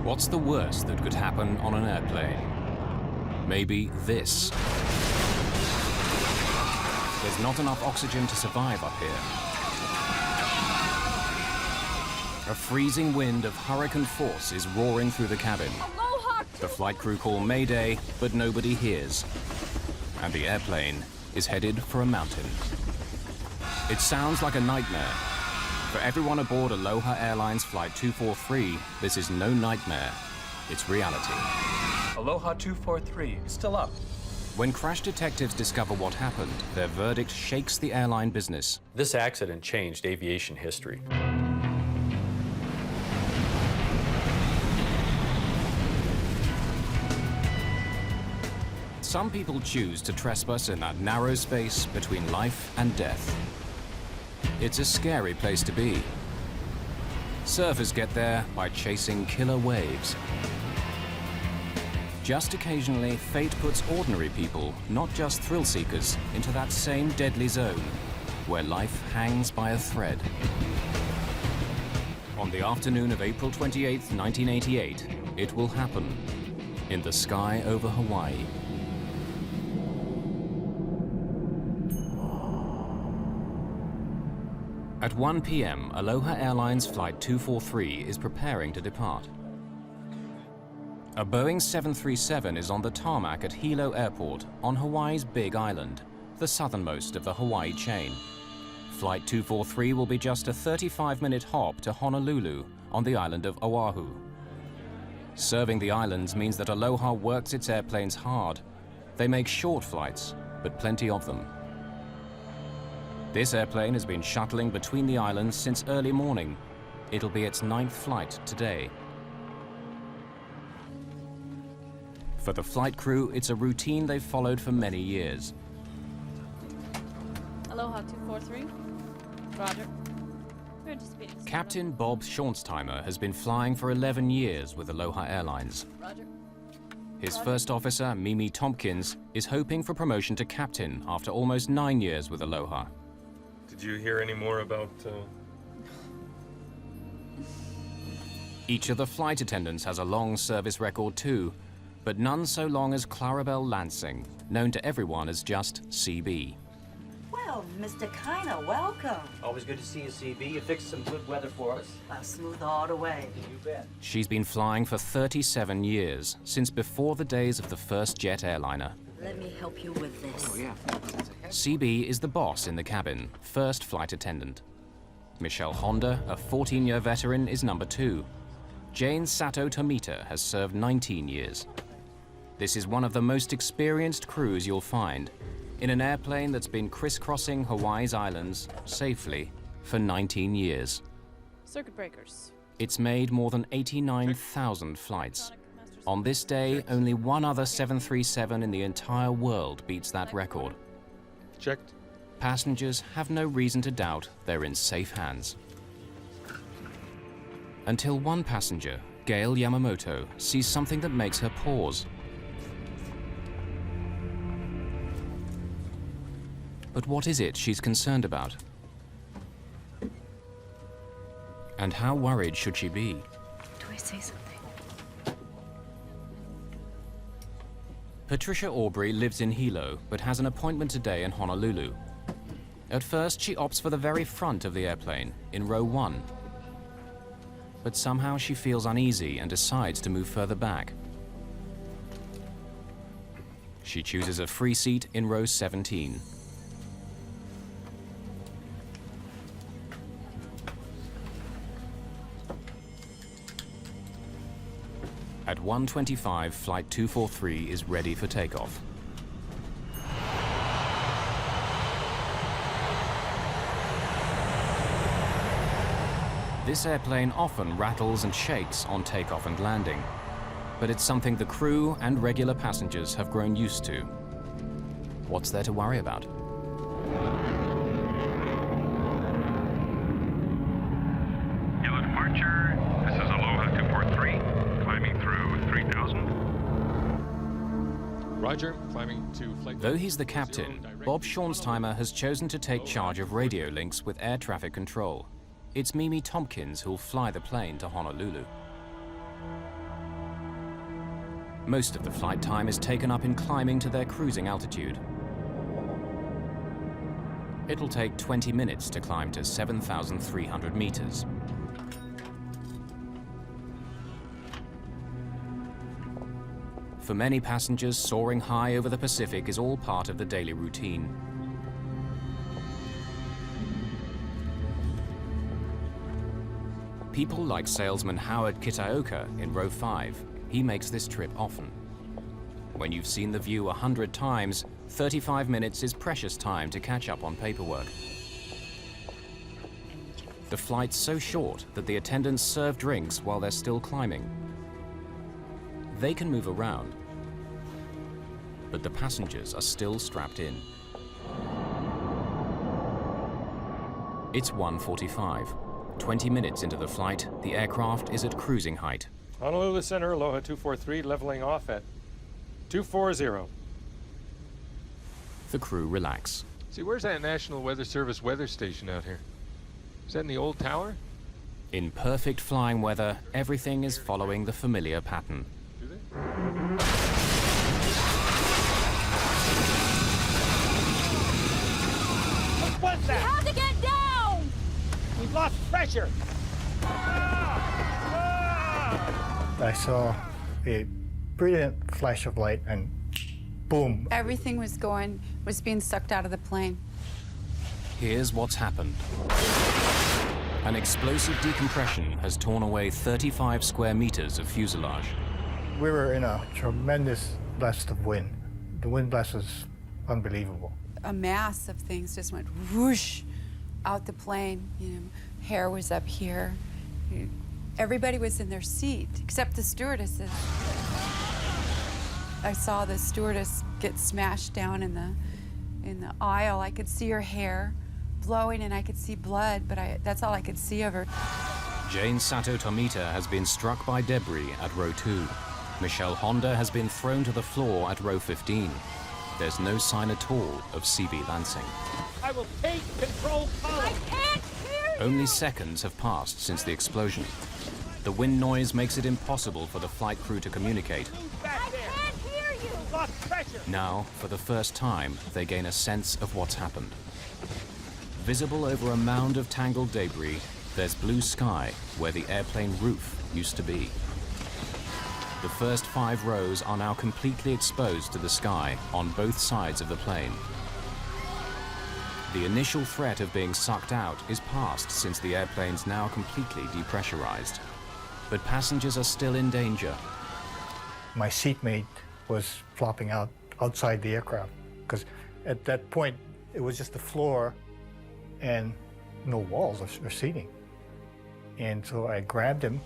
What's the worst that could happen on an airplane? Maybe this. There's not enough oxygen to survive up here. A freezing wind of hurricane force is roaring through the cabin. Aloha! The flight crew call Mayday, but nobody hears. And the airplane is headed for a mountain. It sounds like a nightmare. For everyone aboard Aloha Airlines Flight 243, this is no nightmare, it's reality. Aloha 243 is still up. When crash detectives discover what happened, their verdict shakes the airline business. This accident changed aviation history. Some people choose to trespass in that narrow space between life and death. It's a scary place to be. Surfers get there by chasing killer waves. Just occasionally, fate puts ordinary people, not just thrill seekers, into that same deadly zone, where life hangs by a thread. On the afternoon of April 28, 1988, it will happen in the sky over Hawaii. At 1 p.m., Aloha Airlines Flight 243 is preparing to depart. A Boeing 737 is on the tarmac at Hilo Airport on Hawaii's Big Island, the southernmost of the Hawaii chain. Flight 243 will be just a 35-minute hop to Honolulu on the island of Oahu. Serving the islands means that Aloha works its airplanes hard. They make short flights, but plenty of them. This airplane has been shuttling between the islands since early morning. It'll be its 9th flight today. For the flight crew, it's a routine they've followed for many years. Aloha 243. Roger. We're anticipating. Captain Bob Schornsteimer has been flying for 11 years with Aloha Airlines. Roger. His first officer, Mimi Tompkins, is hoping for promotion to captain after almost 9 years with Aloha. Did you hear any more about... Each of the flight attendants has a long service record too, but none so long as Clarabelle Lansing, known to everyone as just CB. Well, Mr. Kiner, welcome. Always good to see you, CB. You fixed some good weather for us. Smooth all the way. You bet. She's been flying for 37 years, since before the days of the first jet airliner. Let me help you with this. Oh, yeah. CB is the boss in the cabin, first flight attendant. Michelle Honda, a 14-year veteran, is number 2. Jane Sato Tomita has served 19 years. This is one of the most experienced crews you'll find, in an airplane that's been crisscrossing Hawaii's islands safely for 19 years. Circuit breakers. It's made more than 89,000 flights. On this day, only one other 737 in the entire world beats that record. Checked. Passengers have no reason to doubt they're in safe hands. Until one passenger, Gail Yamamoto, sees something that makes her pause. But what is it she's concerned about? And how worried should she be? Do I say something? Patricia Aubrey lives in Hilo, but has an appointment today in Honolulu. At first, she opts for the very front of the airplane, in row 1. But somehow she feels uneasy and decides to move further back. She chooses a free seat in row 17. At 1:25, Flight 243 is ready for takeoff. This airplane often rattles and shakes on takeoff and landing, but it's something the crew and regular passengers have grown used to. What's there to worry about? Yellow departure. This is Aloha 243, climbing through 3000. Roger, climbing to flight... Though he's the captain, Bob Schornsteimer has chosen to take charge of radio links with air traffic control. It's Mimi Tompkins who'll fly the plane to Honolulu. Most of the flight time is taken up in climbing to their cruising altitude. It'll take 20 minutes to climb to 7,300 meters. For many passengers, soaring high over the Pacific is all part of the daily routine. People like salesman Howard Kitaoka in row 5, he makes this trip often. When you've seen the view 100 times, 35 minutes is precious time to catch up on paperwork. The flight's so short that the attendants serve drinks while they're still climbing. They can move around, but the passengers are still strapped in. It's 1:45. 20 minutes into the flight, the aircraft is at cruising height. Honolulu Center, Aloha 243, leveling off at 240. The crew relax. See, where's that National Weather Service weather station out here? Is that in the old tower? In perfect flying weather, everything is following the familiar pattern. Do they? What's that? How to get down? We've lost pressure. I saw a brilliant flash of light and boom. Everything was being sucked out of the plane. Here's what's happened. An explosive decompression has torn away 35 square meters of fuselage. We were in a tremendous blast of wind. The wind blast was unbelievable. A mass of things just went whoosh out the plane. You know, hair was up here. Everybody was in their seat except the stewardesses. I saw the stewardess get smashed down in the aisle. I could see her hair blowing and I could see blood, but that's all I could see of her. Jane Sato Tomita has been struck by debris at row 2. Michelle Honda has been thrown to the floor at row 15. There's no sign at all of CB Lansing. I will take control column. I can't hear you! Only seconds have passed since the explosion. The wind noise makes it impossible for the flight crew to communicate. Move back I there. can't hear you! We've lost pressure. Now, for the first time, they gain a sense of what's happened. Visible over a mound of tangled debris, there's blue sky where the airplane roof used to be. The first 5 rows are now completely exposed to the sky on both sides of the plane. The initial threat of being sucked out is past since the airplane's now completely depressurized. But passengers are still in danger. My seatmate was flopping out outside the aircraft because at that point it was just the floor and no walls or seating. And so I grabbed him.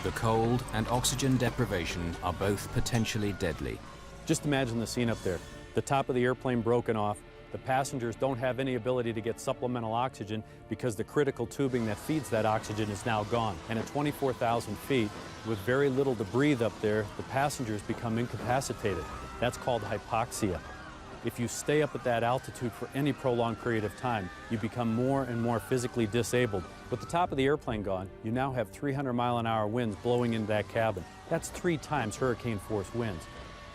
The cold and oxygen deprivation are both potentially deadly. Just imagine the scene up there. The top of the airplane broken off. The passengers don't have any ability to get supplemental oxygen because the critical tubing that feeds that oxygen is now gone. And at 24,000 feet, with very little to breathe up there, the passengers become incapacitated. That's called hypoxia. If you stay up at that altitude for any prolonged period of time, you become more and more physically disabled. With the top of the airplane gone, you now have 300-mile-an-hour winds blowing into that cabin. That's 3 times hurricane-force winds.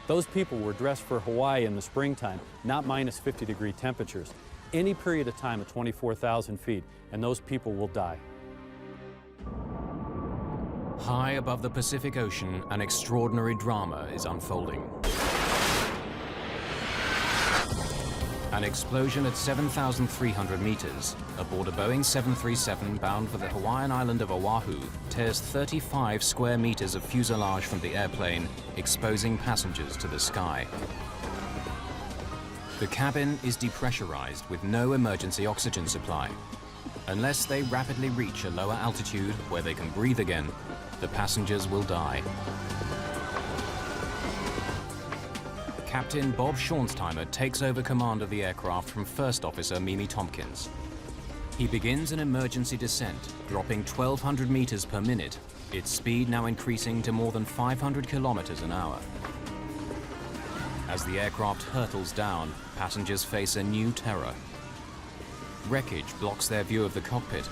Those people were dressed for Hawaii in the springtime, not minus 50-degree temperatures. Any period of time at 24,000 feet, and those people will die. High above the Pacific Ocean, an extraordinary drama is unfolding. An explosion at 7,300 meters aboard a Boeing 737 bound for the Hawaiian island of Oahu tears 35 square meters of fuselage from the airplane, exposing passengers to the sky. The cabin is depressurized with no emergency oxygen supply. Unless they rapidly reach a lower altitude where they can breathe again, the passengers will die. Captain Bob Schornsteimer takes over command of the aircraft from First Officer Mimi Tompkins. He begins an emergency descent, dropping 1,200 meters per minute, its speed now increasing to more than 500 kilometers an hour. As the aircraft hurtles down, passengers face a new terror. Wreckage blocks their view of the cockpit,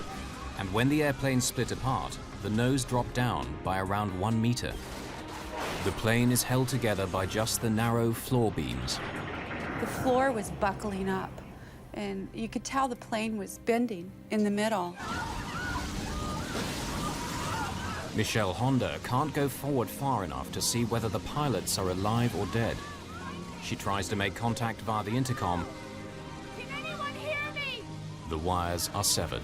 and when the airplane split apart, the nose dropped down by around 1 meter. The plane is held together by just the narrow floor beams. The floor was buckling up, and you could tell the plane was bending in the middle. Michelle Honda can't go forward far enough to see whether the pilots are alive or dead. She tries to make contact via the intercom. Can anyone hear me? The wires are severed.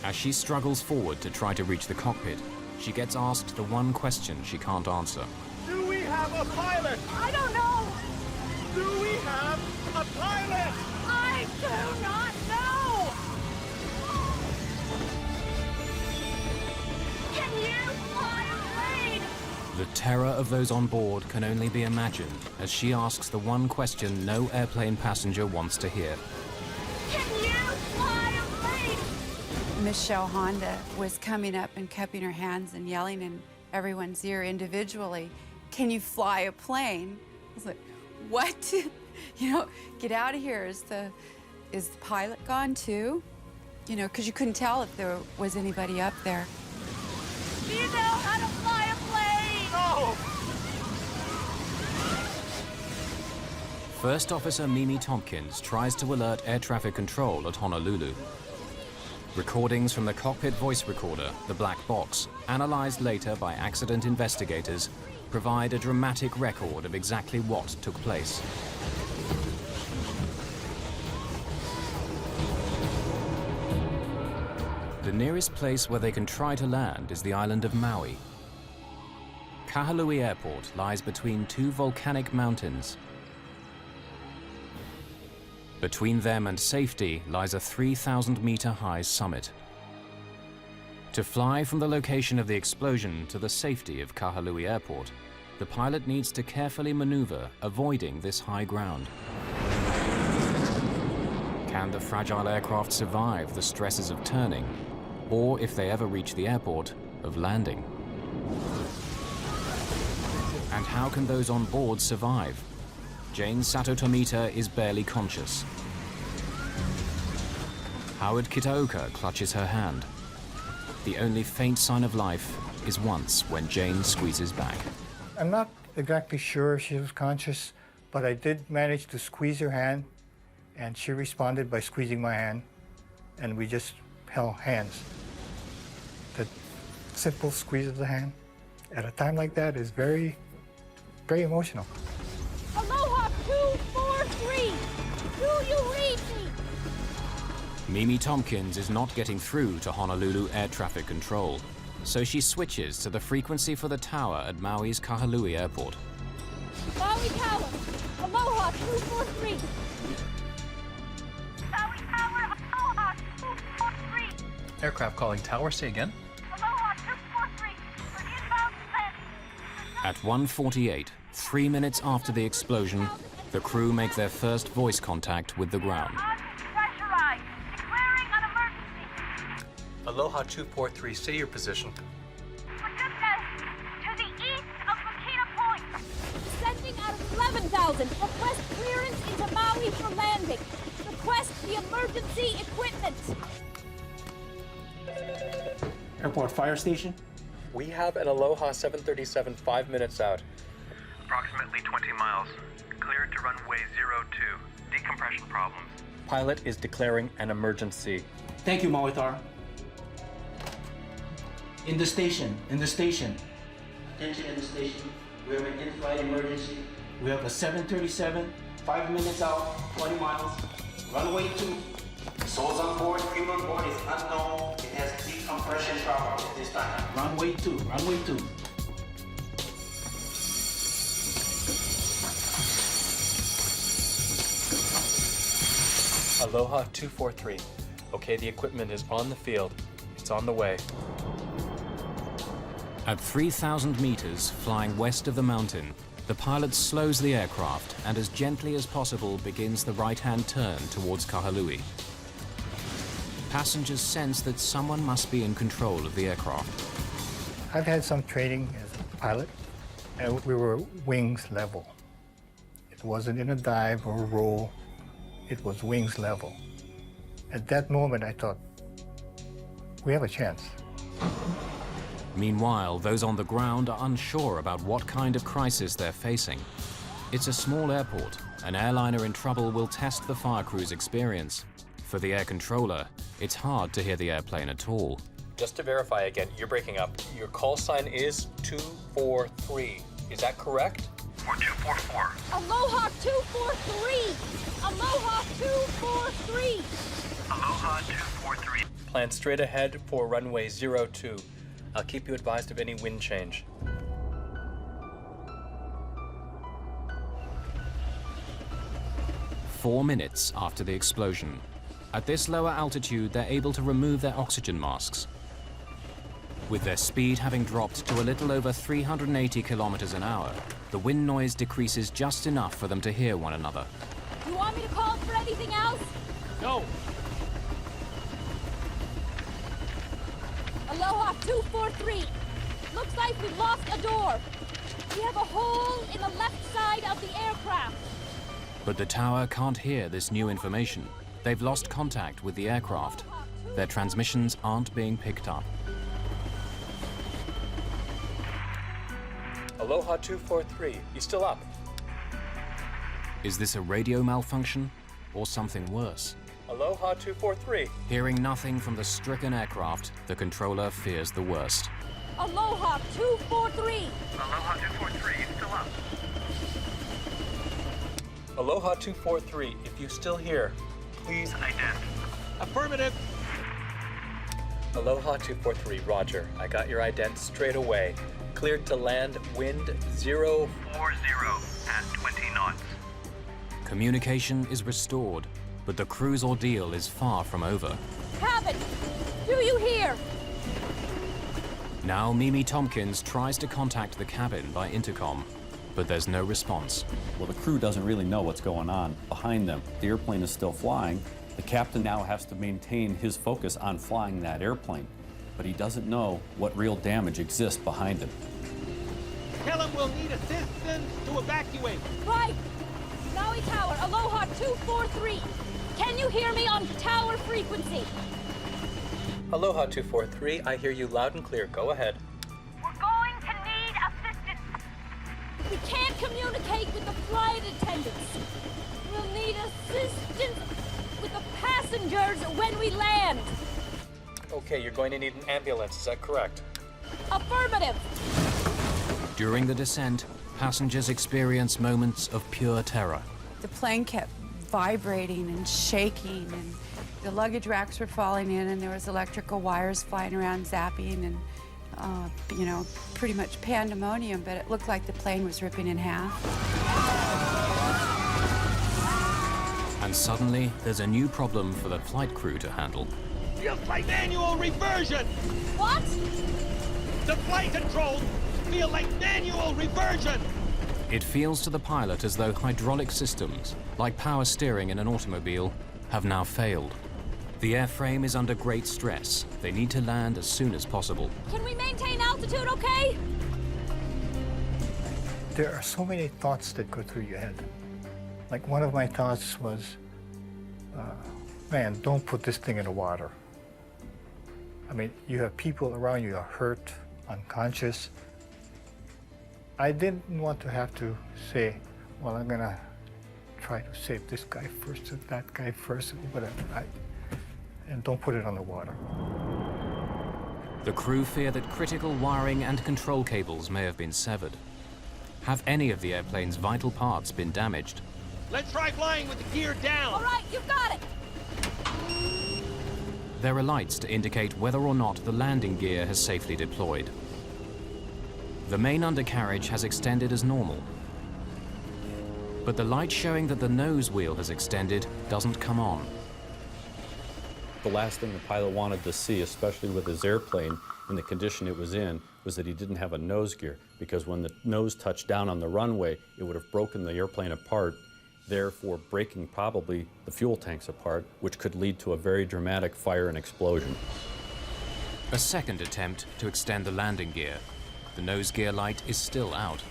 As she struggles forward to try to reach the cockpit, she gets asked the one question she can't answer. Do we have a pilot? I don't know. Do we have a pilot? I do not know. Can you fly a plane? The terror of those on board can only be imagined as she asks the one question no airplane passenger wants to hear. Can you fly a plane? Michelle Honda was coming up and cupping her hands and yelling in everyone's ear individually, "Can you fly a plane?" I was like, what? You know, get out of here. Is the pilot gone too? You know, because you couldn't tell if there was anybody up there. Do you know how to fly a plane? No! First Officer Mimi Tompkins tries to alert air traffic control at Honolulu. Recordings from the cockpit voice recorder, the black box, analyzed later by accident investigators, provide a dramatic record of exactly what took place. The nearest place where they can try to land is the island of Maui. Kahului Airport lies between two volcanic mountains. Between them and safety lies a 3,000-meter-high summit. To fly from the location of the explosion to the safety of Kahului Airport, the pilot needs to carefully maneuver, avoiding this high ground. Can the fragile aircraft survive the stresses of turning, or, if they ever reach the airport, of landing? And how can those on board survive? Jane Sato Tomita is barely conscious. Howard Kitaoka clutches her hand. The only faint sign of life is once when Jane squeezes back. I'm not exactly sure if she was conscious, but I did manage to squeeze her hand, and she responded by squeezing my hand, and we just held hands. The simple squeeze of the hand at a time like that is very, very emotional. Aloha 243. Do you read me? Mimi Tompkins is not getting through to Honolulu Air Traffic Control, so she switches to the frequency for the tower at Maui's Kahului Airport. Maui Tower. Aloha 243. Maui Tower. Aloha 243. Aircraft calling tower, say again. Aloha 243. For inbound landing. At 1:48, 3 minutes after the explosion, the crew make their first voice contact with the ground. Pressurized. Declaring an emergency. Aloha 243, say your position. Forgiveness. To the east of Makita Point. Descending out of 11,000. Request clearance into Maui for landing. Request the emergency equipment. Airport fire station? We have an Aloha 737 5 minutes out. Approximately 20 miles. Cleared to runway 02. Decompression problems. Pilot is declaring an emergency. Thank you, Mawitar. In the station. Attention in the station. We have an in-flight emergency. We have a 737, 5 minutes out, 20 miles, runway 2. Souls on board, crew on board is unknown. It has decompression problems at this time. Runway 2. Aloha 243. Okay, the equipment is on the field. It's on the way. At 3,000 meters, flying west of the mountain, the pilot slows the aircraft and as gently as possible begins the right-hand turn towards Kahului. Passengers sense that someone must be in control of the aircraft. I've had some training as a pilot, and we were wings level. It wasn't in a dive or a roll, it was wings level. At that moment, I thought, we have a chance. Meanwhile, those on the ground are unsure about what kind of crisis they're facing. It's a small airport. An airliner in trouble will test the fire crew's experience. For the air controller, it's hard to hear the airplane at all. Just to verify again, you're breaking up. Your call sign is 243. Is that correct? Or 244. Aloha 243! Aloha 243! Aloha 243. Plan straight ahead for runway 02. I'll keep you advised of any wind change. Four minutes after the explosion. At this lower altitude, they're able to remove their oxygen masks. With their speed having dropped to a little over 380 kilometers an hour, the wind noise decreases just enough for them to hear one another. You want me to call for anything else? No. Aloha 243. Looks like we've lost a door. We have a hole in the left side of the aircraft. But the tower can't hear this new information. They've lost contact with the aircraft. Their transmissions aren't being picked up. Aloha 243, you still up? Is this a radio malfunction or something worse? Aloha 243. Hearing nothing from the stricken aircraft, the controller fears the worst. Aloha 243. Aloha 243, you still up? Aloha 243, if you still hear, please Ident. Affirmative. Aloha 243, roger. I got your ident straight away. Cleared to land, wind 040 at 20 knots. Communication is restored, but the crew's ordeal is far from over. Cabin, do you hear? Now Mimi Tompkins tries to contact the cabin by intercom, but there's no response. Well, the crew doesn't really know what's going on behind them. The airplane is still flying. The captain now has to maintain his focus on flying that airplane, but he doesn't know what real damage exists behind him. Tell him we'll need assistance to evacuate. Right. Maui Tower, Aloha 243. Can you hear me on tower frequency? Aloha 243, I hear you loud and clear. Go ahead. We're going to need assistance. We can't communicate with the flight attendants. We'll need assistance with the passengers when we land. Okay, you're going to need an ambulance, is that correct? Affirmative. During the descent, passengers experience moments of pure terror. The plane kept vibrating and shaking, and the luggage racks were falling in, and there was electrical wires flying around zapping, and you know, pretty much pandemonium, but it looked like the plane was ripping in half. And suddenly, there's a new problem for the flight crew to handle. Feels like manual reversion. What? The flight controls feel like manual reversion. It feels to the pilot as though hydraulic systems, like power steering in an automobile, have now failed. The airframe is under great stress. They need to land as soon as possible. Can we maintain altitude okay? There are so many thoughts that go through your head. Like one of my thoughts was, man, don't put this thing in the water. I mean, you have people around you are hurt, unconscious. I didn't want to have to say, well, I'm gonna try to save this guy first or that guy first, whatever. And don't put it on the water. The crew fear that critical wiring and control cables may have been severed. Have any of the airplane's vital parts been damaged? Let's try flying with the gear down. All right, you've got it. There are lights to indicate whether or not the landing gear has safely deployed. The main undercarriage has extended as normal. But the light showing that the nose wheel has extended doesn't come on. The last thing the pilot wanted to see, especially with his airplane in the condition it was in, was that he didn't have a nose gear, because when the nose touched down on the runway, it would have broken the airplane apart, therefore breaking probably the fuel tanks apart, which could lead to a very dramatic fire and explosion. A second attempt to extend the landing gear. The nose gear light is still out,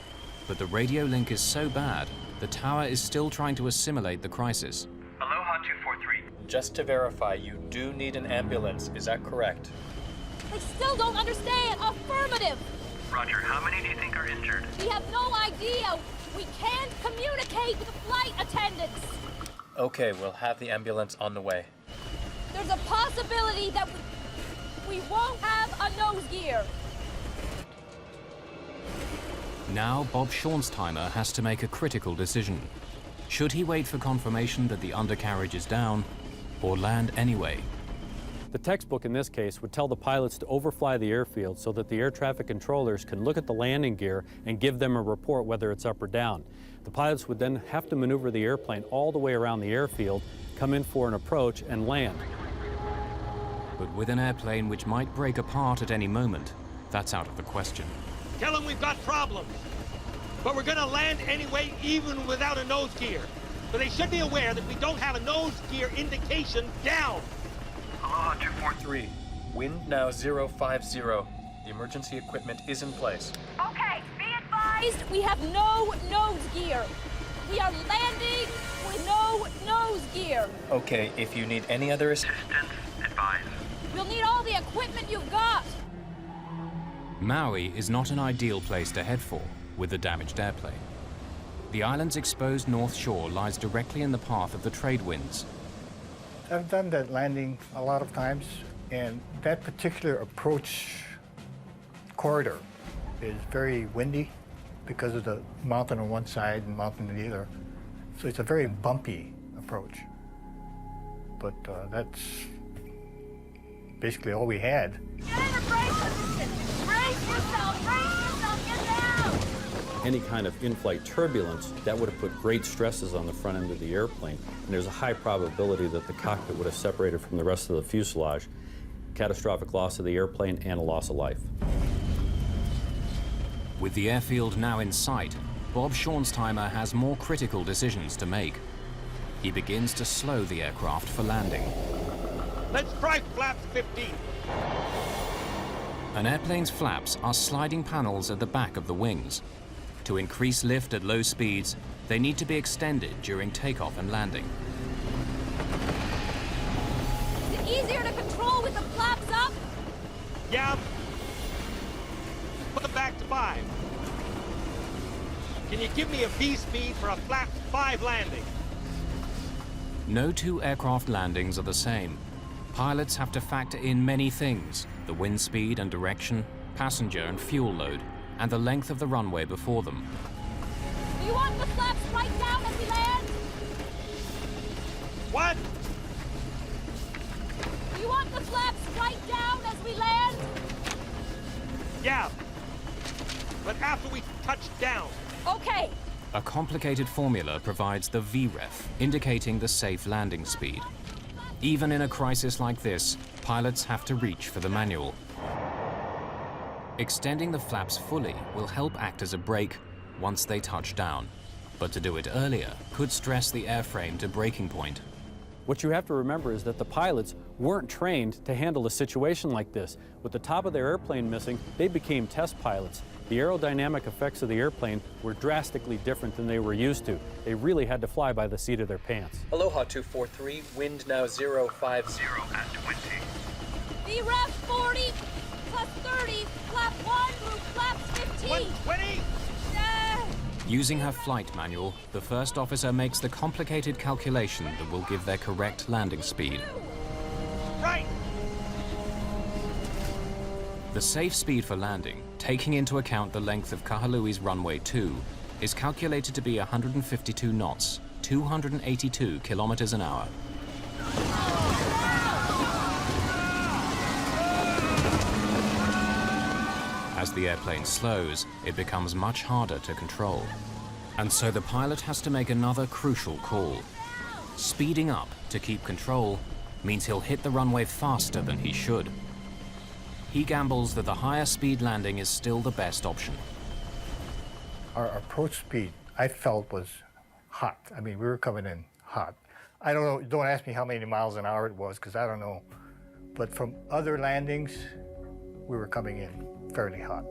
but the radio link is so bad, the tower is still trying to assimilate the crisis. Aloha 243. Just to verify, you do need an ambulance, is that correct? They still don't understand. Affirmative. Roger, how many do you think are injured? We have no idea. We can't communicate with the flight attendants. Okay, we'll have the ambulance on the way. There's a possibility that we won't have a nose gear. Now Bob Schornsteimer has to make a critical decision. Should he wait for confirmation that the undercarriage is down, or land anyway? The textbook in this case would tell the pilots to overfly the airfield so that the air traffic controllers can look at the landing gear and give them a report whether it's up or down. The pilots would then have to maneuver the airplane all the way around the airfield, come in for an approach, and land. But with an airplane which might break apart at any moment, that's out of the question. Tell them we've got problems. But we're gonna land anyway, even without a nose gear. But they should be aware that we don't have a nose gear indication down. Aloha 243. Wind now 050. The emergency equipment is in place. Okay, be advised, we have no nose gear. We are landing with no nose gear. Okay, if you need any other assistance, Advise. We'll need all the equipment you've got. Maui is not an ideal place to head for with the damaged airplane. The island's exposed north shore lies directly in the path of the trade winds. I've done that landing a lot of times, and that particular approach corridor is very windy because of the mountain on one side and mountain on the other. So it's a very bumpy approach. But that's basically all we had. Get in a brace position. Brace yourself, get down. Any kind of in-flight turbulence, that would have put great stresses on the front end of the airplane, and there's a high probability that the cockpit would have separated from the rest of the fuselage, catastrophic loss of the airplane, and a loss of life. With the airfield now in sight, Bob Schornsteimer has more critical decisions to make. He begins to slow the aircraft for landing. Let's try flaps 15. An airplane's flaps are sliding panels at the back of the wings. To increase lift at low speeds, they need to be extended during takeoff and landing. Is it easier to control with the flaps up? Yeah. Put them back to 5. Can you give me a V speed for a flap 5 landing? No two aircraft landings are the same. Pilots have to factor in many things: the wind speed and direction, passenger and fuel load, and the length of the runway before them. Do you want the flaps right down as we land? What? Do you want the flaps right down as we land? Yeah. But after we touch down. Okay. A complicated formula provides the VREF, indicating the safe landing speed. Even in a crisis like this, pilots have to reach for the manual. Extending the flaps fully will help act as a brake once they touch down, but to do it earlier could stress the airframe to breaking point. What you have to remember is that the pilots weren't trained to handle a situation like this. With the top of their airplane missing, they became test pilots. The aerodynamic effects of the airplane were drastically different than they were used to. They really had to fly by the seat of their pants. Aloha 243, wind now 050. At 20. VREF 40 plus 30, flap 1 through flaps 15. 120? Using her flight manual, the first officer makes the complicated calculation that will give their correct landing speed. Right. The safe speed for landing, taking into account the length of Kahalui's runway 2, is calculated to be 152 knots, 282 kilometers an hour. As the airplane slows, it becomes much harder to control. And so the pilot has to make another crucial call. Speeding up to keep control means he'll hit the runway faster than he should. He gambles that the higher speed landing is still the best option. Our approach speed, I felt, was hot. I mean, we were coming in hot. I don't know, don't ask me how many miles an hour it was, because I don't know. But from other landings, we were coming in fairly hot.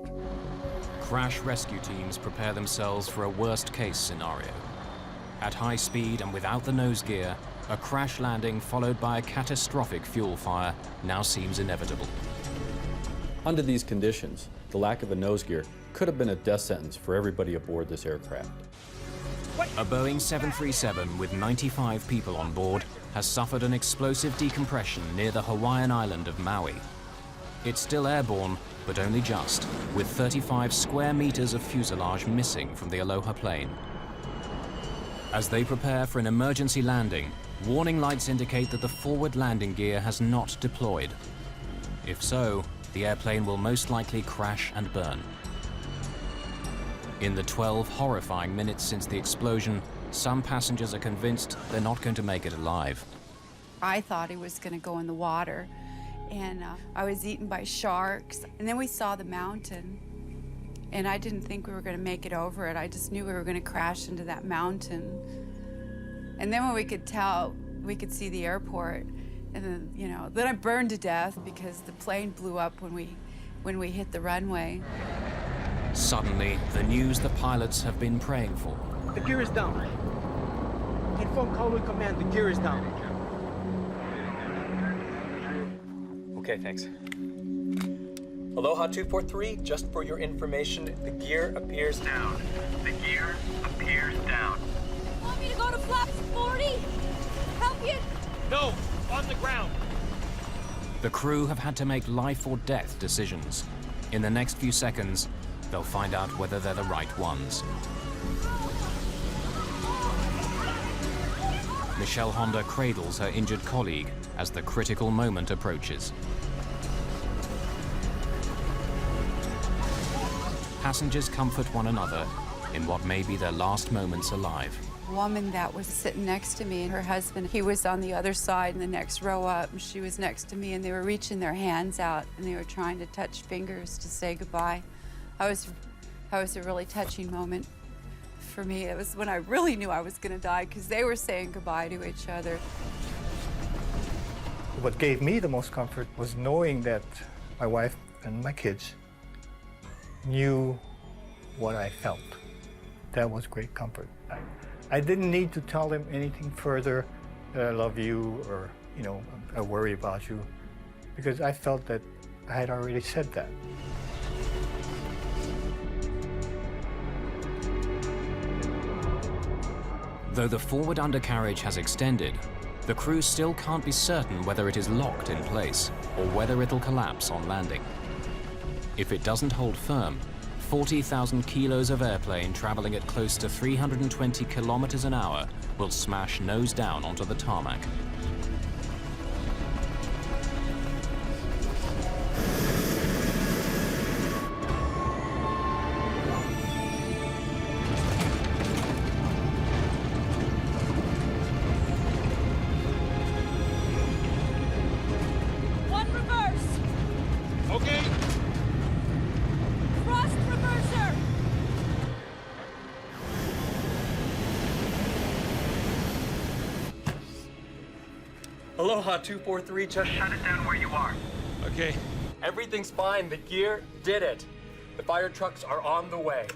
Crash rescue teams prepare themselves for a worst-case scenario. At high speed and without the nose gear, a crash landing followed by a catastrophic fuel fire now seems inevitable. Under these conditions, the lack of a nose gear could have been a death sentence for everybody aboard this aircraft. A Boeing 737 with 95 people on board has suffered an explosive decompression near the Hawaiian island of Maui. It's still airborne, but only just, with 35 square meters of fuselage missing from the Aloha plane. As they prepare for an emergency landing, warning lights indicate that the forward landing gear has not deployed. If so, the airplane will most likely crash and burn. In the 12 horrifying minutes since the explosion, some passengers are convinced they're not going to make it alive. I thought he was going to go in the water, and I was eaten by sharks. And then we saw the mountain, and I didn't think we were going to make it over it. I just knew we were going to crash into that mountain. And then when we could tell, we could see the airport, and then, you know, then I burned to death because the plane blew up when we hit the runway. Suddenly, the news the pilots have been praying for. The gear is down. Inform Colwyn Command, the gear is down. Okay, thanks. Aloha 243, just for your information, the gear appears Down. The gear appears down. Want me to go to flaps 40? Help you? No, on the ground. The crew have had to make life or death decisions. In the next few seconds, they'll find out whether they're the right ones. Michelle Honda cradles her injured colleague as the critical moment approaches. Passengers comfort one another in what may be their last moments alive. A woman that was sitting next to me, and her husband, he was on the other side in the next row up, and she was next to me, and they were reaching their hands out, and they were trying to touch fingers to say goodbye. That was a really touching moment for me. It was when I really knew I was going to die, because they were saying goodbye to each other. What gave me the most comfort was knowing that my wife and my kids knew what I felt. That was great comfort. I didn't need to tell them anything further, that I love you, or, you know, I worry about you, because I felt that I had already said that. Though the forward undercarriage has extended, the crew still can't be certain whether it is locked in place or whether it'll collapse on landing. If it doesn't hold firm, 40,000 kilos of airplane traveling at close to 320 kilometers an hour will smash nose down onto the tarmac. One reverse. Okay. Thrust reverser. Aloha 243, just Shut it down where you are. Okay. everything's fine. The gear did it. The fire trucks are on the way.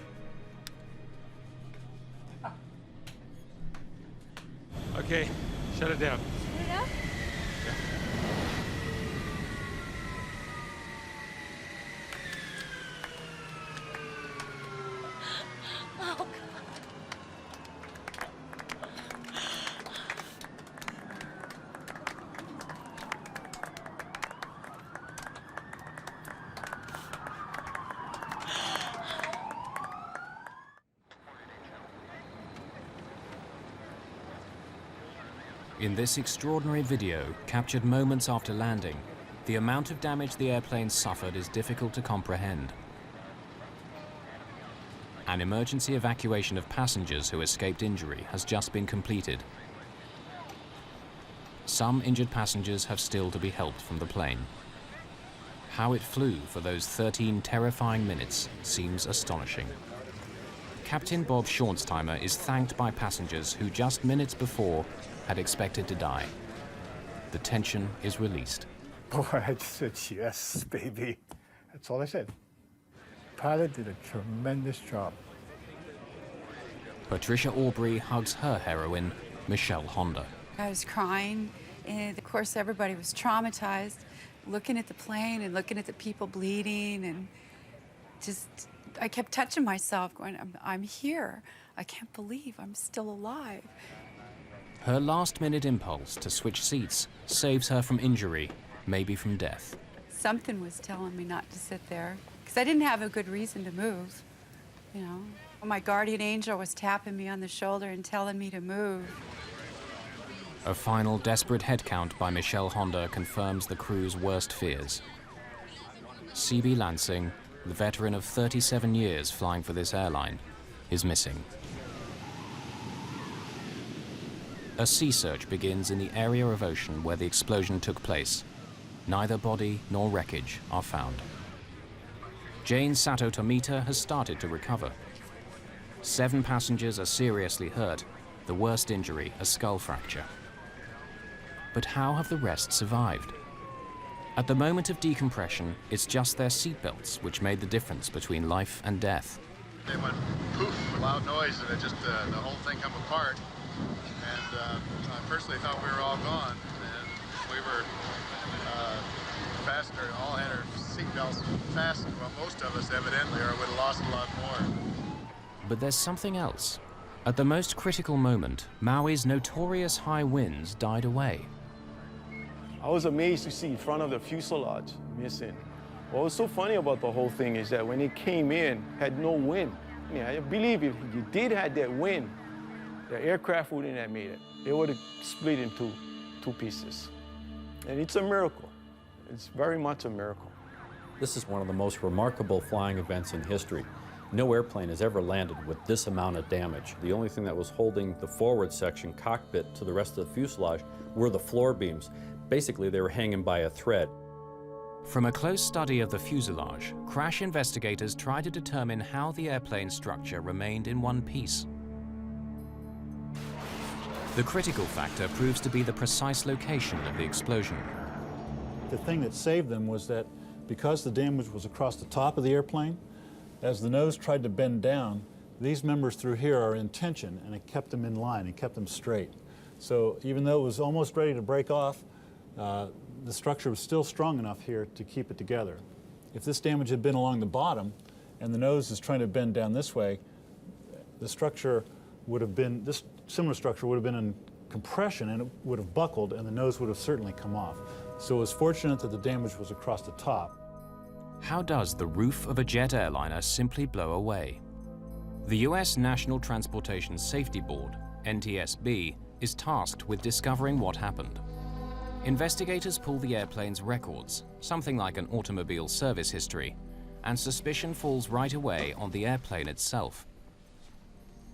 Okay, shut it down. Yeah? Oh, God. In this extraordinary video, captured moments after landing, the amount of damage the airplane suffered is difficult to comprehend. An emergency evacuation of passengers who escaped injury has just been completed. Some injured passengers have still to be helped from the plane. How it flew for those 13 terrifying minutes seems astonishing. Captain Bob Schornsteimer is thanked by passengers who just minutes before had expected to die. The tension is released. Boy, I just said, yes, baby. That's all I said. Pilot did a tremendous job. Patricia Aubrey hugs her heroine, Michelle Honda. I was crying, and of course everybody was traumatized. looking at the plane and looking at the people bleeding, and just, I kept touching myself going, I'm here. I can't believe I'm still alive. Her last-minute impulse to switch seats saves her from injury, maybe from death. Something was telling me not to sit there, because I didn't have a good reason to move, you know. My guardian angel was tapping me on the shoulder and telling me to move. A final desperate head count by Michelle Honda confirms the crew's worst fears. C.B. Lansing, the veteran of 37 years flying for this airline, is missing. A sea search begins in the area of ocean where the explosion took place. Neither body nor wreckage are found. Jane Sato Tomita has started to recover. 7 passengers are seriously hurt, the worst injury a skull fracture. But how have the rest survived? At the moment of decompression, it's just their seatbelts which made the difference between life and death. They went poof, a loud noise, and it just, the whole thing come apart. And I personally thought we were all gone, and we were fastened, all had our seatbelts fastened, well, most of us evidently, or would have lost a lot more. But there's something else. At the most critical moment, Maui's notorious high winds died away. I was amazed to see front of the fuselage missing. What was so funny about the whole thing is that when it came in, had no wind. Yeah, I believe if you did have that wind, the aircraft wouldn't have made it. It would have split into 2 pieces. And it's a miracle. It's very much a miracle. This is one of the most remarkable flying events in history. No airplane has ever landed with this amount of damage. The only thing that was holding the forward section cockpit to the rest of the fuselage were the floor beams. Basically, they were hanging by a thread. From a close study of the fuselage, crash investigators tried to determine how the airplane's structure remained in one piece. The critical factor proves to be the precise location of the explosion. The thing that saved them was that because the damage was across the top of the airplane, as the nose tried to bend down, these members through here are in tension, and it kept them in line, it kept them straight. So even though it was almost ready to break off, the structure was still strong enough here to keep it together. If this damage had been along the bottom, and the nose is trying to bend down this way, the structure would have been, this similar structure would have been in compression, and it would have buckled, and the nose would have certainly come off. So it was fortunate that the damage was across the top. How does the roof of a jet airliner simply blow away? The U.S. National Transportation Safety Board, NTSB, is tasked with discovering what happened. Investigators pull the airplane's records, something like an automobile service history, and suspicion falls right away on the airplane itself.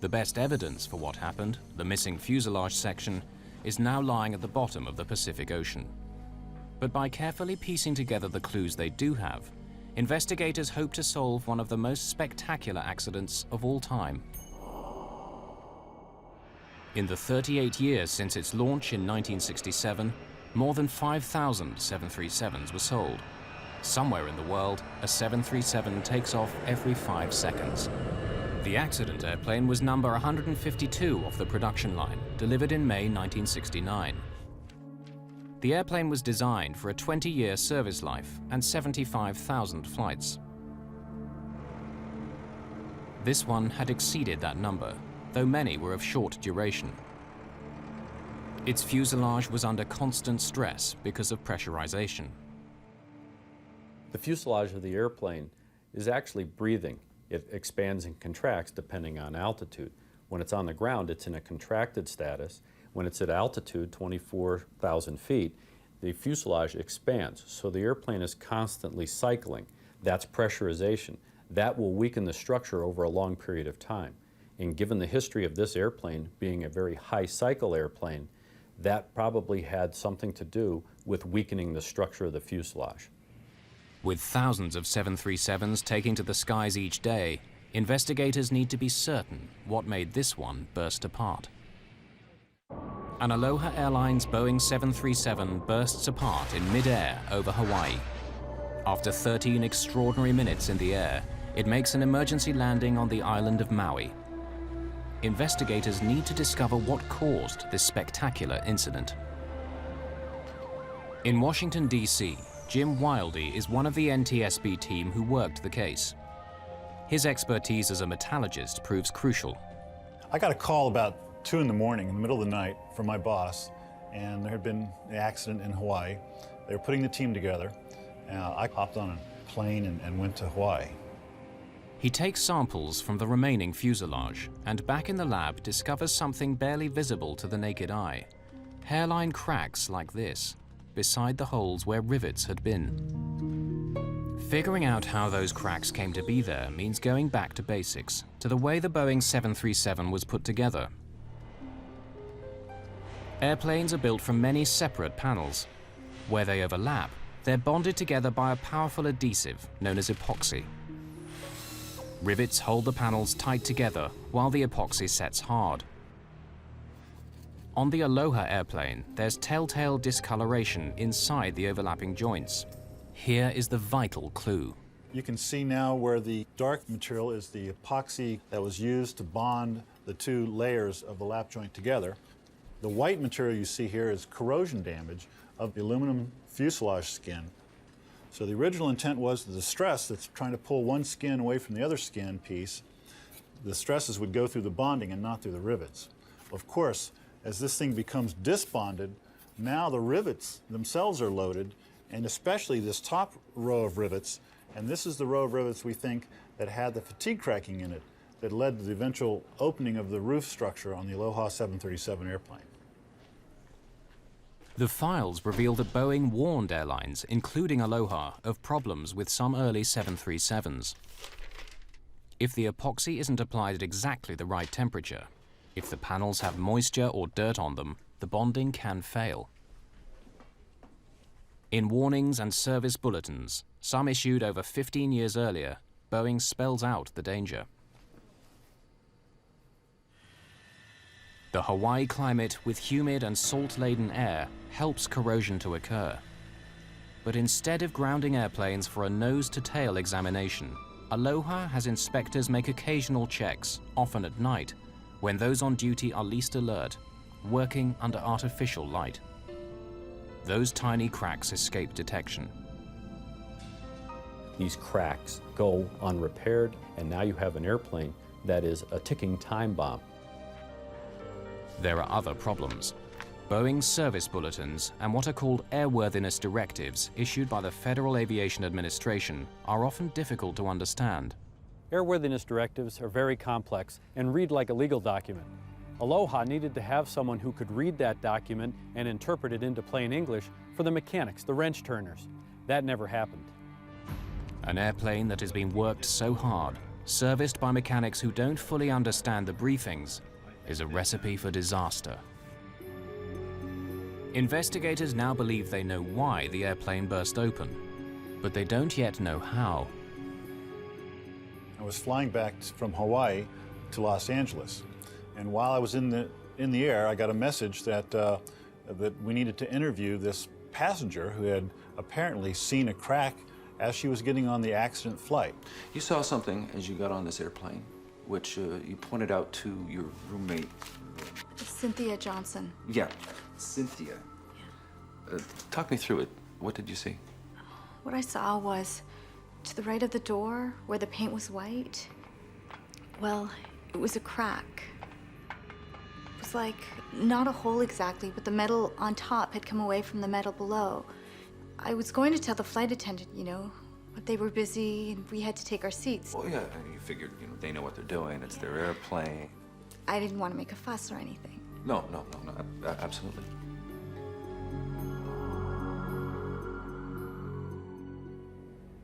The best evidence for what happened, the missing fuselage section, is now lying at the bottom of the Pacific Ocean. But by carefully piecing together the clues they do have, investigators hope to solve one of the most spectacular accidents of all time. In the 38 years since its launch in 1967, more than 5,000 737s were sold. Somewhere in the world, a 737 takes off every 5 seconds. The accident airplane was number 152 off the production line, delivered in May 1969. The airplane was designed for a 20-year service life and 75,000 flights. This one had exceeded that number, though many were of short duration. Its fuselage was under constant stress because of pressurization. The fuselage of the airplane is actually breathing. It expands and contracts depending on altitude. When it's on the ground, it's in a contracted status. When it's at altitude, 24,000 feet, the fuselage expands. So the airplane is constantly cycling. That's pressurization. That will weaken the structure over a long period of time. And given the history of this airplane being a very high cycle airplane, that probably had something to do with weakening the structure of the fuselage. With thousands of 737s taking to the skies each day, investigators need to be certain what made this one burst apart. An Aloha Airlines Boeing 737 bursts apart in mid-air over Hawaii. After 13 extraordinary minutes in the air, it makes an emergency landing on the island of Maui. Investigators need to discover what caused this spectacular incident. In Washington, D.C., Jim Wildey is one of the NTSB team who worked the case. His expertise as a metallurgist proves crucial. I got a call about 2 in the morning, in the middle of the night, from my boss, and there had been an accident in Hawaii. They were putting the team together. I hopped on a plane and went to Hawaii. He takes samples from the remaining fuselage and back in the lab discovers something barely visible to the naked eye. Hairline cracks like this, beside the holes where rivets had been. Figuring out how those cracks came to be there means going back to basics, to the way the Boeing 737 was put together. Airplanes are built from many separate panels. Where they overlap, they're bonded together by a powerful adhesive known as epoxy. Rivets hold the panels tight together while the epoxy sets hard. On the Aloha airplane, there's telltale discoloration inside the overlapping joints. Here is the vital clue. You can see now where the dark material is the epoxy that was used to bond the 2 layers of the lap joint together. The white material you see here is corrosion damage of the aluminum fuselage skin. So the original intent was that the stress that's trying to pull one skin away from the other skin piece, the stresses would go through the bonding and not through the rivets. Of course, as this thing becomes disbonded, now the rivets themselves are loaded, and especially this top row of rivets, and this is the row of rivets we think that had the fatigue cracking in it that led to the eventual opening of the roof structure on the Aloha 737 airplane. The files reveal that Boeing warned airlines, including Aloha, of problems with some early 737s. If the epoxy isn't applied at exactly the right temperature, if the panels have moisture or dirt on them, the bonding can fail. In warnings and service bulletins, some issued over 15 years earlier, Boeing spells out the danger. The Hawaii climate with humid and salt-laden air helps corrosion to occur. But instead of grounding airplanes for a nose-to-tail examination, Aloha has inspectors make occasional checks, often at night, when those on duty are least alert, working under artificial light. Those tiny cracks escape detection. These cracks go unrepaired, and now you have an airplane that is a ticking time bomb. There are other problems. Boeing's service bulletins and what are called airworthiness directives issued by the Federal Aviation Administration are often difficult to understand. Airworthiness directives are very complex and read like a legal document. Aloha needed to have someone who could read that document and interpret it into plain English for the mechanics, the wrench turners. That never happened. An airplane that has been worked so hard, serviced by mechanics who don't fully understand the briefings, is a recipe for disaster. Investigators now believe they know why the airplane burst open, but they don't yet know how. I was flying back from Hawaii to Los Angeles, and while I was in the air, I got a message that that we needed to interview this passenger who had apparently seen a crack as she was getting on the accident flight. You saw something as you got on this airplane, which you pointed out to your roommate. Cynthia Johnson. Yeah, Cynthia. Yeah. Talk me through it. What did you see? What I saw was to the right of the door, where the paint was white, well, it was a crack. It was like, not a hole exactly, but the metal on top had come away from the metal below. I was going to tell the flight attendant, you know, but they were busy and we had to take our seats. Well, yeah, you figured, you know, they know what they're doing. It's their airplane. I didn't want to make a fuss or anything. No, absolutely.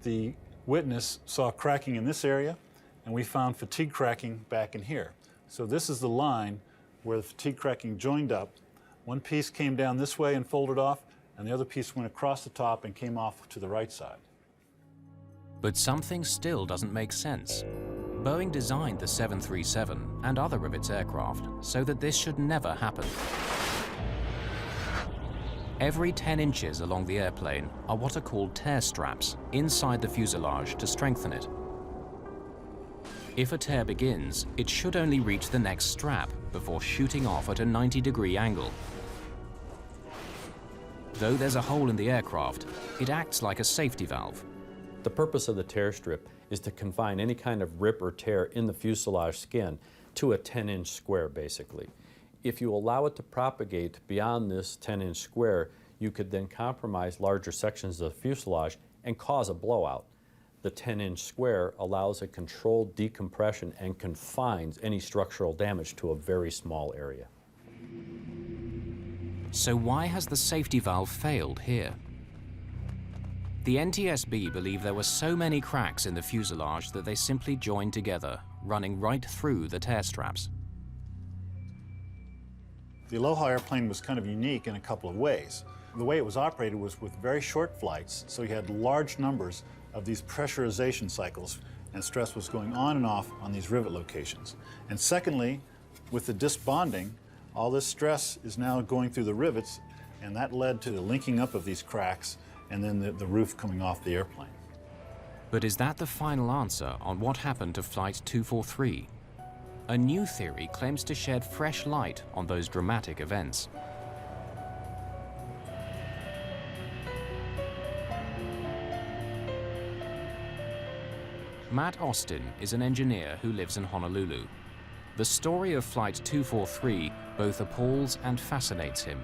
The witness saw cracking in this area, and we found fatigue cracking back in here. So this is the line where the fatigue cracking joined up. One piece came down this way and folded off, and the other piece went across the top and came off to the right side. But something still doesn't make sense. Boeing designed the 737 and other of its aircraft so that this should never happen. Every 10 inches along the airplane are what are called tear straps inside the fuselage to strengthen it. If a tear begins, it should only reach the next strap before shooting off at a 90-degree angle. Though there's a hole in the aircraft, it acts like a safety valve. The purpose of the tear strip is to confine any kind of rip or tear in the fuselage skin to a 10-inch square, basically. If you allow it to propagate beyond this 10-inch square, you could then compromise larger sections of the fuselage and cause a blowout. The 10-inch square allows a controlled decompression and confines any structural damage to a very small area. So why has the safety valve failed here? The NTSB believe there were so many cracks in the fuselage that they simply joined together, running right through the tear straps. The Aloha airplane was kind of unique in a couple of ways. The way it was operated was with very short flights, so you had large numbers of these pressurization cycles, and stress was going on and off on these rivet locations. And secondly, with the disc bonding, all this stress is now going through the rivets, and that led to the linking up of these cracks and then the roof coming off the airplane. But is that the final answer on what happened to Flight 243? A new theory claims to shed fresh light on those dramatic events. Matt Austin is an engineer who lives in Honolulu. The story of Flight 243 both appalls and fascinates him.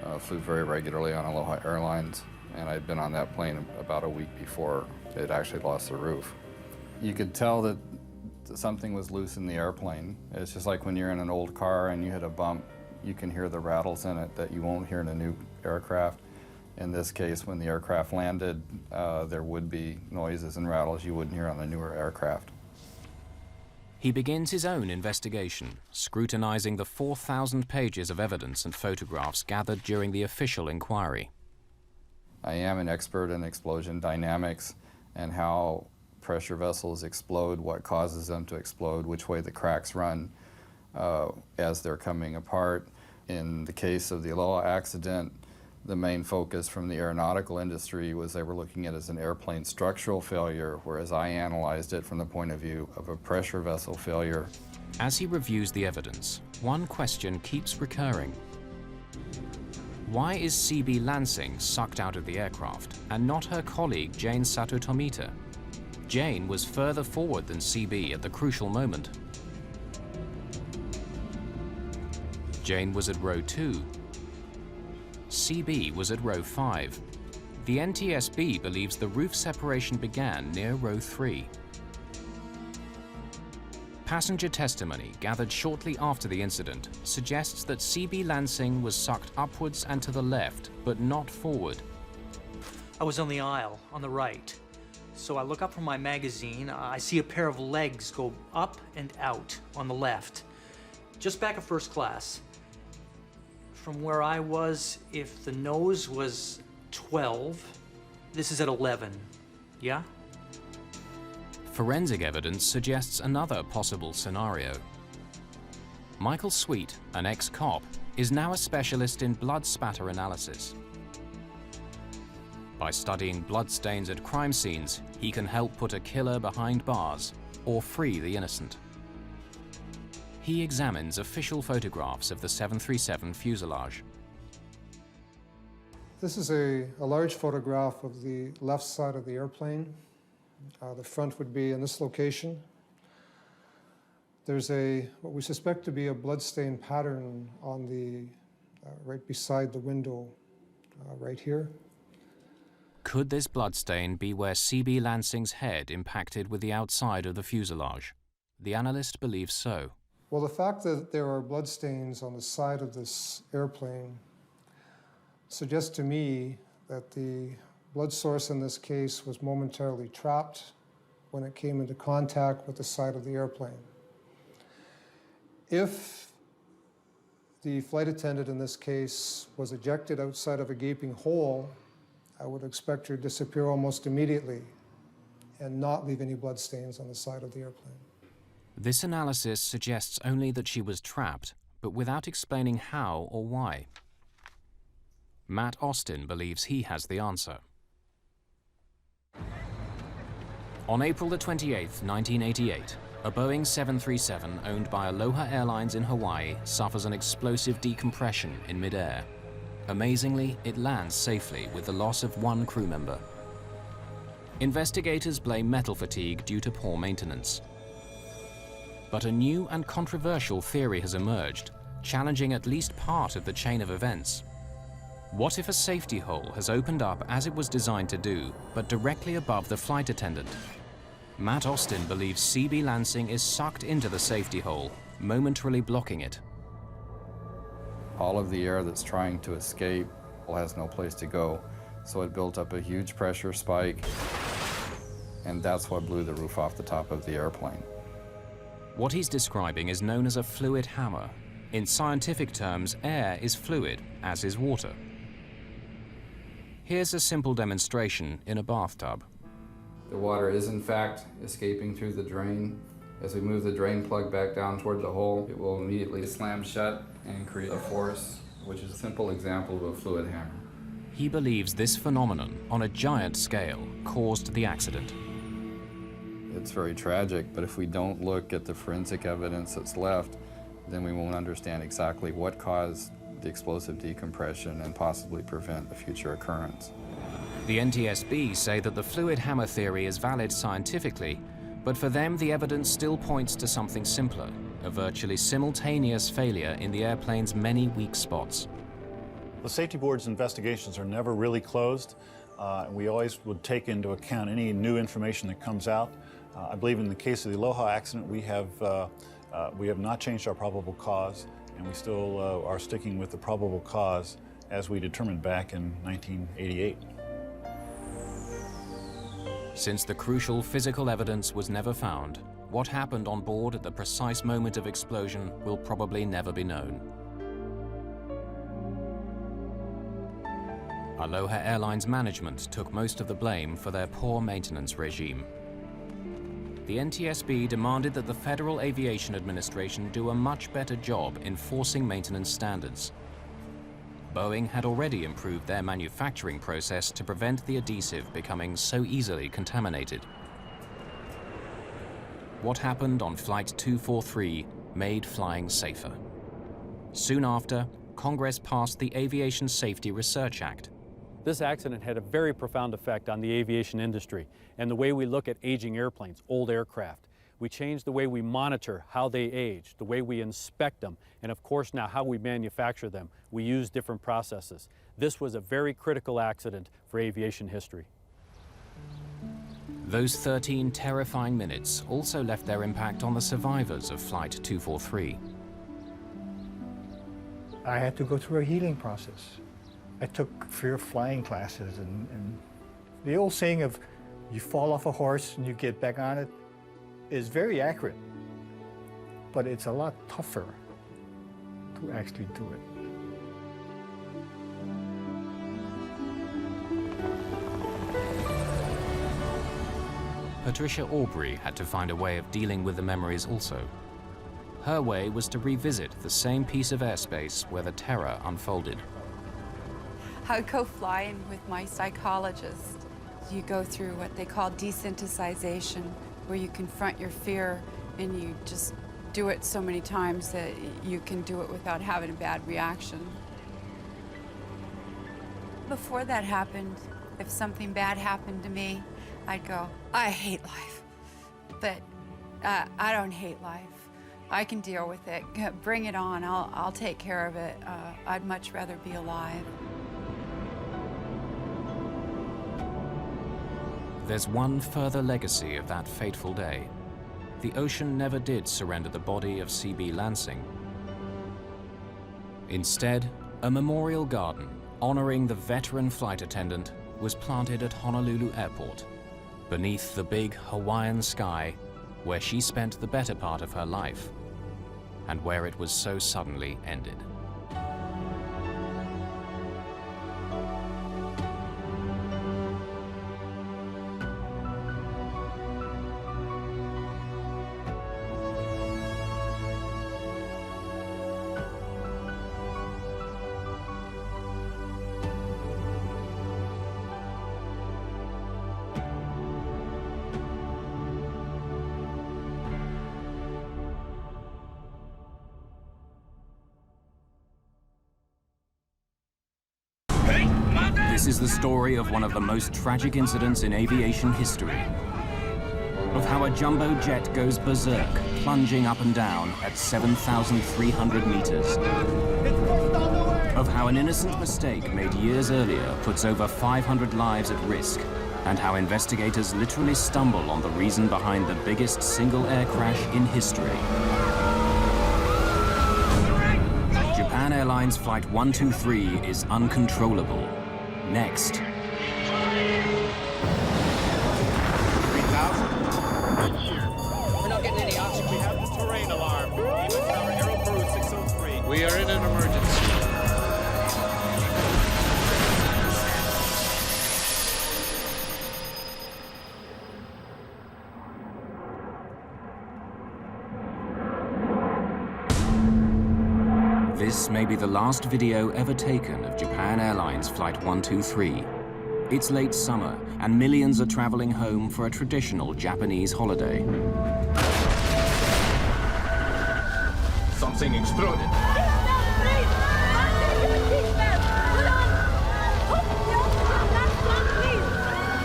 I flew very regularly on Aloha Airlines, and I'd been on that plane about a week before it actually lost the roof. You could tell that something was loose in the airplane. It's just like when you're in an old car and you hit a bump, you can hear the rattles in it that you won't hear in a new aircraft. In this case, when the aircraft landed, there would be noises and rattles you wouldn't hear on the newer aircraft. He begins his own investigation, scrutinizing the 4,000 pages of evidence and photographs gathered during the official inquiry. I am an expert in explosion dynamics and how pressure vessels explode, what causes them to explode, which way the cracks run as they're coming apart. In the case of the Aloha accident, the main focus from the aeronautical industry was they were looking at it as an airplane structural failure, whereas I analyzed it from the point of view of a pressure vessel failure. As he reviews the evidence, one question keeps recurring. Why is CB Lansing sucked out of the aircraft and not her colleague Jane Sato Tomita? Jane was further forward than CB at the crucial moment. Jane was at row 2. CB was at row 5. The NTSB believes the roof separation began near row 3. Passenger testimony gathered shortly after the incident suggests that CB Lansing was sucked upwards and to the left, but not forward. I was on the aisle, on the right. So I look up from my magazine, I see a pair of legs go up and out on the left, just back of first class. From where I was, if the nose was 12, this is at 11, yeah? Forensic evidence suggests another possible scenario. Michael Sweet, an ex-cop, is now a specialist in blood spatter analysis. By studying bloodstains at crime scenes, he can help put a killer behind bars or free the innocent. He examines official photographs of the 737 fuselage. This is a large photograph of the left side of the airplane. The front would be in this location. There's what we suspect to be a bloodstain pattern on the right beside the window, right here. Could this bloodstain be where CB Lansing's head impacted with the outside of the fuselage? The analyst believes so. Well, the fact that there are bloodstains on the side of this airplane suggests to me that the blood source in this case was momentarily trapped when it came into contact with the side of the airplane. If the flight attendant in this case was ejected outside of a gaping hole, I would expect her to disappear almost immediately and not leave any bloodstains on the side of the airplane. This analysis suggests only that she was trapped, but without explaining how or why. Matt Austin believes he has the answer. On April the 28th, 1988, a Boeing 737 owned by Aloha Airlines in Hawaii suffers an explosive decompression in midair. Amazingly, it lands safely with the loss of one crew member. Investigators blame metal fatigue due to poor maintenance. But a new and controversial theory has emerged, challenging at least part of the chain of events. What if a safety hole has opened up as it was designed to do, but directly above the flight attendant? Matt Austin believes CB Lansing is sucked into the safety hole, momentarily blocking it. All of the air that's trying to escape has no place to go, so it built up a huge pressure spike, and that's what blew the roof off the top of the airplane. What he's describing is known as a fluid hammer. In scientific terms, air is fluid, as is water. Here's a simple demonstration in a bathtub. The water is in fact escaping through the drain. As we move the drain plug back down toward the hole, it will immediately slam shut and create a force, which is a simple example of a fluid hammer. He believes this phenomenon, on a giant scale, caused the accident. It's very tragic, but if we don't look at the forensic evidence that's left, then we won't understand exactly what caused the explosive decompression and possibly prevent a future occurrence. The NTSB say that the fluid hammer theory is valid scientifically, but for them the evidence still points to something simpler, a virtually simultaneous failure in the airplane's many weak spots. The safety board's investigations are never really closed. We always would take into account any new information that comes out. I believe in the case of the Aloha accident, we have not changed our probable cause, and we still are sticking with the probable cause as we determined back in 1988. Since the crucial physical evidence was never found, what happened on board at the precise moment of explosion will probably never be known. Aloha Airlines management took most of the blame for their poor maintenance regime. The NTSB demanded that the Federal Aviation Administration do a much better job enforcing maintenance standards. Boeing had already improved their manufacturing process to prevent the adhesive becoming so easily contaminated. What happened on Flight 243 made flying safer. Soon after, Congress passed the Aviation Safety Research Act. This accident had a very profound effect on the aviation industry and the way we look at aging airplanes, old aircraft. We changed the way we monitor how they age, the way we inspect them, and of course now how we manufacture them. We use different processes. This was a very critical accident for aviation history. Those 13 terrifying minutes also left their impact on the survivors of Flight 243. I had to go through a healing process. I took fear of flying classes, and the old saying of you fall off a horse and you get back on it is very accurate, but it's a lot tougher to actually do it. Patricia Aubrey had to find a way of dealing with the memories also. Her way was to revisit the same piece of airspace where the terror unfolded. I would go flying with my psychologist. You go through what they call desensitization, where you confront your fear and you just do it so many times that you can do it without having a bad reaction. Before that happened, if something bad happened to me, I'd go, I hate life. But I don't hate life. I can deal with it. Bring it on. I'll take care of it. I'd much rather be alive. There's one further legacy of that fateful day. The ocean never did surrender the body of CB Lansing. Instead, a memorial garden honoring the veteran flight attendant was planted at Honolulu Airport, beneath the big Hawaiian sky where she spent the better part of her life, and where it was so suddenly ended. This is the story of one of the most tragic incidents in aviation history. Of how a jumbo jet goes berserk, plunging up and down at 7,300 meters. Of how an innocent mistake made years earlier puts over 500 lives at risk, and how investigators literally stumble on the reason behind the biggest single air crash in history. Japan Airlines Flight 123 is uncontrollable. Next. 3,000. We're not getting any oxygen. We have the terrain alarm. Even Tower Aero Crew 603. We are in an emergency. This may be the last video ever taken of Japan Airlines Flight 123. It's late summer, and millions are traveling home for a traditional Japanese holiday. Something exploded.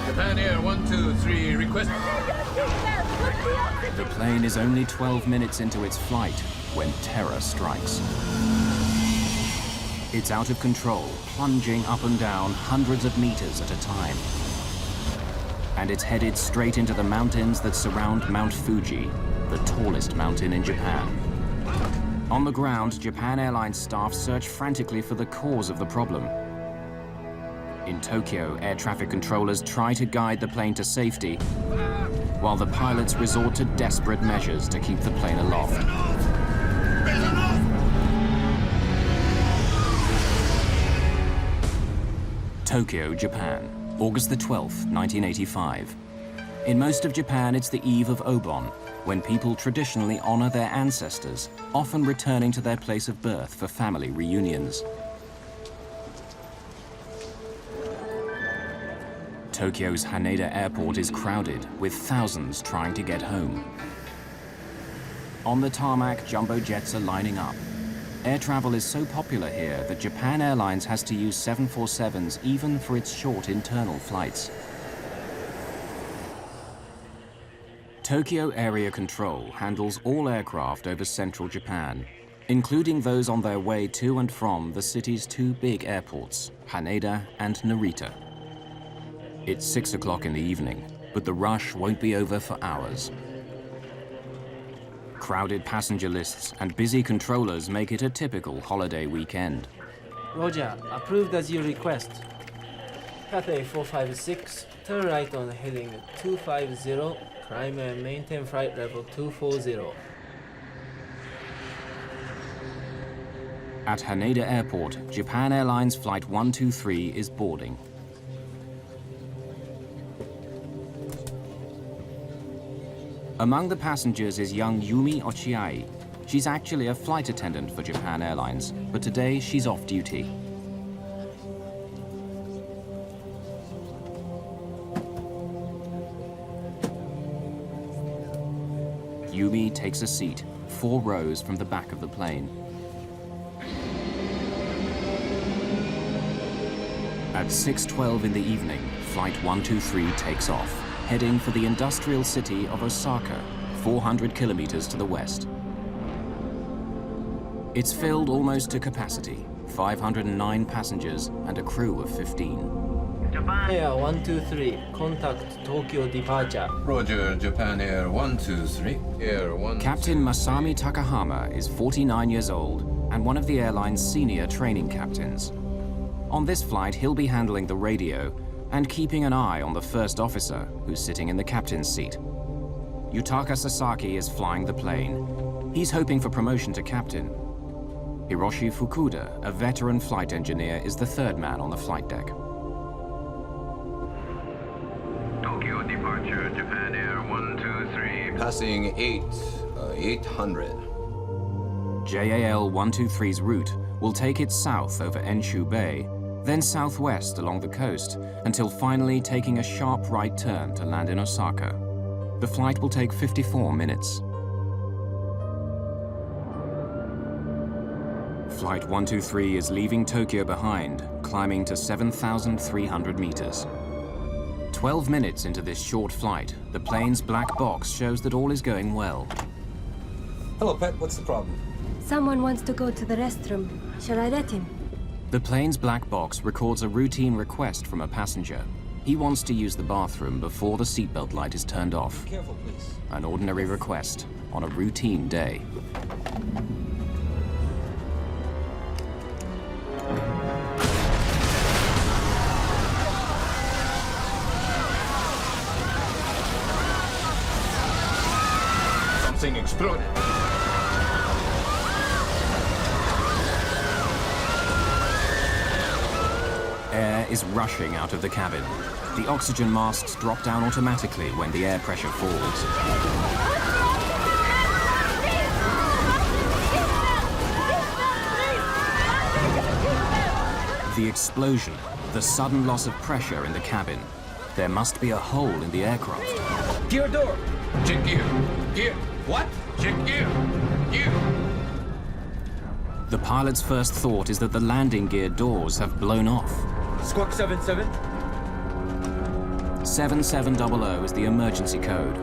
Japan Air 123, request. The plane is only 12 minutes into its flight when terror strikes. It's out of control, plunging up and down hundreds of meters at a time. And it's headed straight into the mountains that surround Mount Fuji, the tallest mountain in Japan. On the ground, Japan Airlines staff search frantically for the cause of the problem. In Tokyo, air traffic controllers try to guide the plane to safety, while the pilots resort to desperate measures to keep the plane aloft. Tokyo, Japan, August the 12th, 1985. In most of Japan, it's the eve of Obon, when people traditionally honor their ancestors, often returning to their place of birth for family reunions. Tokyo's Haneda Airport is crowded, with thousands trying to get home. On the tarmac, jumbo jets are lining up. Air travel is so popular here that Japan Airlines has to use 747s even for its short internal flights. Tokyo Area Control handles all aircraft over central Japan, including those on their way to and from the city's two big airports, Haneda and Narita. It's 6 o'clock in the evening, but the rush won't be over for hours. Crowded passenger lists and busy controllers make it a typical holiday weekend. Roger, approved as you request. Cathay 456, turn right on heading 250, climb and maintain flight level 240. At Haneda Airport, Japan Airlines Flight 123 is boarding. Among the passengers is young Yumi Ochiai. She's actually a flight attendant for Japan Airlines, but today she's off duty. Yumi takes a seat, 4 rows from the back of the plane. At 6:12 in the evening, Flight 123 takes off, heading for the industrial city of Osaka, 400 kilometers to the west. It's filled almost to capacity, 509 passengers and a crew of 15. Japan Air 123, contact Tokyo departure. Roger, Japan Air 123. Air 1. Captain Masami Takahama is 49 years old and one of the airline's senior training captains. On this flight, he'll be handling the radio and keeping an eye on the first officer, who's sitting in the captain's seat. Yutaka Sasaki is flying the plane. He's hoping for promotion to captain. Hiroshi Fukuda, a veteran flight engineer, is the third man on the flight deck. Tokyo departure, Japan Air 123. Passing 800. JAL 123's route will take it south over Enshu Bay, then southwest along the coast, until finally taking a sharp right turn to land in Osaka. The flight will take 54 minutes. Flight 123 is leaving Tokyo behind, climbing to 7,300 meters. 12 minutes into this short flight, the plane's black box shows that all is going well. Hello, Pet. What's the problem? Someone wants to go to the restroom. Shall I let him? The plane's black box records a routine request from a passenger. He wants to use the bathroom before the seatbelt light is turned off. Careful, please. An ordinary request on a routine day. Something exploded. Air is rushing out of the cabin. The oxygen masks drop down automatically when the air pressure falls. The explosion, the sudden loss of pressure in the cabin. There must be a hole in the aircraft. Gear door. Check gear. Gear. What? Check gear. Gear. The pilot's first thought is that the landing gear doors have blown off. Squawk 77. 7700 is the emergency code.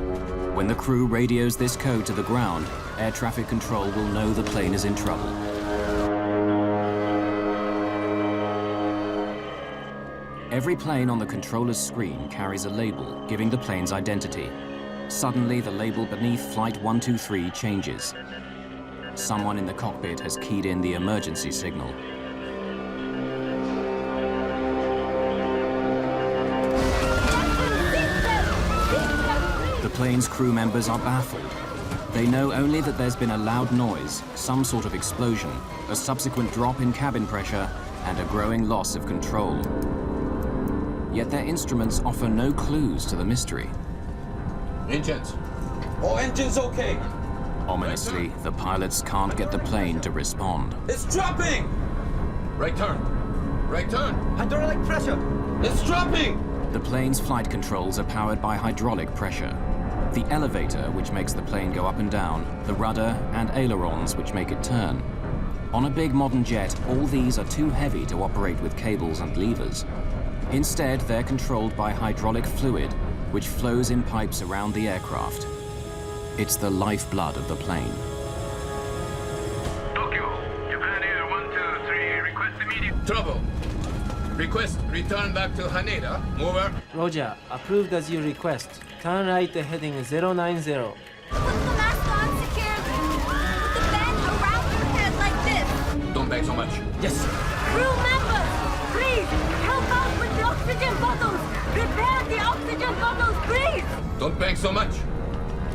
When the crew radios this code to the ground, air traffic control will know the plane is in trouble. Every plane on the controller's screen carries a label giving the plane's identity. Suddenly, the label beneath Flight 123 changes. Someone in the cockpit has keyed in the emergency signal. The plane's crew members are baffled. They know only that there's been a loud noise, some sort of explosion, a subsequent drop in cabin pressure, and a growing loss of control. Yet their instruments offer no clues to the mystery. Engines. All engines okay. Ominously, the pilots can't get the plane to respond. It's dropping! Right turn. Right turn. Hydraulic pressure. It's dropping! The plane's flight controls are powered by hydraulic pressure. The elevator, which makes the plane go up and down, the rudder, and ailerons, which make it turn. On a big modern jet, all these are too heavy to operate with cables and levers. Instead, they're controlled by hydraulic fluid, which flows in pipes around the aircraft. It's the lifeblood of the plane. Tokyo, Japan Air 123, request immediate. Trouble. Request return back to Haneda. Over. Roger, approved as you request. Turn right heading 090. Put the mask on securely. Put the band around your head like this. Don't bang so much. Yes. Crew members, please help out with the oxygen bottles. Prepare the oxygen bottles, please. Don't bang so much.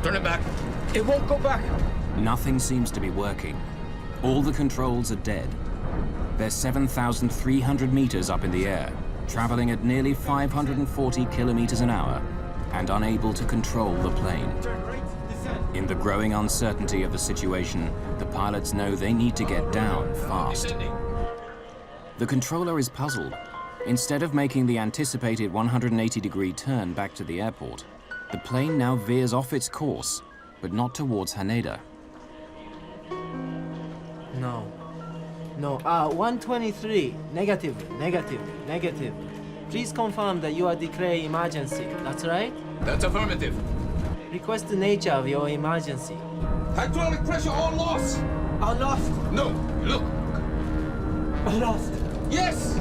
Turn it back. It won't go back. Nothing seems to be working. All the controls are dead. They're 7,300 meters up in the air, traveling at nearly 540 kilometers an hour, and unable to control the plane. In the growing uncertainty of the situation, the pilots know they need to get down fast. The controller is puzzled. Instead of making the anticipated 180-degree turn back to the airport, the plane now veers off its course, but not towards Haneda. No. No, 123. Negative. Please confirm that you are declaring emergency. That's right? That's affirmative. Request the nature of your emergency. Hydraulic pressure all lost. All lost? No, look. All lost? Yes.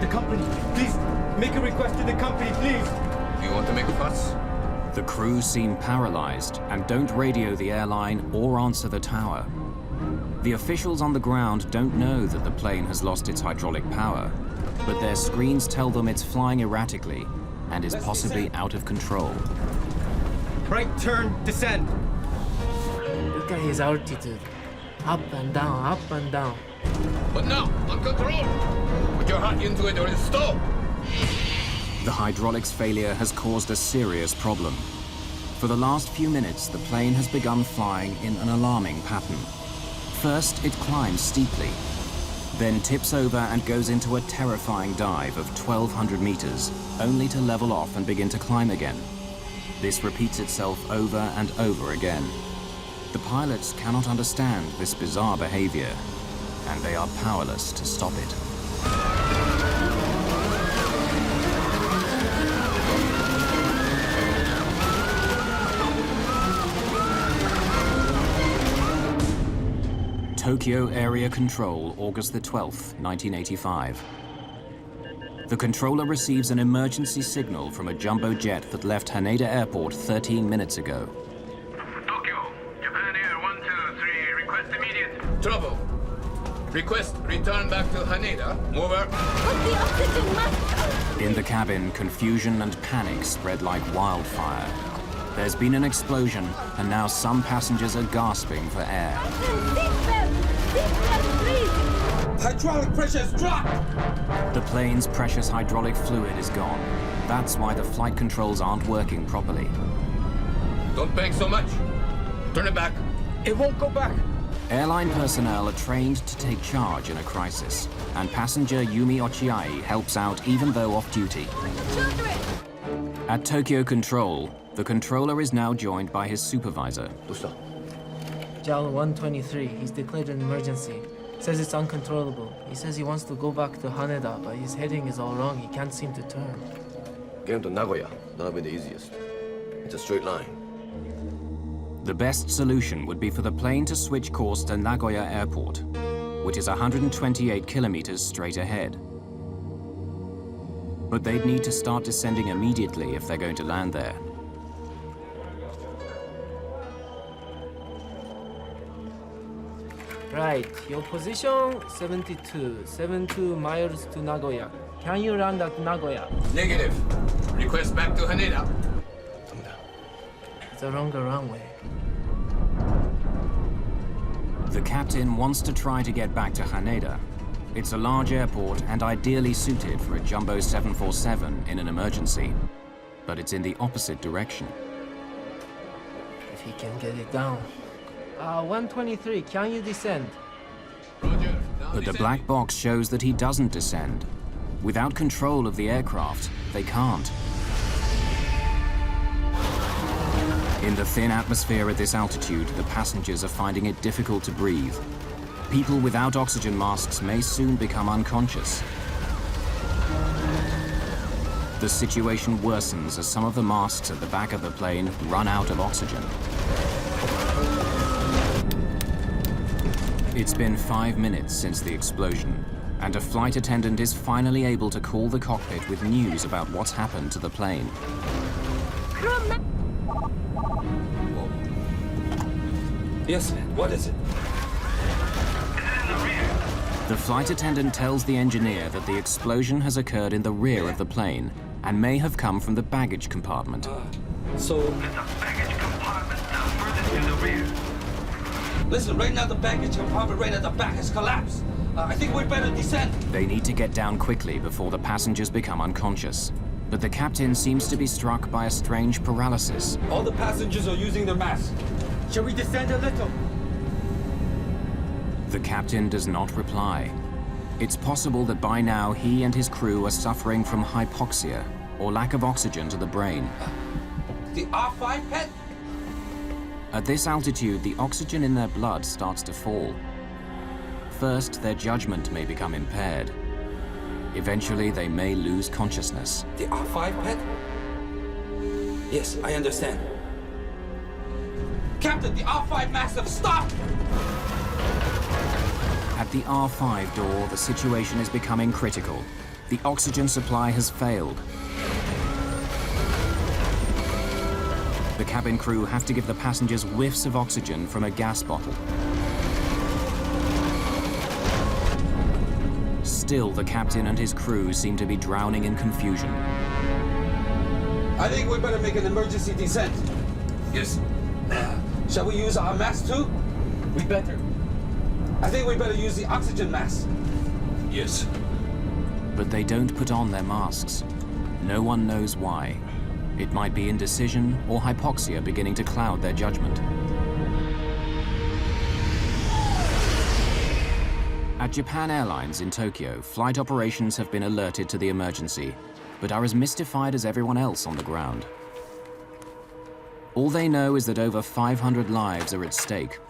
The company, please, make a request to the company, please. You want to make a fuss? The crew seem paralyzed and don't radio the airline or answer the tower. The officials on the ground don't know that the plane has lost its hydraulic power, but their screens tell them it's flying erratically and is possibly out of control. Right turn, descend. Look at his altitude. Up and down, up and down. But now, on control. Put your heart into it or it'll stop. The hydraulics failure has caused a serious problem. For the last few minutes, the plane has begun flying in an alarming pattern. First, it climbs steeply, then tips over and goes into a terrifying dive of 1,200 meters, only to level off and begin to climb again. This repeats itself over and over again. The pilots cannot understand this bizarre behavior, and they are powerless to stop it. Tokyo Area Control, August the 12th, 1985. The controller receives an emergency signal from a jumbo jet that left Haneda Airport 13 minutes ago. Tokyo, Japan Air 123, request immediate. Trouble. Request return back to Haneda. Over. Put the oxygen mask. In the cabin, confusion and panic spread like wildfire. There's been an explosion, and now some passengers are gasping for air. Hydraulic pressure has dropped! The plane's precious hydraulic fluid is gone. That's why the flight controls aren't working properly. Don't bang so much. Turn it back. It won't go back. Airline personnel are trained to take charge in a crisis, and passenger Yumi Ochiai helps out even though off duty. At Tokyo Control, the controller is now joined by his supervisor. JAL 123, he's declared an emergency. Says it's uncontrollable. He says he wants to go back to Haneda, but his heading is all wrong. He can't seem to turn. Get him to Nagoya. That'll be the easiest. It's a straight line. The best solution would be for the plane to switch course to Nagoya Airport, which is 128 kilometers straight ahead. But they'd need to start descending immediately if they're going to land there. Right, your position 72 miles to Nagoya. Can you land at Nagoya? Negative. Request back to Haneda. It's a longer runway. The captain wants to try to get back to Haneda. It's a large airport and ideally suited for a jumbo 747 in an emergency. But it's in the opposite direction. If he can get it down. 123, can you descend? But the black box shows that he doesn't descend. Without control of the aircraft, they can't. In the thin atmosphere at this altitude, the passengers are finding it difficult to breathe. People without oxygen masks may soon become unconscious. The situation worsens as some of the masks at the back of the plane run out of oxygen. It's been 5 minutes since the explosion, and a flight attendant is finally able to call the cockpit with news about what's happened to the plane. Yes, what is it? The flight attendant tells the engineer that the explosion has occurred in the rear of the plane and may have come from the baggage compartment. So... The baggage compartment furthest to the rear. Listen, right now the baggage compartment right at the back has collapsed. I think we'd better descend. They need to get down quickly before the passengers become unconscious. But the captain seems to be struck by a strange paralysis. All the passengers are using their masks. Shall we descend a little? The captain does not reply. It's possible that by now he and his crew are suffering from hypoxia or lack of oxygen to the brain. The R5 pet? At this altitude, the oxygen in their blood starts to fall. First, their judgment may become impaired. Eventually, they may lose consciousness. The R5 pet? Yes, I understand. Captain, the R5 massive, stop! At the R5 door, the situation is becoming critical. The oxygen supply has failed. The cabin crew have to give the passengers whiffs of oxygen from a gas bottle. Still, the captain and his crew seem to be drowning in confusion. I think we better make an emergency descent. Yes. Shall we use our mask too? We better. I think we better use the oxygen mask. Yes. But they don't put on their masks. No one knows why. It might be indecision or hypoxia beginning to cloud their judgment. At Japan Airlines in Tokyo, flight operations have been alerted to the emergency, but are as mystified as everyone else on the ground. All they know is that over 500 lives are at stake.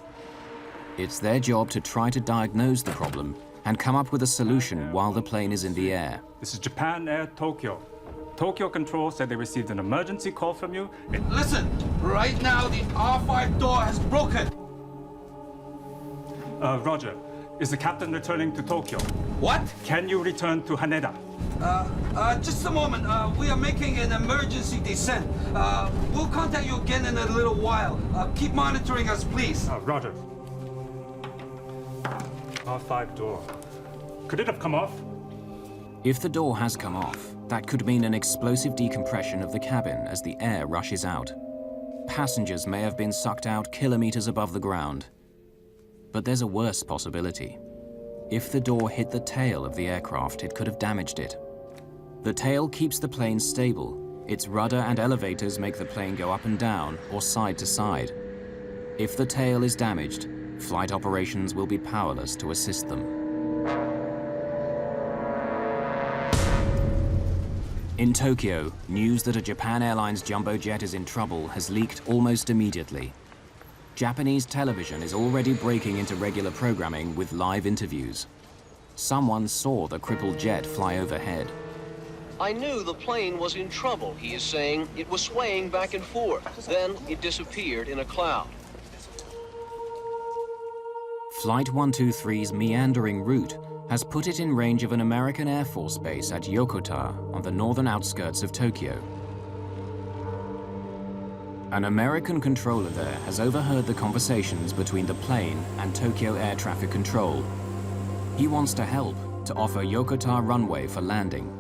It's their job to try to diagnose the problem and come up with a solution while the plane is in the air. This is Japan Air Tokyo. Tokyo Control said they received an emergency call from you. Listen, right now the R5 door has broken. Roger. Is the captain returning to Tokyo? What? Can you return to Haneda? Just a moment. We are making an emergency descent. We'll contact you again in a little while. Keep monitoring us, please. Roger. R5 door. Could it have come off? If the door has come off, that could mean an explosive decompression of the cabin as the air rushes out. Passengers may have been sucked out kilometers above the ground. But there's a worse possibility. If the door hit the tail of the aircraft, it could have damaged it. The tail keeps the plane stable. Its rudder and elevators make the plane go up and down or side to side. If the tail is damaged, flight operations will be powerless to assist them. In Tokyo, news that a Japan Airlines jumbo jet is in trouble has leaked almost immediately. Japanese television is already breaking into regular programming with live interviews. Someone saw the crippled jet fly overhead. I knew the plane was in trouble, he is saying. It was swaying back and forth. Then it disappeared in a cloud. Flight 123's meandering route has put it in range of an American Air Force base at Yokota on the northern outskirts of Tokyo. An American controller there has overheard the conversations between the plane and Tokyo Air Traffic Control. He wants to help to offer Yokota runway for landing.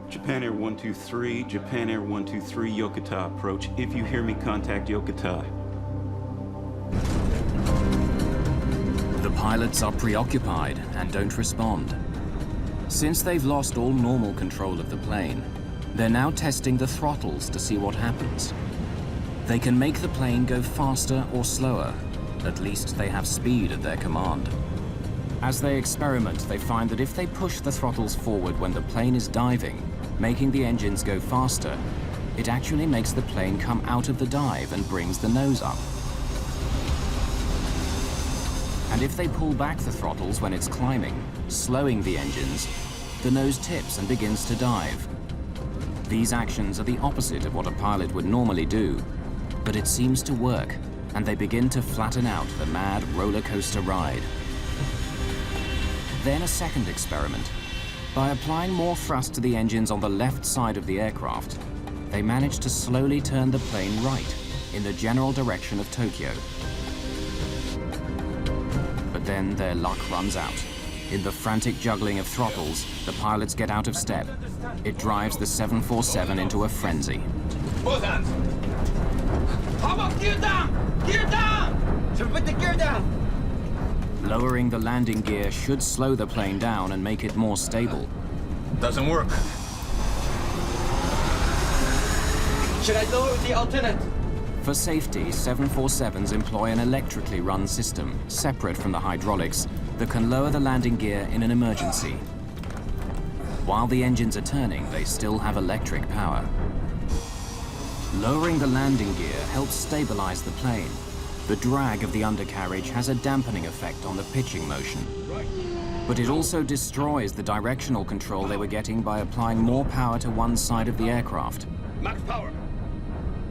Japan Air 123, Japan Air 123, Yokota approach. If you hear me, contact Yokota. The pilots are preoccupied and don't respond. Since they've lost all normal control of the plane, they're now testing the throttles to see what happens. They can make the plane go faster or slower. At least they have speed at their command. As they experiment, they find that if they push the throttles forward when the plane is diving, making the engines go faster, it actually makes the plane come out of the dive and brings the nose up. And if they pull back the throttles when it's climbing, slowing the engines, the nose tips and begins to dive. These actions are the opposite of what a pilot would normally do, but it seems to work, and they begin to flatten out the mad roller coaster ride. Then a second experiment. By applying more thrust to the engines on the left side of the aircraft, they manage to slowly turn the plane right, in the general direction of Tokyo. But then their luck runs out. In the frantic juggling of throttles, the pilots get out of step. It drives the 747 into a frenzy. Both hands! How about gear down? Gear down! So put the gear down! Lowering the landing gear should slow the plane down and make it more stable. Doesn't work. Should I lower the alternate? For safety, 747s employ an electrically run system, separate from the hydraulics, that can lower the landing gear in an emergency. While the engines are turning, they still have electric power. Lowering the landing gear helps stabilize the plane. The drag of the undercarriage has a dampening effect on the pitching motion. But it also destroys the directional control they were getting by applying more power to one side of the aircraft. Max power!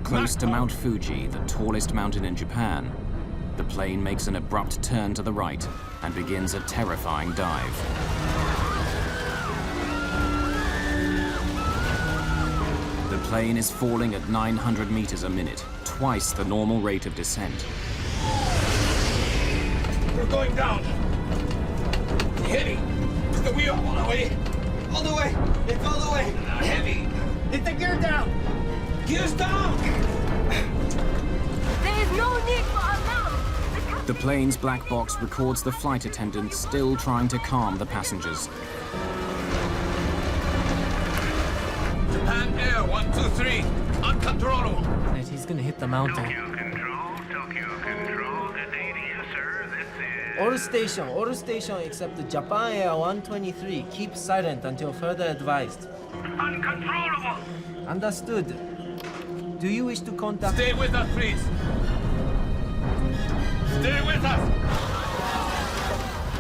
Close to Mount Fuji, the tallest mountain in Japan, the plane makes an abrupt turn to the right and begins a terrifying dive. The plane is falling at 900 meters a minute, twice the normal rate of descent. We're going down. Heavy. It's the wheel all the way. All the way. It's all the way. Heavy. Hit the gear down. Gear's down. There is no need for alarm. The plane's black box records the flight attendant still trying to calm the passengers. Japan Air 123, uncontrollable. Right, he's gonna hit the mountain. Tokyo Control, good day to you, sir. This is... All station except the Japan Air 123. Keep silent until further advised. Uncontrollable! Understood. Do you wish to contact... Stay with us, please. Stay with us.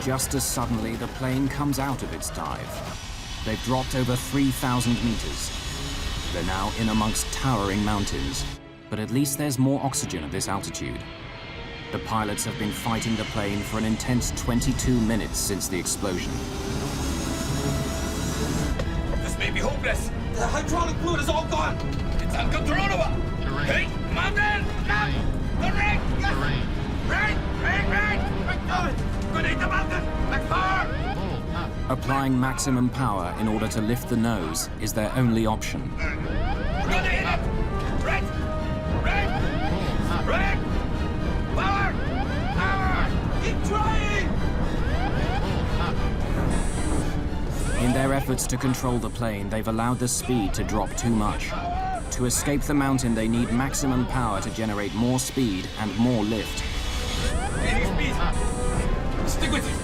Just as suddenly, the plane comes out of its dive. They've dropped over 3,000 meters. They're now in amongst towering mountains, but at least there's more oxygen at this altitude. The pilots have been fighting the plane for an intense 22 minutes since the explosion. This may be hopeless. The hydraulic fluid is all gone. It's uncontrollable. Hey, mountain! Up! The ring! Yes! Ring! Good eat the mountain! Back far! Applying maximum power in order to lift the nose is their only option. We're gonna hit it! Right! Right! Power! Power! Keep trying! In their efforts to control the plane, they've allowed the speed to drop too much. To escape the mountain, they need maximum power to generate more speed and more lift. Gaining speed! Stick with it!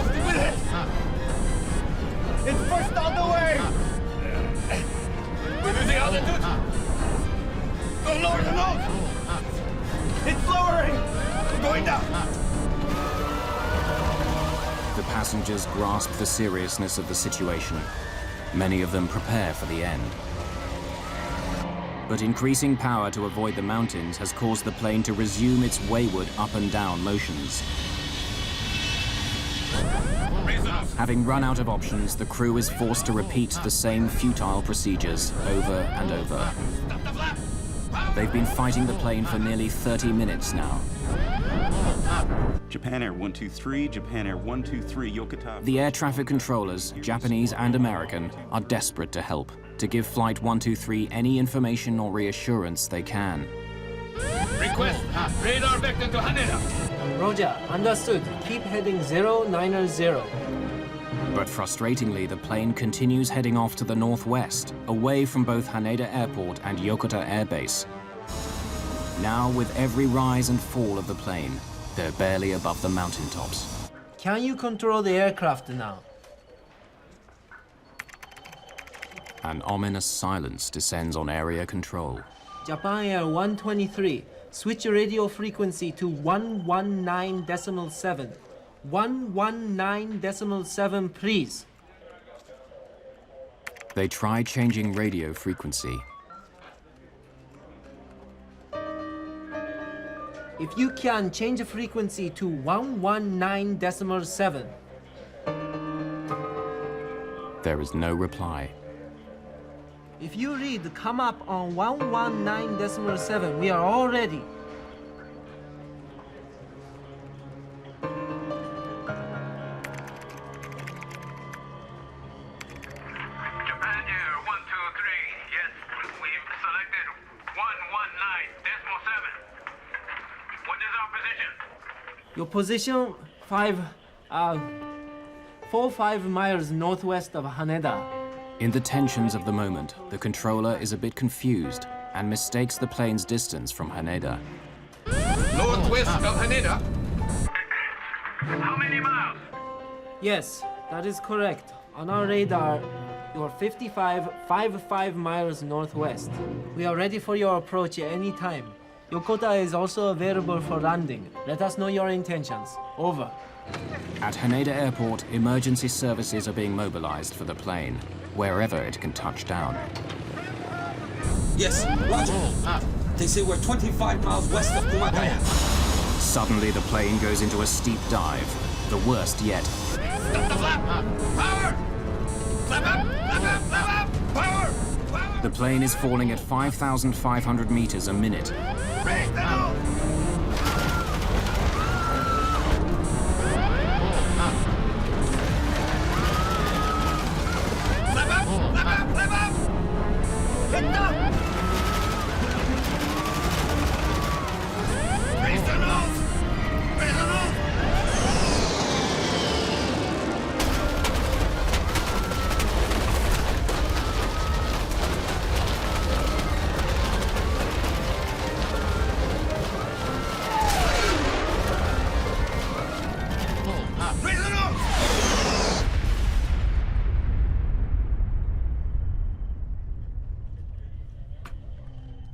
Stick with it! It's first on the way! We're losing altitude! Go lower the nose! It's lowering! We're going down! The passengers grasp the seriousness of the situation. Many of them prepare for the end. But increasing power to avoid the mountains has caused the plane to resume its wayward up and down motions. Having run out of options, the crew is forced to repeat the same futile procedures over and over. They've been fighting the plane for nearly 30 minutes now. Japan Air 123, Japan Air 123, Yokota. The air traffic controllers, Japanese and American, are desperate to help, to give Flight 123 any information or reassurance they can. Request radar vector to Haneda. Roger, understood. Keep heading 090. But frustratingly, the plane continues heading off to the northwest, away from both Haneda Airport and Yokota Air Base. Now, with every rise and fall of the plane, they're barely above the mountaintops. Can you control the aircraft now? An ominous silence descends on area control. Japan Air 123, switch radio frequency to 119.7. 119.7, please. They try changing radio frequency. If you can, change the frequency to 119.7. There is no reply. If you read come up on 119.7, we are all ready. Japan Air 123, yes, we've selected 119.7. What is our position? Your position 4-5 miles northwest of Haneda. In the tensions of the moment, the controller is a bit confused and mistakes the plane's distance from Haneda. Northwest of Haneda? How many miles? Yes, that is correct. On our radar, you're 55 miles northwest. We are ready for your approach at any time. Yokota is also available for landing. Let us know your intentions. Over. At Haneda Airport, emergency services are being mobilized for the plane, wherever it can touch down. Yes, roger. They say we're 25 miles west of Kumagaya. Suddenly, the plane goes into a steep dive, the worst yet. Stop the flap! Power! Flap up! Flap up! Flap up! Power! Power! The plane is falling at 5,500 meters a minute. Break the nose! Flap up! Flap up! Flap up! Hit them! Raise the nose! Raise the nose! Raise the nose!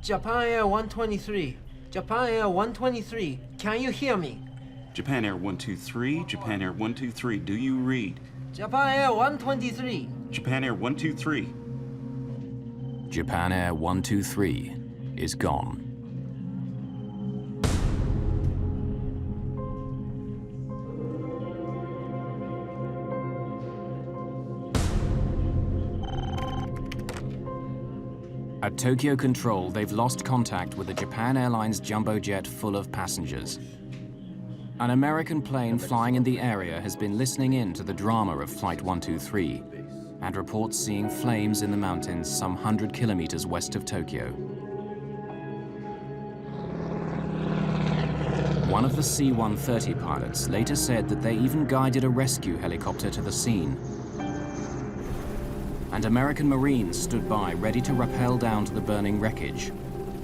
Japan Air 123. Japan Air 123. Can you hear me? Japan Air 123, Japan Air 123, do you read? Japan Air 123. Japan Air 123. Japan Air 123 is gone. At Tokyo Control, they've lost contact with a Japan Airlines jumbo jet full of passengers. An American plane flying in the area has been listening in to the drama of Flight 123 and reports seeing flames in the mountains some 100 kilometers west of Tokyo. One of the C-130 pilots later said that they even guided a rescue helicopter to the scene. And American Marines stood by ready to rappel down to the burning wreckage.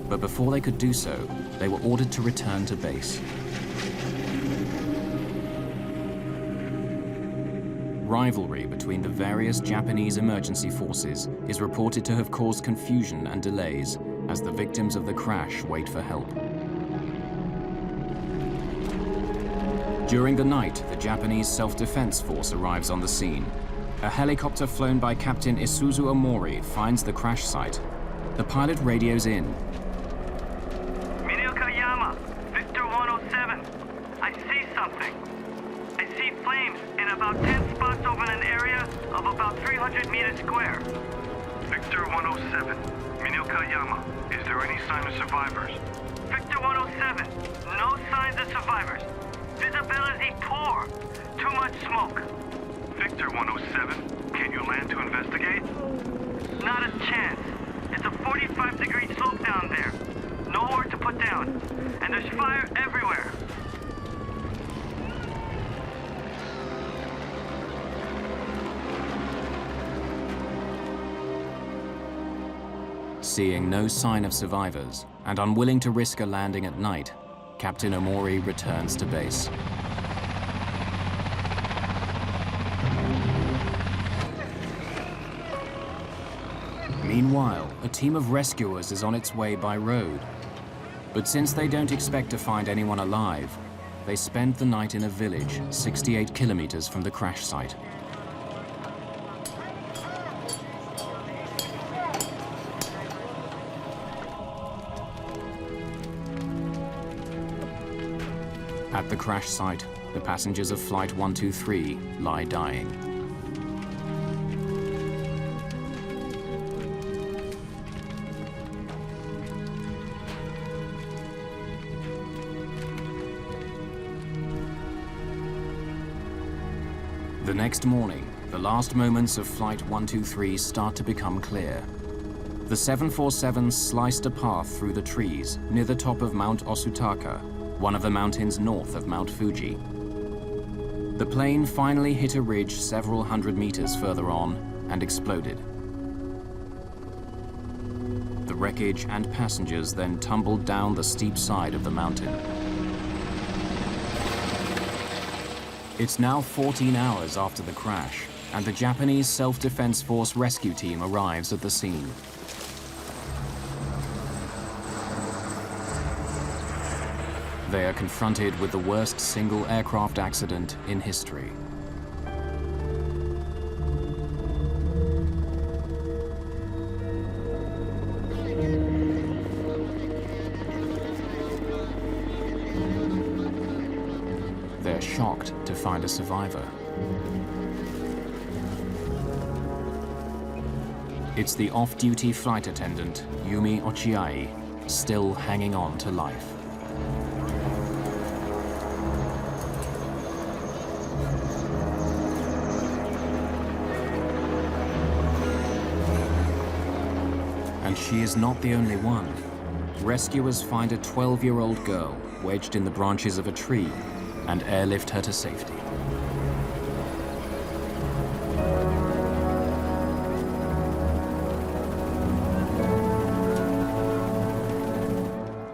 But before they could do so, they were ordered to return to base. Rivalry between the various Japanese emergency forces is reported to have caused confusion and delays as the victims of the crash wait for help. During the night, the Japanese Self-Defense Force arrives on the scene. A helicopter flown by Captain Isuzu Omori finds the crash site. The pilot radios in. Minokayama, Victor 107. I see something. I see flames in about 10 spots over an area of about 300 meters square. Victor 107, Minokayama. Is there any sign of survivors? Victor 107, no signs of survivors. Visibility poor. Too much smoke. Victor 107, can you land to investigate? Not a chance. It's a 45-degree slope down there. Nowhere to put down. And there's fire everywhere. Seeing no sign of survivors and unwilling to risk a landing at night, Captain Omori returns to base. Meanwhile, a team of rescuers is on its way by road. But since they don't expect to find anyone alive, they spend the night in a village 68 kilometers from the crash site. At the crash site, the passengers of Flight 123 lie dying. The next morning, the last moments of Flight 123 start to become clear. The 747 sliced a path through the trees near the top of Mount Osutaka, one of the mountains north of Mount Fuji. The plane finally hit a ridge several hundred meters further on and exploded. The wreckage and passengers then tumbled down the steep side of the mountain. It's now 14 hours after the crash, and the Japanese Self-Defense Force rescue team arrives at the scene. They are confronted with the worst single aircraft accident in history. They're shocked to find a survivor. It's the off-duty flight attendant, Yumi Ochiai, still hanging on to life. And she is not the only one. Rescuers find a 12-year-old girl wedged in the branches of a tree and airlift her to safety.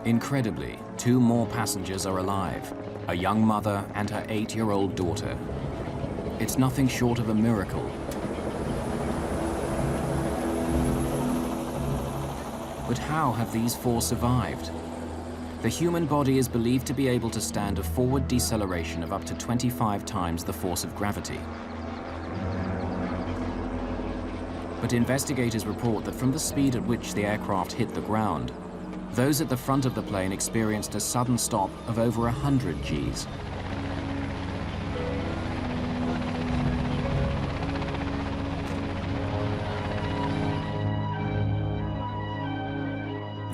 Incredibly, 2 more passengers are alive, a young mother and her 8-year-old daughter. It's nothing short of a miracle. But how have these 4 survived? The human body is believed to be able to stand a forward deceleration of up to 25 times the force of gravity. But investigators report that from the speed at which the aircraft hit the ground, those at the front of the plane experienced a sudden stop of over 100 Gs.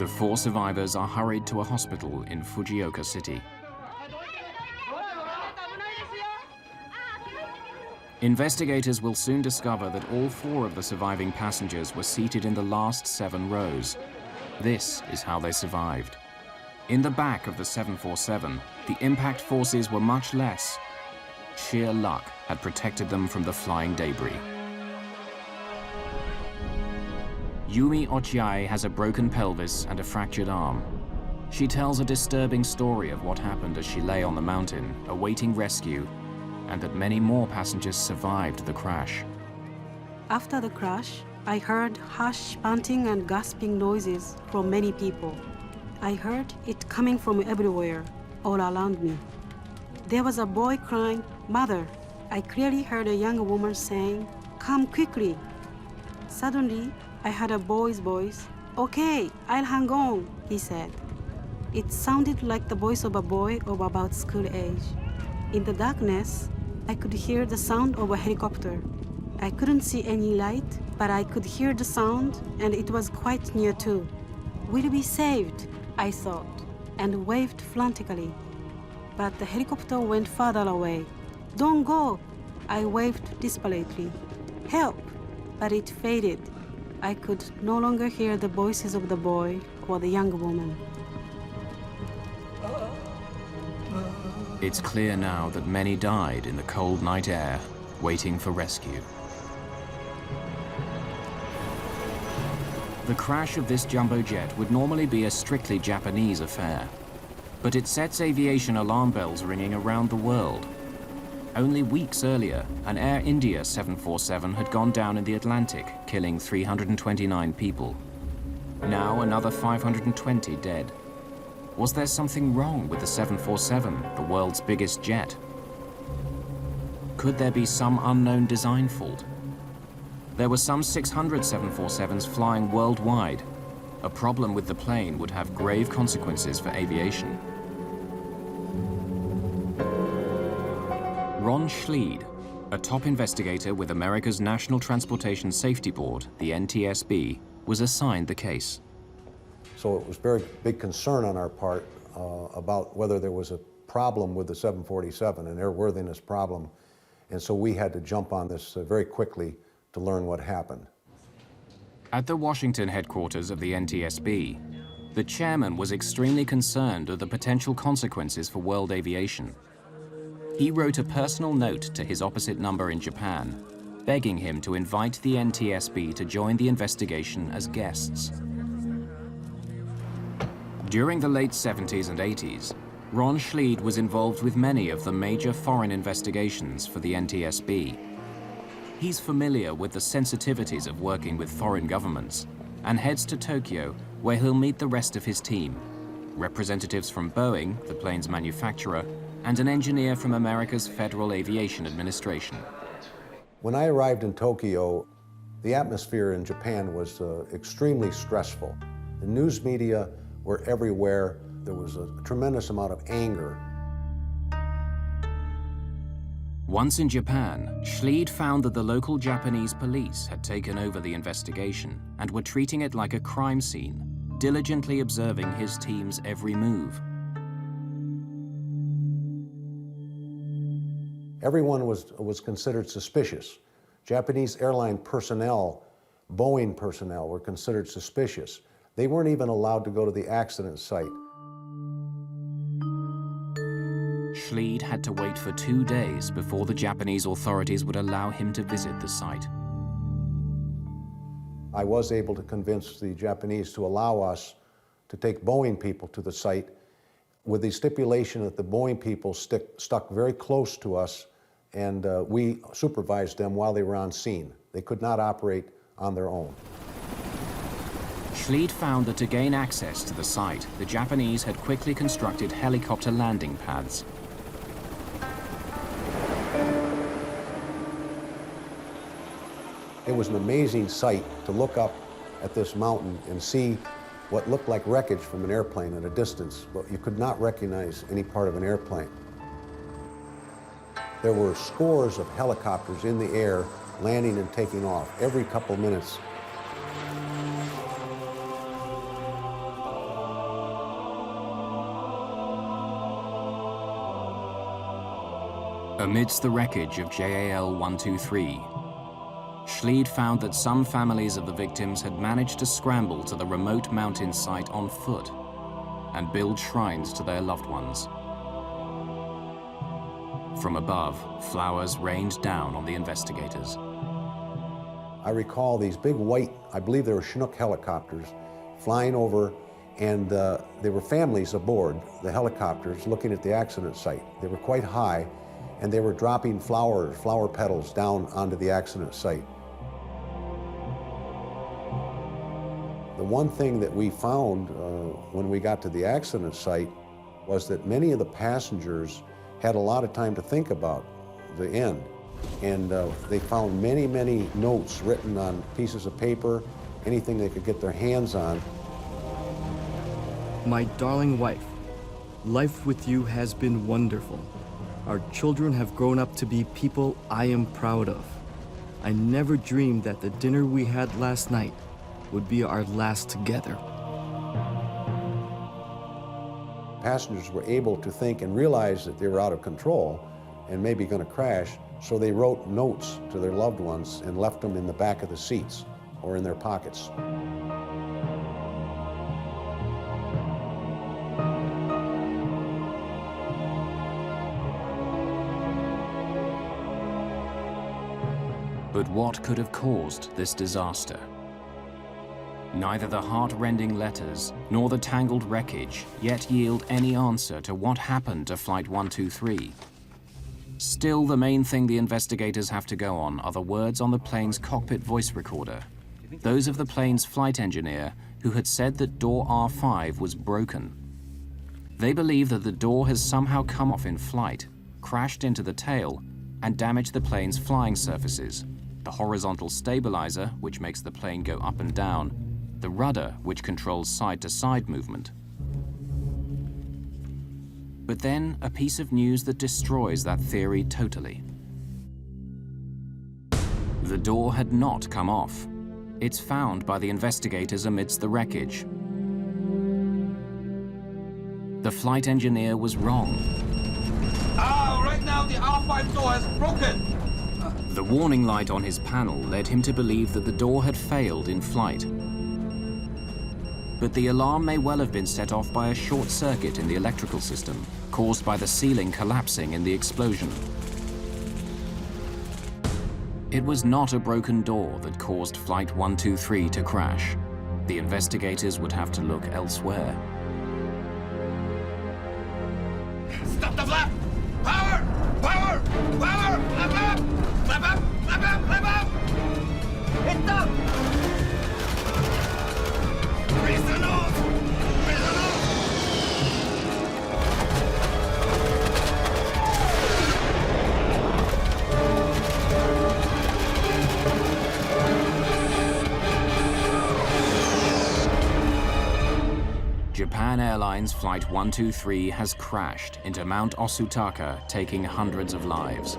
The 4 survivors are hurried to a hospital in Fujioka City. Investigators will soon discover that all 4 of the surviving passengers were seated in the last 7 rows. This is how they survived. In the back of the 747, the impact forces were much less. Sheer luck had protected them from the flying debris. Yumi Ochiai has a broken pelvis and a fractured arm. She tells a disturbing story of what happened as she lay on the mountain, awaiting rescue, and that many more passengers survived the crash. After the crash, I heard harsh panting and gasping noises from many people. I heard it coming from everywhere, all around me. There was a boy crying, "Mother." I clearly heard a young woman saying, "Come quickly." Suddenly, I heard a boy's voice. "Okay, I'll hang on," he said. It sounded like the voice of a boy of about school age. In the darkness, I could hear the sound of a helicopter. I couldn't see any light, but I could hear the sound, and it was quite near too. "We'll be saved," I thought, and waved frantically. But the helicopter went farther away. "Don't go," I waved desperately. "Help," but it faded. I could no longer hear the voices of the boy or the young woman. It's clear now that many died in the cold night air, waiting for rescue. The crash of this jumbo jet would normally be a strictly Japanese affair, but it sets aviation alarm bells ringing around the world. Only weeks earlier, an Air India 747 had gone down in the Atlantic, killing 329 people. Now another 520 dead. Was there something wrong with the 747, the world's biggest jet? Could there be some unknown design fault? There were some 600 747s flying worldwide. A problem with the plane would have grave consequences for aviation. Ron Schleid, a top investigator with America's National Transportation Safety Board, the NTSB, was assigned the case. So it was a very big concern on our part about whether there was a problem with the 747, an airworthiness problem. And so we had to jump on this very quickly to learn what happened. At the Washington headquarters of the NTSB, the chairman was extremely concerned of the potential consequences for world aviation. He wrote a personal note to his opposite number in Japan, begging him to invite the NTSB to join the investigation as guests. During the late 70s and 80s, Ron Schleid was involved with many of the major foreign investigations for the NTSB. He's familiar with the sensitivities of working with foreign governments and heads to Tokyo, where he'll meet the rest of his team, representatives from Boeing, the plane's manufacturer, and an engineer from America's Federal Aviation Administration. When I arrived in Tokyo, the atmosphere in Japan was extremely stressful. The news media were everywhere. There was a tremendous amount of anger. Once in Japan, Schleid found that the local Japanese police had taken over the investigation and were treating it like a crime scene, diligently observing his team's every move. Everyone was considered suspicious. Japanese airline personnel, Boeing personnel, were considered suspicious. They weren't even allowed to go to the accident site. Schleid had to wait for 2 days before the Japanese authorities would allow him to visit the site. I was able to convince the Japanese to allow us to take Boeing people to the site with the stipulation that the Boeing people stuck very close to us, and we supervised them while they were on scene. They could not operate on their own. Schleid found that to gain access to the site, the Japanese had quickly constructed helicopter landing pads. It was an amazing sight to look up at this mountain and see what looked like wreckage from an airplane at a distance, but you could not recognize any part of an airplane. There were scores of helicopters in the air, landing and taking off every couple minutes. Amidst the wreckage of JAL 123, Schleid found that some families of the victims had managed to scramble to the remote mountain site on foot and build shrines to their loved ones. From above, flowers rained down on the investigators. I recall these big white, I believe they were Chinook helicopters, flying over, and there were families aboard the helicopters looking at the accident site. They were quite high, and they were dropping flower petals down onto the accident site. The one thing that we found when we got to the accident site was that many of the passengers had a lot of time to think about the end. And they found many, many notes written on pieces of paper, anything they could get their hands on. My darling wife, life with you has been wonderful. Our children have grown up to be people I am proud of. I never dreamed that the dinner we had last night would be our last together. Passengers were able to think and realize that they were out of control and maybe going to crash, so they wrote notes to their loved ones and left them in the back of the seats or in their pockets. But what could have caused this disaster? Neither the heart-rending letters nor the tangled wreckage yet yield any answer to what happened to Flight 123. Still, the main thing the investigators have to go on are the words on the plane's cockpit voice recorder, those of the plane's flight engineer who had said that door R5 was broken. They believe that the door has somehow come off in flight, crashed into the tail, and damaged the plane's flying surfaces, the horizontal stabilizer, which makes the plane go up and down, the rudder, which controls side-to-side movement. But then, a piece of news that destroys that theory totally. The door had not come off. It's found by the investigators amidst the wreckage. The flight engineer was wrong. Right now the R5 door has broken! The warning light on his panel led him to believe that the door had failed in flight. But the alarm may well have been set off by a short circuit in the electrical system, caused by the ceiling collapsing in the explosion. It was not a broken door that caused Flight 123 to crash. The investigators would have to look elsewhere. Stop the flap! Power! Power! Power! Flap up! Flap up! Flap up! Flap up! It's up! Raise the nose! Raise the nose! Japan Airlines Flight 123 has crashed into Mount Osutaka, taking hundreds of lives.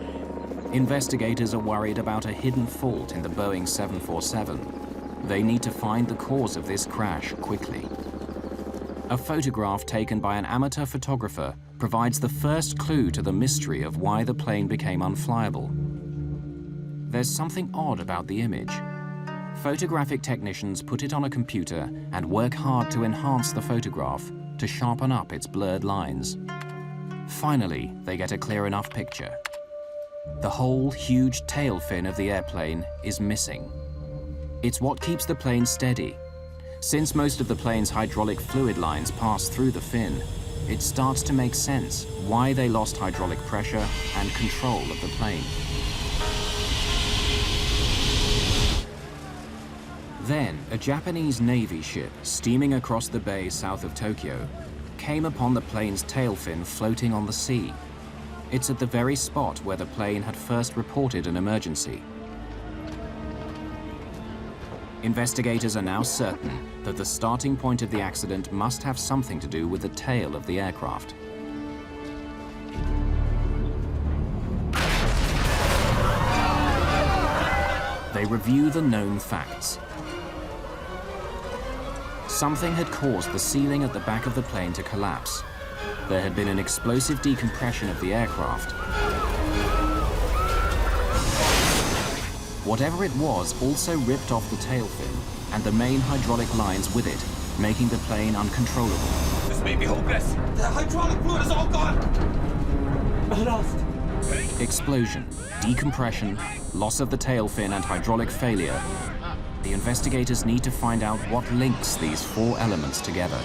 Investigators are worried about a hidden fault in the Boeing 747. They need to find the cause of this crash quickly. A photograph taken by an amateur photographer provides the first clue to the mystery of why the plane became unflyable. There's something odd about the image. Photographic technicians put it on a computer and work hard to enhance the photograph to sharpen up its blurred lines. Finally, they get a clear enough picture. The whole huge tail fin of the airplane is missing. It's what keeps the plane steady. Since most of the plane's hydraulic fluid lines pass through the fin, it starts to make sense why they lost hydraulic pressure and control of the plane. Then, a Japanese Navy ship steaming across the bay south of Tokyo came upon the plane's tail fin floating on the sea. It's at the very spot where the plane had first reported an emergency. Investigators are now certain that the starting point of the accident must have something to do with the tail of the aircraft. They review the known facts. Something had caused the ceiling at the back of the plane to collapse. There had been an explosive decompression of the aircraft. Whatever it was also ripped off the tail fin and the main hydraulic lines with it, making the plane uncontrollable. This may be hopeless. The hydraulic fluid is all gone. We're lost. Explosion, decompression, loss of the tail fin and hydraulic failure. The investigators need to find out what links these four elements together.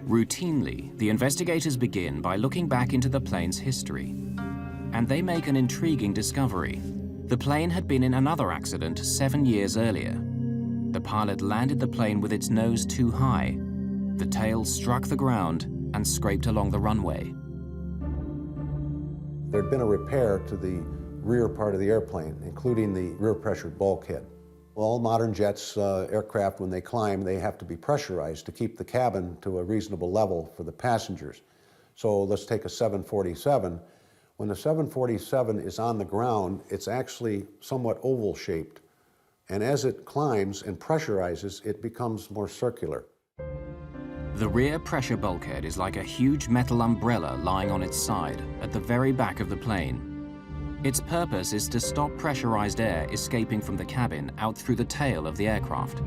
Routinely, the investigators begin by looking back into the plane's history. And they make an intriguing discovery. The plane had been in another accident 7 years earlier. The pilot landed the plane with its nose too high. The tail struck the ground and scraped along the runway. There had been a repair to the rear part of the airplane, including the rear pressured bulkhead. All modern jets, aircraft, when they climb, they have to be pressurized to keep the cabin to a reasonable level for the passengers. So let's take a 747. When the 747 is on the ground, it's actually somewhat oval-shaped. And as it climbs and pressurizes, it becomes more circular. The rear pressure bulkhead is like a huge metal umbrella lying on its side at the very back of the plane. Its purpose is to stop pressurized air escaping from the cabin out through the tail of the aircraft.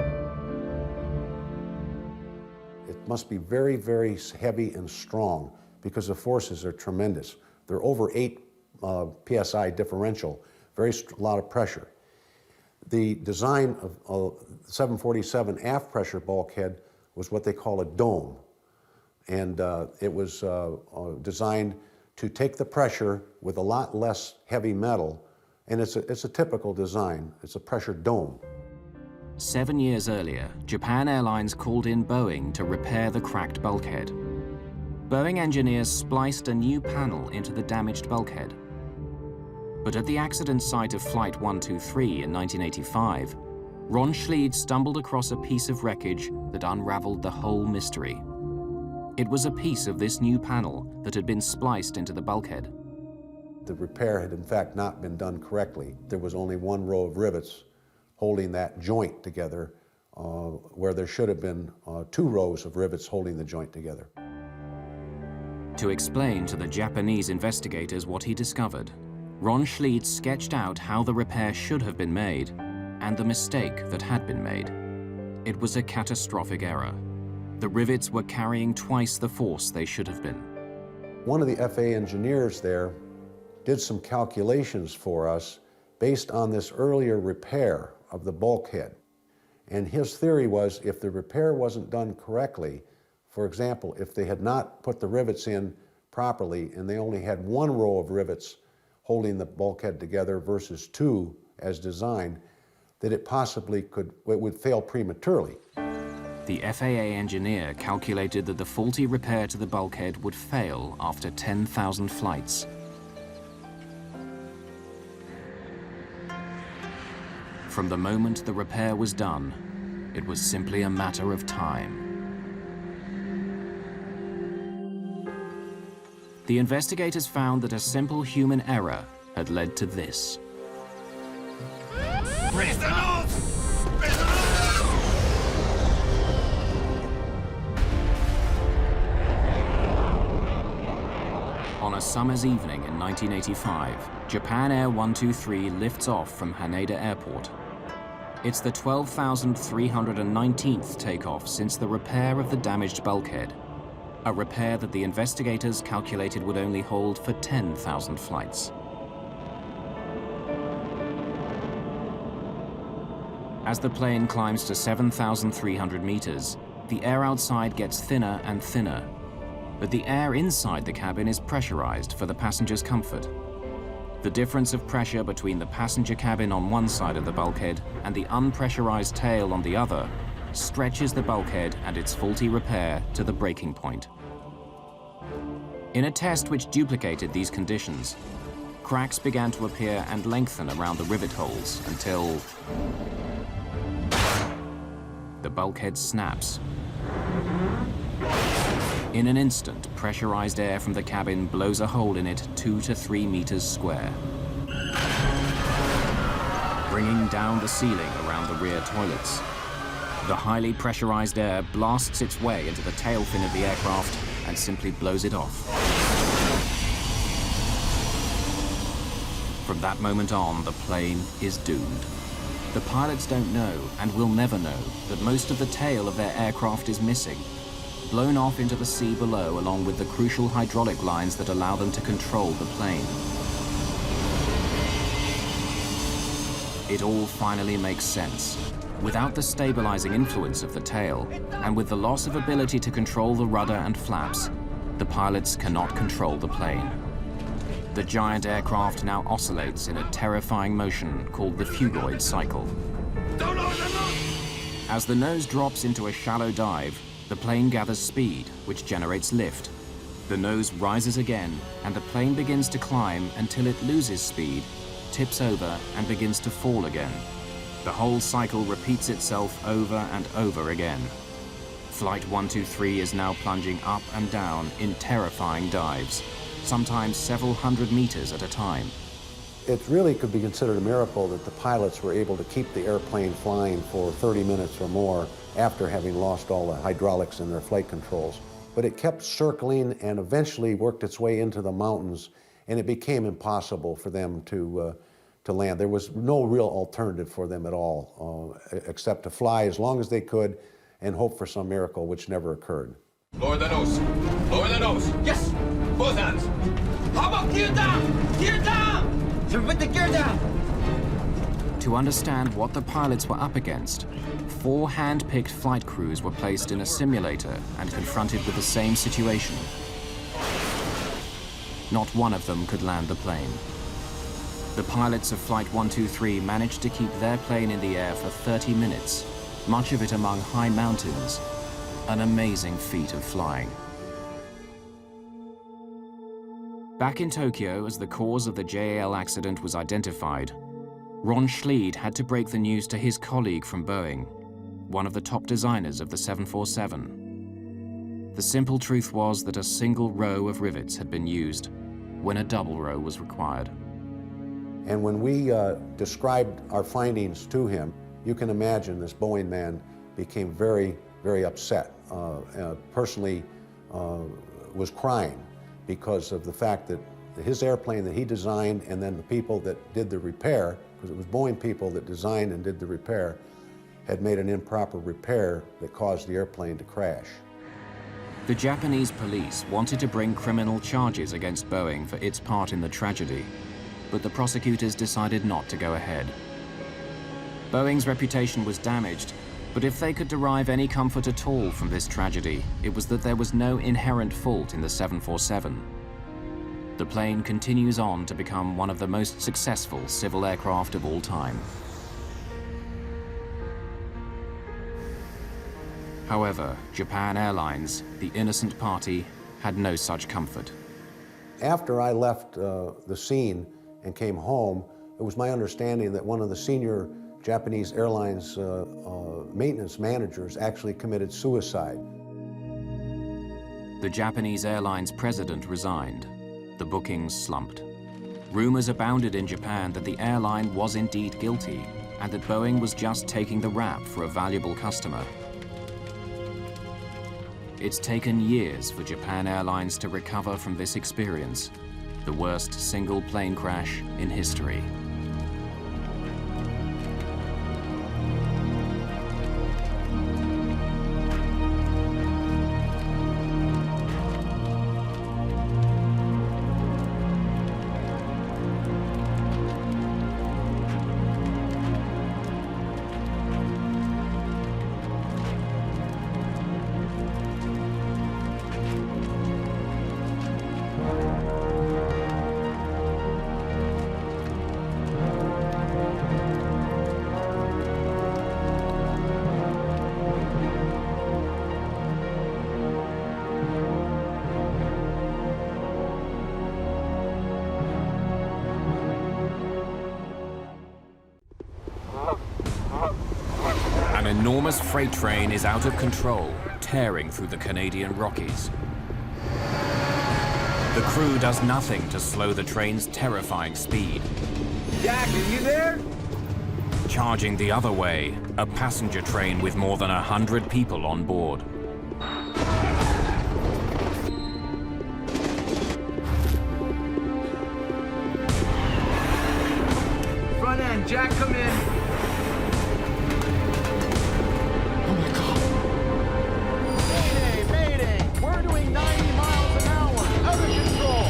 It must be very, very heavy and strong because the forces are tremendous. They're over 8 psi differential, a lot of pressure. The design of 747 aft pressure bulkhead was what they call a dome. And it was designed to take the pressure with a lot less heavy metal, and it's a typical design. It's a pressure dome. 7 years earlier, Japan Airlines called in Boeing to repair the cracked bulkhead. Boeing engineers spliced a new panel into the damaged bulkhead. But at the accident site of Flight 123 in 1985, Ron Schleid stumbled across a piece of wreckage that unraveled the whole mystery. It was a piece of this new panel that had been spliced into the bulkhead. The repair had in fact not been done correctly. There was only one row of rivets holding that joint together, where there should have been 2 rows of rivets holding the joint together. To explain to the Japanese investigators what he discovered, Ron Schleid sketched out how the repair should have been made and the mistake that had been made. It was a catastrophic error. The rivets were carrying twice the force they should have been. One of the FAA engineers there did some calculations for us based on this earlier repair of the bulkhead. And his theory was if the repair wasn't done correctly, for example, if they had not put the rivets in properly and they only had 1 row of rivets holding the bulkhead together versus 2 as designed, that it possibly would fail prematurely. The FAA engineer calculated that the faulty repair to the bulkhead would fail after 10,000 flights. From the moment the repair was done, it was simply a matter of time. The investigators found that a simple human error had led to this. Raise the nose! On a summer's evening in 1985, Japan Air 123 lifts off from Haneda Airport. It's the 12,319th takeoff since the repair of the damaged bulkhead, a repair that the investigators calculated would only hold for 10,000 flights. As the plane climbs to 7,300 meters, the air outside gets thinner and thinner, but the air inside the cabin is pressurized for the passenger's comfort. The difference of pressure between the passenger cabin on one side of the bulkhead and the unpressurized tail on the other stretches the bulkhead and its faulty repair to the breaking point. In a test which duplicated these conditions, cracks began to appear and lengthen around the rivet holes until the bulkhead snaps. In an instant, pressurized air from the cabin blows a hole in it 2 to 3 meters square, bringing down the ceiling around the rear toilets. The highly pressurized air blasts its way into the tail fin of the aircraft and simply blows it off. From that moment on, the plane is doomed. The pilots don't know, and will never know, that most of the tail of their aircraft is missing, blown off into the sea below along with the crucial hydraulic lines that allow them to control the plane. It all finally makes sense. Without the stabilizing influence of the tail, and with the loss of ability to control the rudder and flaps, the pilots cannot control the plane. The giant aircraft now oscillates in a terrifying motion called the phugoid cycle. As the nose drops into a shallow dive, the plane gathers speed, which generates lift. The nose rises again, and the plane begins to climb until it loses speed, tips over, and begins to fall again. The whole cycle repeats itself over and over again. Flight 123 is now plunging up and down in terrifying dives, sometimes several hundred meters at a time. It really could be considered a miracle that the pilots were able to keep the airplane flying for 30 minutes or more after having lost all the hydraulics in their flight controls. But it kept circling and eventually worked its way into the mountains, and it became impossible for them to land. There was no real alternative for them at all, except to fly as long as they could and hope for some miracle, which never occurred. Lower the nose. Lower the nose. Yes. Both hands. How about gear down? Gear down! Put the gear down! To understand what the pilots were up against, 4 hand-picked flight crews were placed in a simulator and confronted with the same situation. Not one of them could land the plane. The pilots of Flight 123 managed to keep their plane in the air for 30 minutes, much of it among high mountains. An amazing feat of flying. Back in Tokyo, as the cause of the JAL accident was identified, Ron Schleid had to break the news to his colleague from Boeing, one of the top designers of the 747. The simple truth was that a single row of rivets had been used when a double row was required. And when we described our findings to him, you can imagine this Boeing man became very, very upset. Personally was crying because of the fact that his airplane that he designed and then the people that did the repair, because it was Boeing people that designed and did the repair, had made an improper repair that caused the airplane to crash. The Japanese police wanted to bring criminal charges against Boeing for its part in the tragedy, but the prosecutors decided not to go ahead. Boeing's reputation was damaged, but if they could derive any comfort at all from this tragedy, it was that there was no inherent fault in the 747. The plane continues on to become one of the most successful civil aircraft of all time. However, Japan Airlines, the innocent party, had no such comfort. After I left the scene and came home, it was my understanding that one of the senior Japanese Airlines maintenance managers actually committed suicide. The Japanese Airlines president resigned. The bookings slumped. Rumors abounded in Japan that the airline was indeed guilty and that Boeing was just taking the rap for a valuable customer. It's taken years for Japan Airlines to recover from this experience, the worst single plane crash in history. An enormous freight train is out of control, tearing through the Canadian Rockies. The crew does nothing to slow the train's terrifying speed. Jack, are you there? Charging the other way, a passenger train with more than 100 people on board. Front end, Jack, come in. Oh my God. Mayday, Mayday! We're doing 90 miles an hour. Out of control.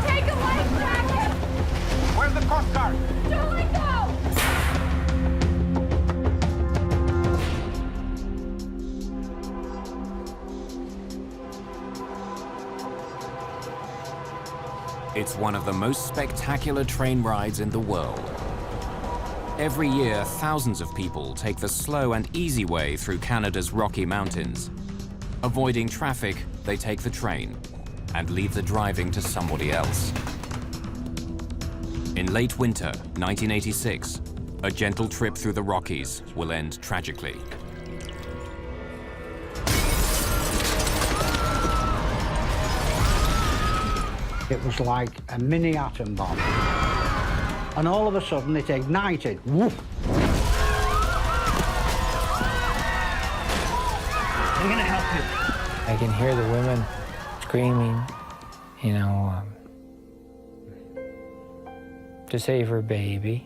Take a life jacket! Where's the Coast Guard? Don't let go! It's one of the most spectacular train rides in the world. Every year, thousands of people take the slow and easy way through Canada's Rocky Mountains. Avoiding traffic, they take the train and leave the driving to somebody else. In late winter, 1986, a gentle trip through the Rockies will end tragically. It was like a mini atom bomb. And all of a sudden it ignited. Woof. I'm gonna help you. I can hear the women screaming, you know, to save her baby.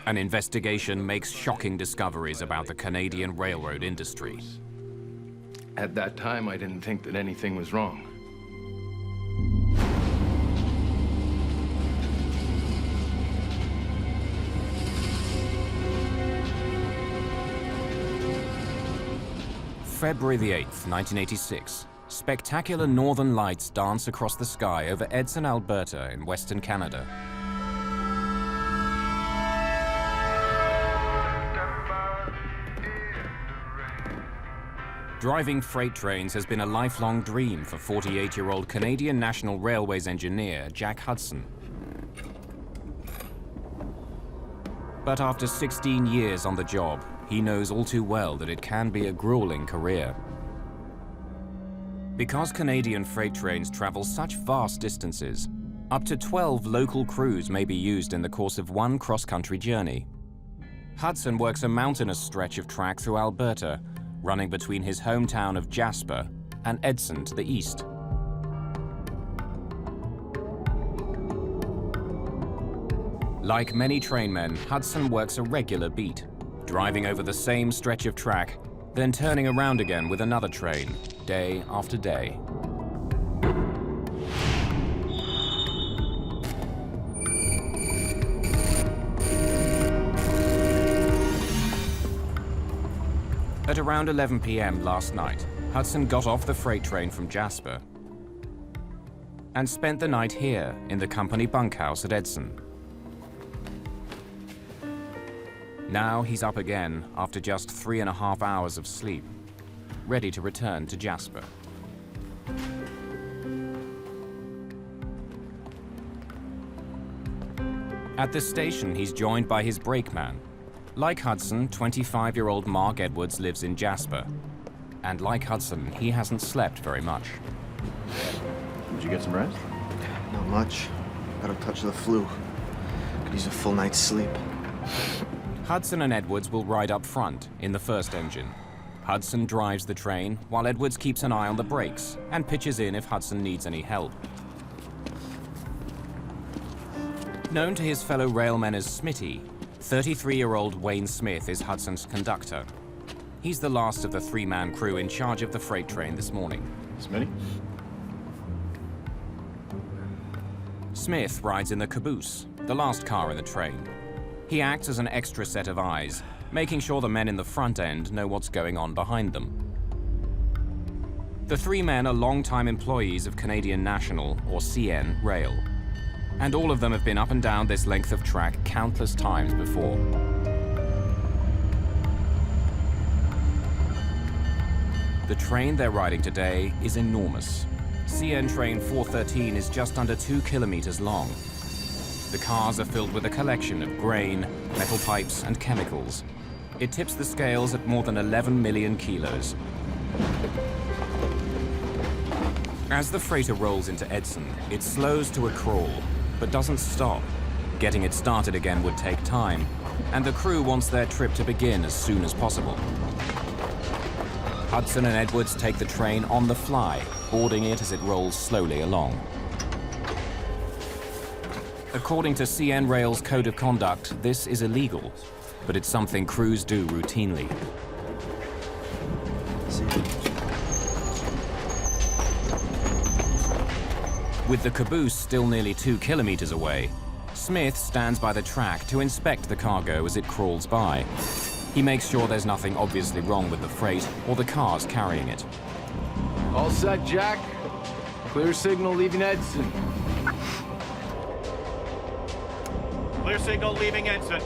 An investigation makes shocking discoveries about the Canadian railroad industry. At that time, I didn't think that anything was wrong. February the 8th, 1986. Spectacular northern lights dance across the sky over Edson, Alberta in Western Canada. Driving freight trains has been a lifelong dream for 48-year-old Canadian National Railways engineer Jack Hudson. But after 16 years on the job, he knows all too well that it can be a grueling career. Because Canadian freight trains travel such vast distances, up to 12 local crews may be used in the course of one cross-country journey. Hudson works a mountainous stretch of track through Alberta, running between his hometown of Jasper and Edson to the east. Like many trainmen, Hudson works a regular beat, driving over the same stretch of track, then turning around again with another train, day after day. At around 11 p.m. last night, Hudson got off the freight train from Jasper and spent the night here in the company bunkhouse at Edson. Now he's up again after just 3.5 hours of sleep, ready to return to Jasper. At the station, he's joined by his brakeman. Like Hudson, 25-year-old Mark Edwards lives in Jasper. And like Hudson, he hasn't slept very much. Did you get some rest? Not much. Got a touch of the flu. Could use a full night's sleep. Hudson and Edwards will ride up front in the first engine. Hudson drives the train, while Edwards keeps an eye on the brakes and pitches in if Hudson needs any help. Known to his fellow railmen as Smitty, 33-year-old Wayne Smith is Hudson's conductor. He's the last of the three-man crew in charge of the freight train this morning. Smitty? Smith rides in the caboose, the last car in the train. He acts as an extra set of eyes, making sure the men in the front end know what's going on behind them. The three men are long-time employees of Canadian National, or CN, Rail. And all of them have been up and down this length of track countless times before. The train they're riding today is enormous. CN train 413 is just under 2 kilometers long. The cars are filled with a collection of grain, metal pipes, and chemicals. It tips the scales at more than 11 million kilos. As the freighter rolls into Edson, it slows to a crawl, but doesn't stop. Getting it started again would take time, and the crew wants their trip to begin as soon as possible. Hudson and Edwards take the train on the fly, boarding it as it rolls slowly along. According to CN Rail's Code of Conduct, this is illegal, but it's something crews do routinely. With the caboose still nearly 2 kilometers away, Smith stands by the track to inspect the cargo as it crawls by. He makes sure there's nothing obviously wrong with the freight or the cars carrying it. All set, Jack. Clear signal leaving Edson. Clear signal leaving Edson.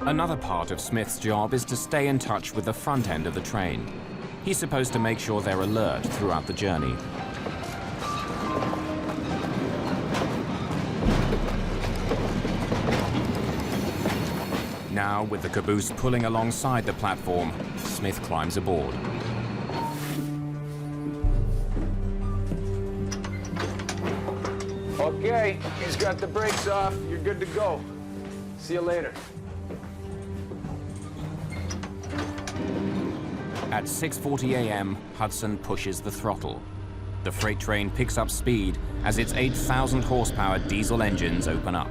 Another part of Smith's job is to stay in touch with the front end of the train. He's supposed to make sure they're alert throughout the journey. Now, with the caboose pulling alongside the platform, Smith climbs aboard. Okay, he's got the brakes off. You're good to go. See you later. At 6:40 a.m., Hudson pushes the throttle. The freight train picks up speed as its 8,000 horsepower diesel engines open up.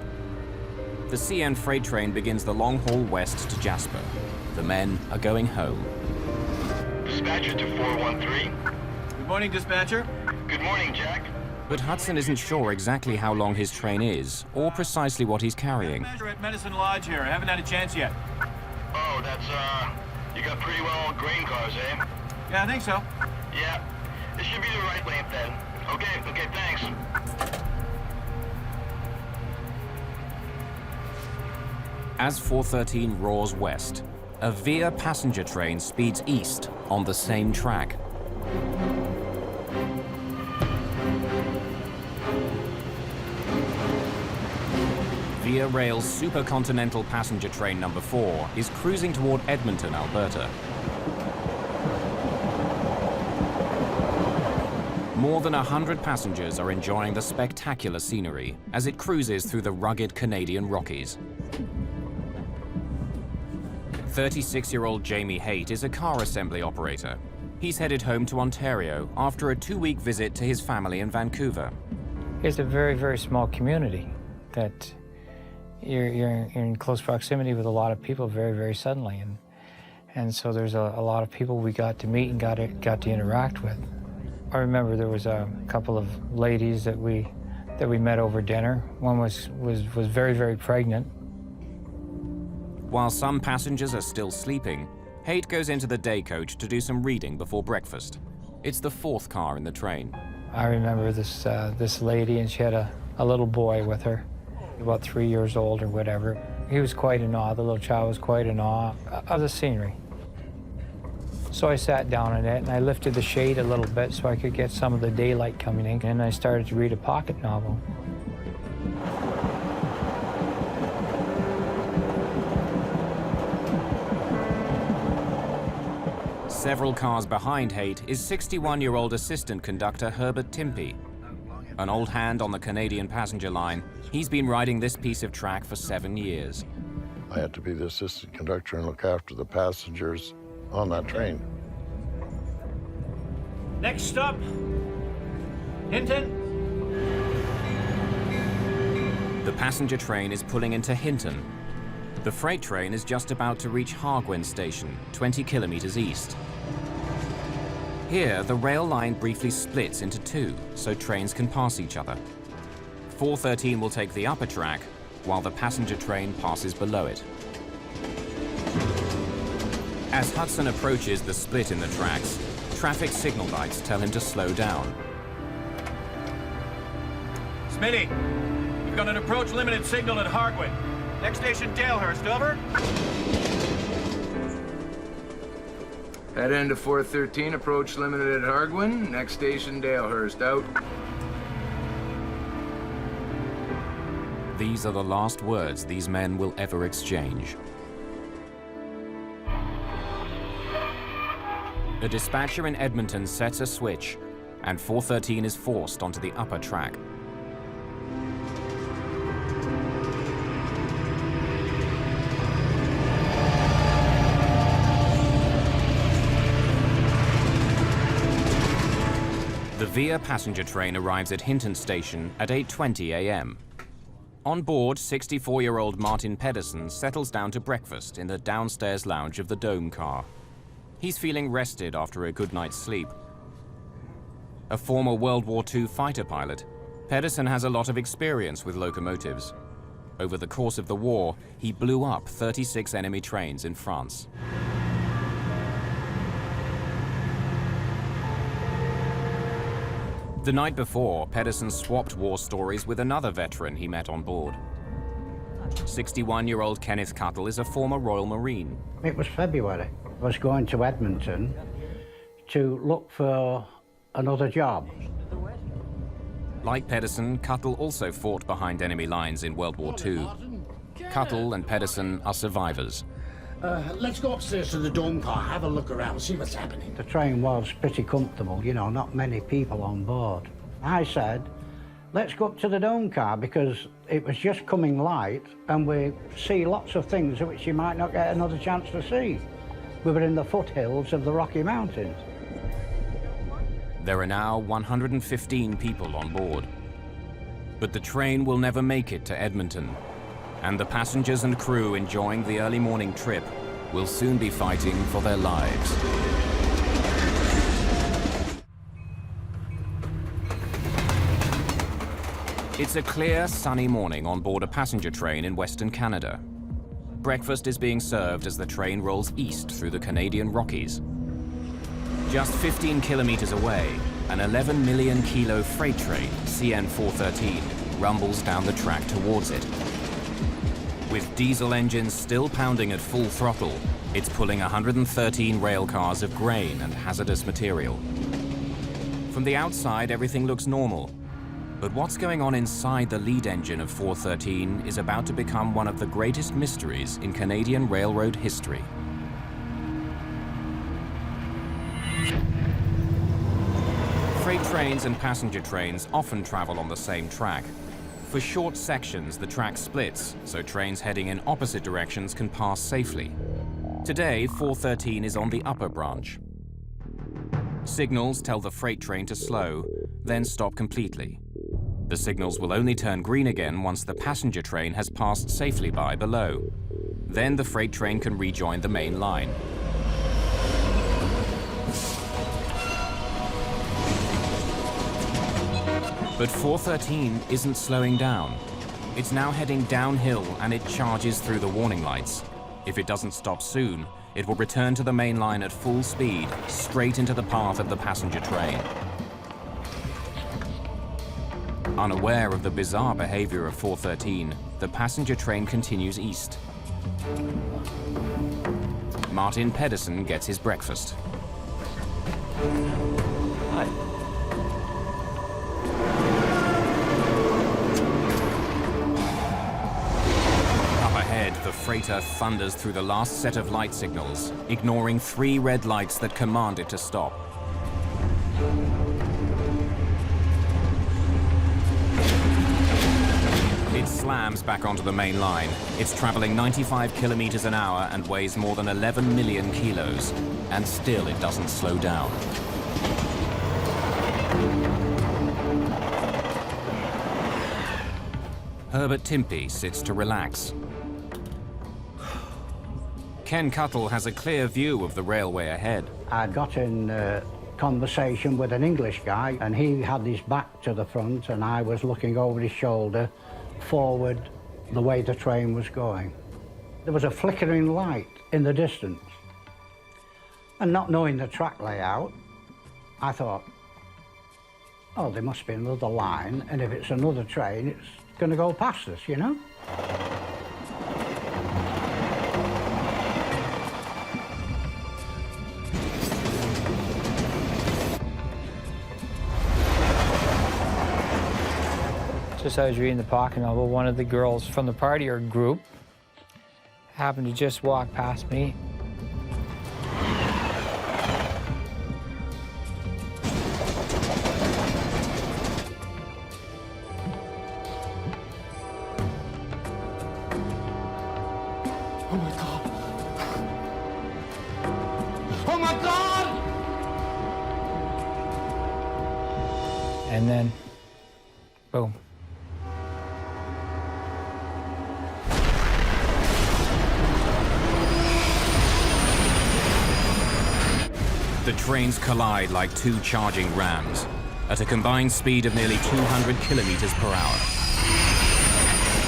The CN freight train begins the long haul west to Jasper. The men are going home. Dispatcher to 413. Good morning, dispatcher. Good morning, Jack. But Hudson isn't sure exactly how long his train is, or precisely what he's carrying. Dispatcher at Medicine Lodge here. I haven't had a chance yet. Oh, that's, you got pretty well grain cars, eh? Yeah, I think so. Yeah. This should be the right length then. Okay, thanks. As 413 roars west, a Via passenger train speeds east on the same track. Via Rail's supercontinental passenger train number 4 is cruising toward Edmonton, Alberta. More than 100 passengers are enjoying the spectacular scenery as it cruises through the rugged Canadian Rockies. 36-year-old Jamie Haight is a car assembly operator. He's headed home to Ontario after a 2-week visit to his family in Vancouver. It's a very, very small community that you're in close proximity with a lot of people very, very suddenly. And so there's a lot of people we got to meet and got to interact with. I remember there was a couple of ladies that we met over dinner. One was very, very pregnant. While some passengers are still sleeping, Haight goes into the day coach to do some reading before breakfast. It's the 4th car in the train. I remember this lady, and she had a little boy with her, about 3 years old or whatever. He was quite in awe, the little child was quite in awe of the scenery. So I sat down in it, and I lifted the shade a little bit so I could get some of the daylight coming in, and I started to read a pocket novel. Several cars behind Haight is 61-year-old assistant conductor Herbert Timpey. An old hand on the Canadian passenger line, he's been riding this piece of track for 7 years. I had to be the assistant conductor and look after the passengers on that train. Next stop, Hinton. The passenger train is pulling into Hinton. The freight train is just about to reach Hargwen Station, 20 kilometers east. Here, the rail line briefly splits into 2, so trains can pass each other. 413 will take the upper track, while the passenger train passes below it. As Hudson approaches the split in the tracks, traffic signal lights tell him to slow down. Smitty, we've got an approach limited signal at Hargwen. Next station, Dalehurst, over. Head end to 413, approach limited at Hargwen. Next station, Dalehurst, out. These are the last words these men will ever exchange. A dispatcher in Edmonton sets a switch, and 413 is forced onto the upper track. The VIA passenger train arrives at Hinton station at 8:20 a.m. On board, 64-year-old Martin Pedersen settles down to breakfast in the downstairs lounge of the Dome car. He's feeling rested after a good night's sleep. A former World War II fighter pilot, Pedersen has a lot of experience with locomotives. Over the course of the war, he blew up 36 enemy trains in France. The night before, Pedersen swapped war stories with another veteran he met on board. 61-year-old Kenneth Cuttle is a former Royal Marine. It was February. I was going to Edmonton to look for another job. Like Pedersen, Cuttle also fought behind enemy lines in World War II. Cuttle and Pedersen are survivors. Let's go upstairs to the Dome car, have a look around, see what's happening. The train was pretty comfortable, you know, not many people on board. I said, let's go up to the Dome car because it was just coming light and we see lots of things which you might not get another chance to see. We were in the foothills of the Rocky Mountains. There are now 115 people on board. But the train will never make it to Edmonton, and the passengers and crew enjoying the early morning trip will soon be fighting for their lives. It's a clear, sunny morning on board a passenger train in Western Canada. Breakfast is being served as the train rolls east through the Canadian Rockies. Just 15 kilometers away, an 11 million kilo freight train, CN 413, rumbles down the track towards it. With diesel engines still pounding at full throttle, it's pulling 113 rail cars of grain and hazardous material. From the outside, everything looks normal. But what's going on inside the lead engine of 413 is about to become one of the greatest mysteries in Canadian railroad history. Freight trains and passenger trains often travel on the same track. For short sections, the track splits, so trains heading in opposite directions can pass safely. Today, 413 is on the upper branch. Signals tell the freight train to slow, then stop completely. The signals will only turn green again once the passenger train has passed safely by below. Then the freight train can rejoin the main line. But 413 isn't slowing down. It's now heading downhill and it charges through the warning lights. If it doesn't stop soon, it will return to the main line at full speed, straight into the path of the passenger train. Unaware of the bizarre behavior of 413, the passenger train continues east. Martin Pedersen gets his breakfast. Hi. Up ahead, the freighter thunders through the last set of light signals, ignoring 3 red lights that command it to stop. It slams back onto the main line. It's traveling 95 kilometers an hour and weighs more than 11 million kilos. And still it doesn't slow down. Herbert Timpey sits to relax. Ken Cuttle has a clear view of the railway ahead. I got in conversation with an English guy, and he had his back to the front, and I was looking over his shoulder forward the way the train was going. There was a flickering light in the distance. And not knowing the track layout, I thought, oh, there must be another line, and if it's another train, it's going to go past us, you know? Just as I was reading the pocket novel, one of the girls from the partier group happened to just walk past me. And then, boom. The trains collide like two charging rams at a combined speed of nearly 200 kilometers per hour.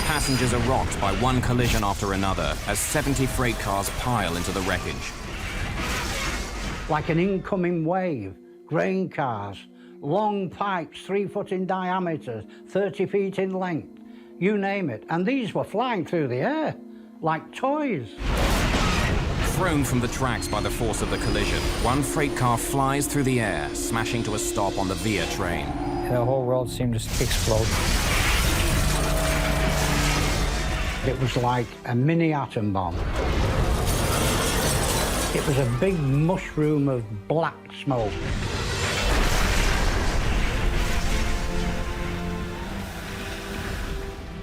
Passengers are rocked by one collision after another as 70 freight cars pile into the wreckage. Like an incoming wave, grain cars, long pipes 3 foot in diameter, 30 feet in length, you name it. And these were flying through the air like toys. Thrown from the tracks by the force of the collision, one freight car flies through the air, smashing to a stop on the Via train. The whole world seemed to explode. It was like a mini atom bomb. It was a big mushroom of black smoke.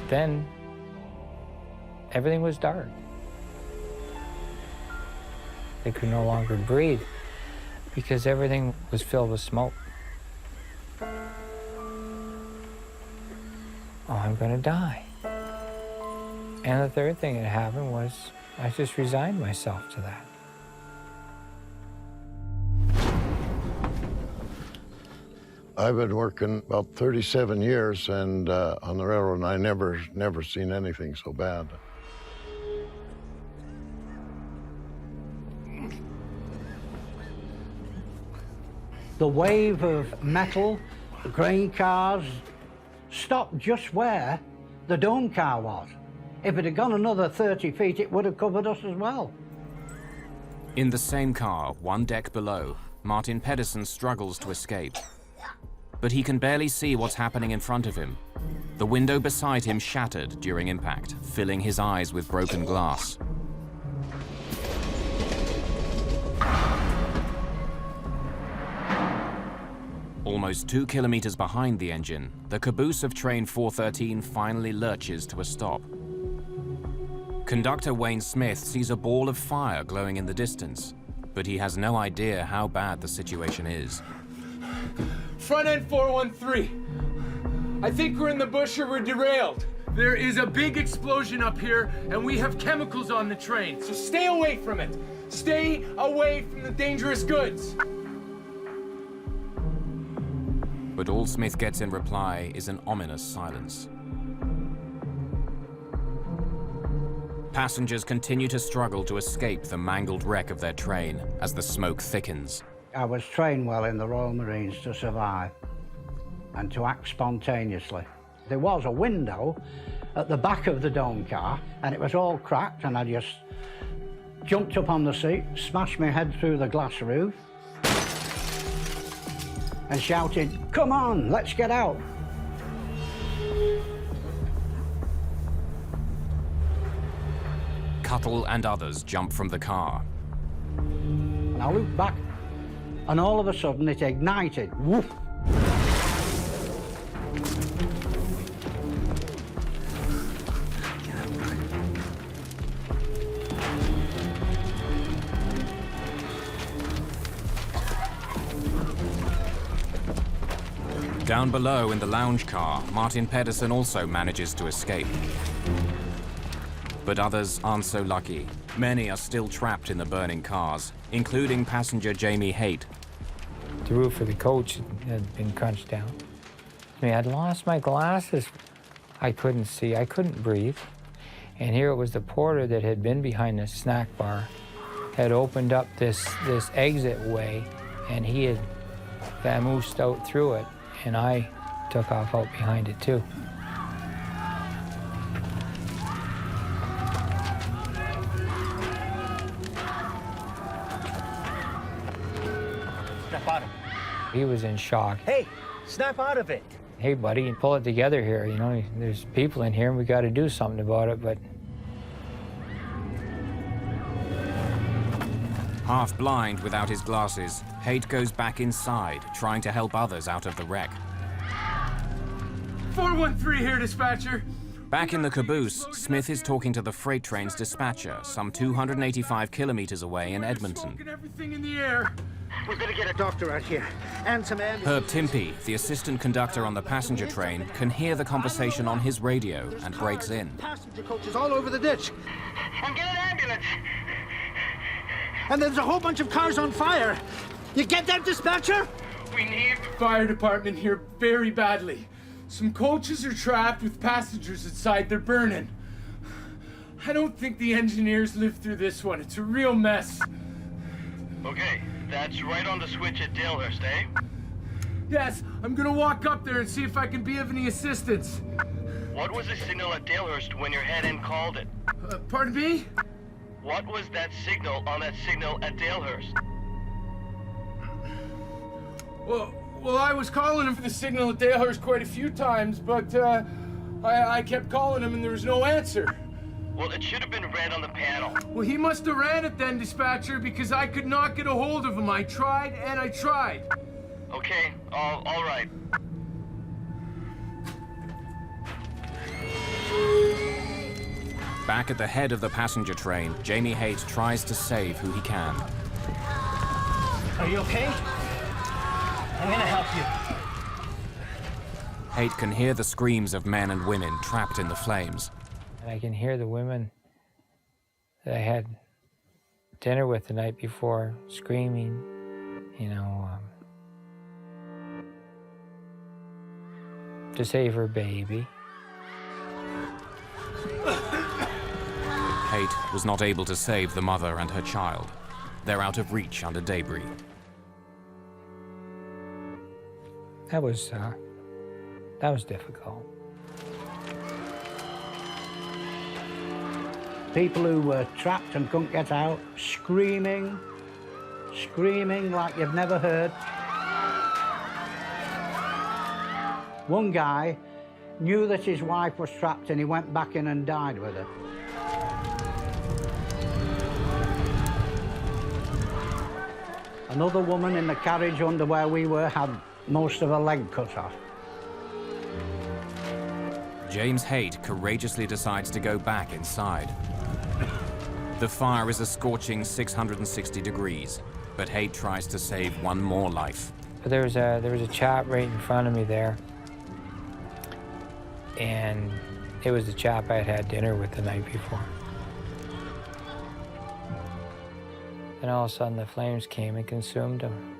Then, everything was dark. They could no longer breathe because everything was filled with smoke. Oh, I'm gonna die. And the third thing that happened was I just resigned myself to that. I've been working about 37 years and on the railroad, and I never seen anything so bad. The wave of metal, grain cars, stopped just where the dome car was. If it had gone another 30 feet, it would have covered us as well. In the same car, one deck below, Martin Pedersen struggles to escape. But he can barely see what's happening in front of him. The window beside him shattered during impact, filling his eyes with broken glass. Almost 2 kilometers behind the engine, the caboose of train 413 finally lurches to a stop. Conductor Wayne Smith sees a ball of fire glowing in the distance, but he has no idea how bad the situation is. Front end 413. I think we're in the bush or we're derailed. There is a big explosion up here, and we have chemicals on the train, so stay away from it. Stay away from the dangerous goods. But all Smith gets in reply is an ominous silence. Passengers continue to struggle to escape the mangled wreck of their train as the smoke thickens. I was trained well in the Royal Marines to survive and to act spontaneously. There was a window at the back of the dome car, and it was all cracked, and I just jumped up on the seat, smashed my head through the glass roof, and shouted, "Come on, let's get out." Cuttle and others jump from the car. And I looked back, and all of a sudden it ignited. Woof! Down below in the lounge car, Martin Pedersen also manages to escape. But others aren't so lucky. Many are still trapped in the burning cars, including passenger Jamie Haight. The roof of the coach had been crunched down. I mean, I'd lost my glasses. I couldn't see, I couldn't breathe. And here it was the porter that had been behind the snack bar, had opened up this exit way, and he had vamoosed out through it, and I took off out behind it too. Snap out of it. He was in shock. Hey, snap out of it. Hey, buddy, pull it together here. You know, there's people in here and we got to do something about it, but... Half blind without his glasses, Haight goes back inside, trying to help others out of the wreck. 413 here, dispatcher. Back in the caboose, Smith is talking to the freight train's dispatcher, some 285 kilometers away in Edmonton. Everything in the air. We better get a doctor out here. And some ambulance. Herb Timpey, the assistant conductor on the passenger train, can hear the conversation on his radio and breaks in. Passenger coaches all over the ditch. And get an ambulance. And there's a whole bunch of cars on fire. You get that, dispatcher? We need the fire department here very badly. Some coaches are trapped with passengers inside. They're burning. I don't think the engineers lived through this one. It's a real mess. Okay, that's right on the switch at Dalehurst, eh? Yes, I'm gonna walk up there and see if I can be of any assistance. What was the signal at Dalehurst when your head end called it? Pardon me? What was that signal on that signal at Dalehurst? Well, I was calling him for the signal at Dalehurst quite a few times, but I kept calling him and there was no answer. Well, it should have been red on the panel. Well, he must have ran it then, dispatcher, because I could not get a hold of him. I tried and I tried. Okay, all right. Back at the head of the passenger train, Jamie Haight tries to save who he can. Are you okay? I'm gonna help you. Haight can hear the screams of men and women trapped in the flames. And I can hear the women that I had dinner with the night before screaming, you know, to save her baby. Haight was not able to save the mother and her child. They're out of reach under debris. That was difficult. People who were trapped and couldn't get out, screaming like you've never heard. One guy knew that his wife was trapped and he went back in and died with her. Another woman in the carriage under where we were had most of her leg cut off. James Haight courageously decides to go back inside. The fire is a scorching 660 degrees, but Haight tries to save one more life. But there was a chap right in front of me there, and it was the chap I had dinner with the night before. And all of a sudden the flames came and consumed him.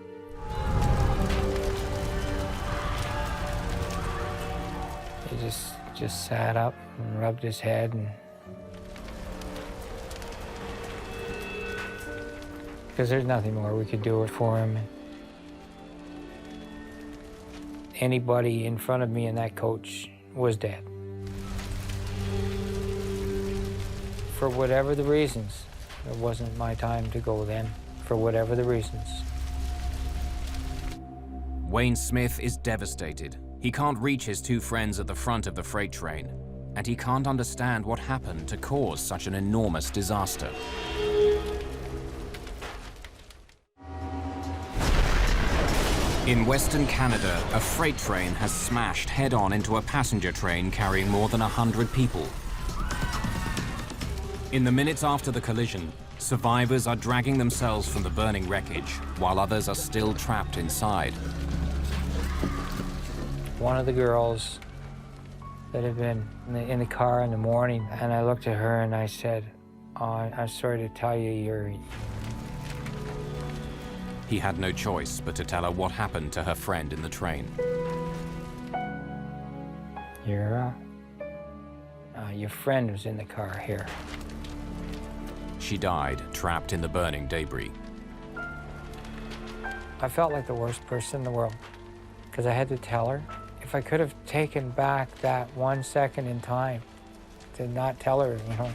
He just sat up and rubbed his head, and because there's nothing more we could do for him. Anybody in front of me in that coach was dead. For whatever the reasons, it wasn't my time to go then, for whatever the reasons. Wayne Smith is devastated. He can't reach his two friends at the front of the freight train, and he can't understand what happened to cause such an enormous disaster. In Western Canada, a freight train has smashed head-on into a passenger train carrying more than 100 people. In the minutes after the collision, survivors are dragging themselves from the burning wreckage, while others are still trapped inside. One of the girls that had been in the car in the morning, and I looked at her and I said, "Oh, I'm sorry to tell you, you're..." He had no choice but to tell her what happened to her friend in the train. Your friend was in the car here. She died, trapped in the burning debris. I felt like the worst person in the world, because I had to tell her. If I could have taken back that 1 second in time to not tell her, you know.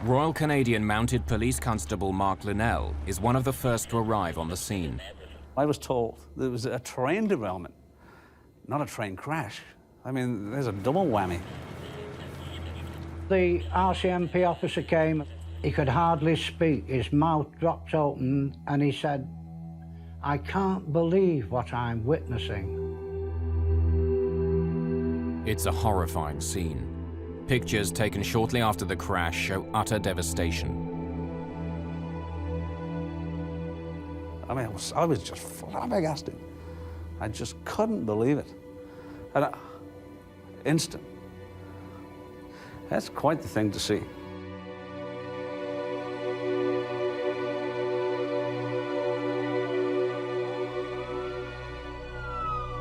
Royal Canadian Mounted Police Constable Mark Linnell is one of the first to arrive on the scene. I was told there was a train derailment, not a train crash. I mean, there's a double whammy. The RCMP officer came. He could hardly speak. His mouth dropped open, and he said, "I can't believe what I'm witnessing." It's a horrifying scene. Pictures taken shortly after the crash show utter devastation. I mean, I was just flabbergasted. I just couldn't believe it. And instant. That's quite the thing to see.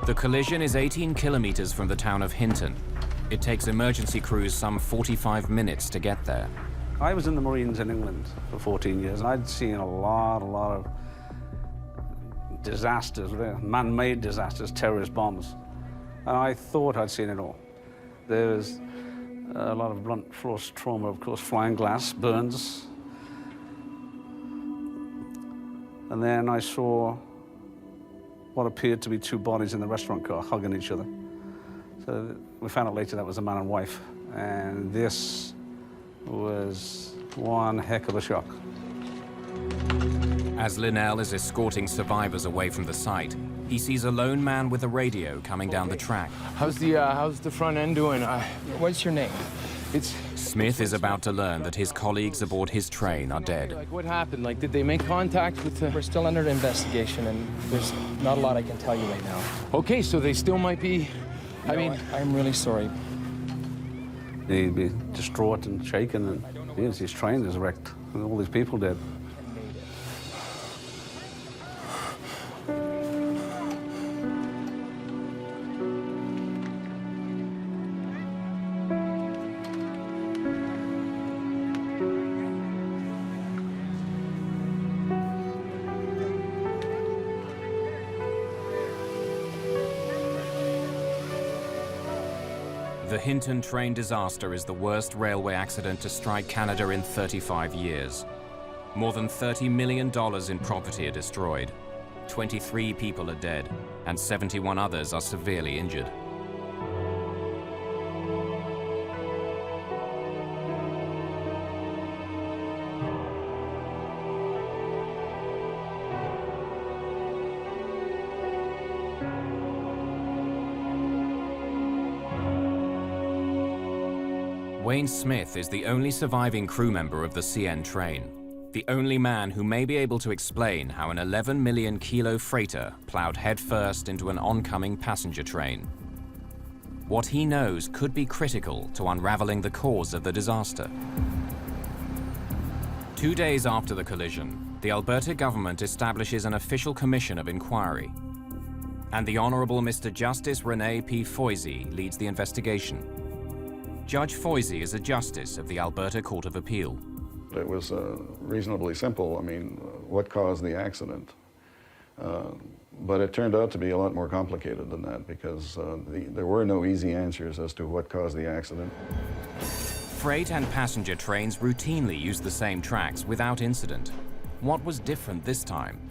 The collision is 18 kilometers from the town of Hinton. It takes emergency crews some 45 minutes to get there. I was in the Marines in England for 14 years, and I'd seen a lot of disasters, man-made disasters, terrorist bombs. And I thought I'd seen it all. There was a lot of blunt force trauma, of course, flying glass, burns. And then I saw what appeared to be two bodies in the restaurant car hugging each other. So we found out later that was a man and wife. And this was one heck of a shock. As Linnell is escorting survivors away from the site, he sees a lone man with a radio coming down the track. How's the front end doing? What's your name? Smith is about to learn that his colleagues aboard his train are dead. Like, what happened? Like, did they make contact with the... We're still under investigation, and there's not a lot I can tell you right now. Okay, so they still might be... I mean... I'm really sorry. He'd be distraught and shaken, and yes, his train is wrecked, and all these people dead. The Hinton train disaster is the worst railway accident to strike Canada in 35 years. More than $30 million in property are destroyed. 23 people are dead, and 71 others are severely injured. Wayne Smith is the only surviving crew member of the CN train, the only man who may be able to explain how an 11 million kilo freighter plowed headfirst into an oncoming passenger train. What he knows could be critical to unraveling the cause of the disaster. 2 days after the collision, the Alberta government establishes an official commission of inquiry, and the Honourable Mr. Justice Rene P. Foys leads the investigation. Judge Foys is a justice of the Alberta Court of Appeal. It was reasonably simple. I mean, what caused the accident? But it turned out to be a lot more complicated than that because there were no easy answers as to what caused the accident. Freight and passenger trains routinely use the same tracks without incident. What was different this time?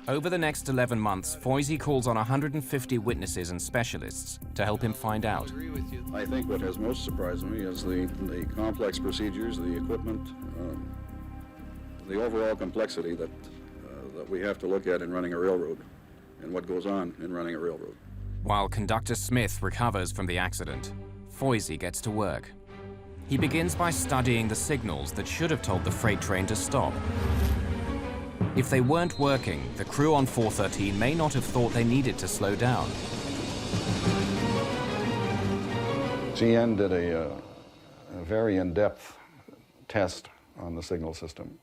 Over the next 11 months, Foys calls on 150 witnesses and specialists to help him find out. I think what has most surprised me is the complex procedures, the equipment, the overall complexity that we have to look at in running a railroad and what goes on in running a railroad. While Conductor Smith recovers from the accident, Foys gets to work. He begins by studying the signals that should have told the freight train to stop. If they weren't working, the crew on 413 may not have thought they needed to slow down. CN did a very in-depth test on the signal system,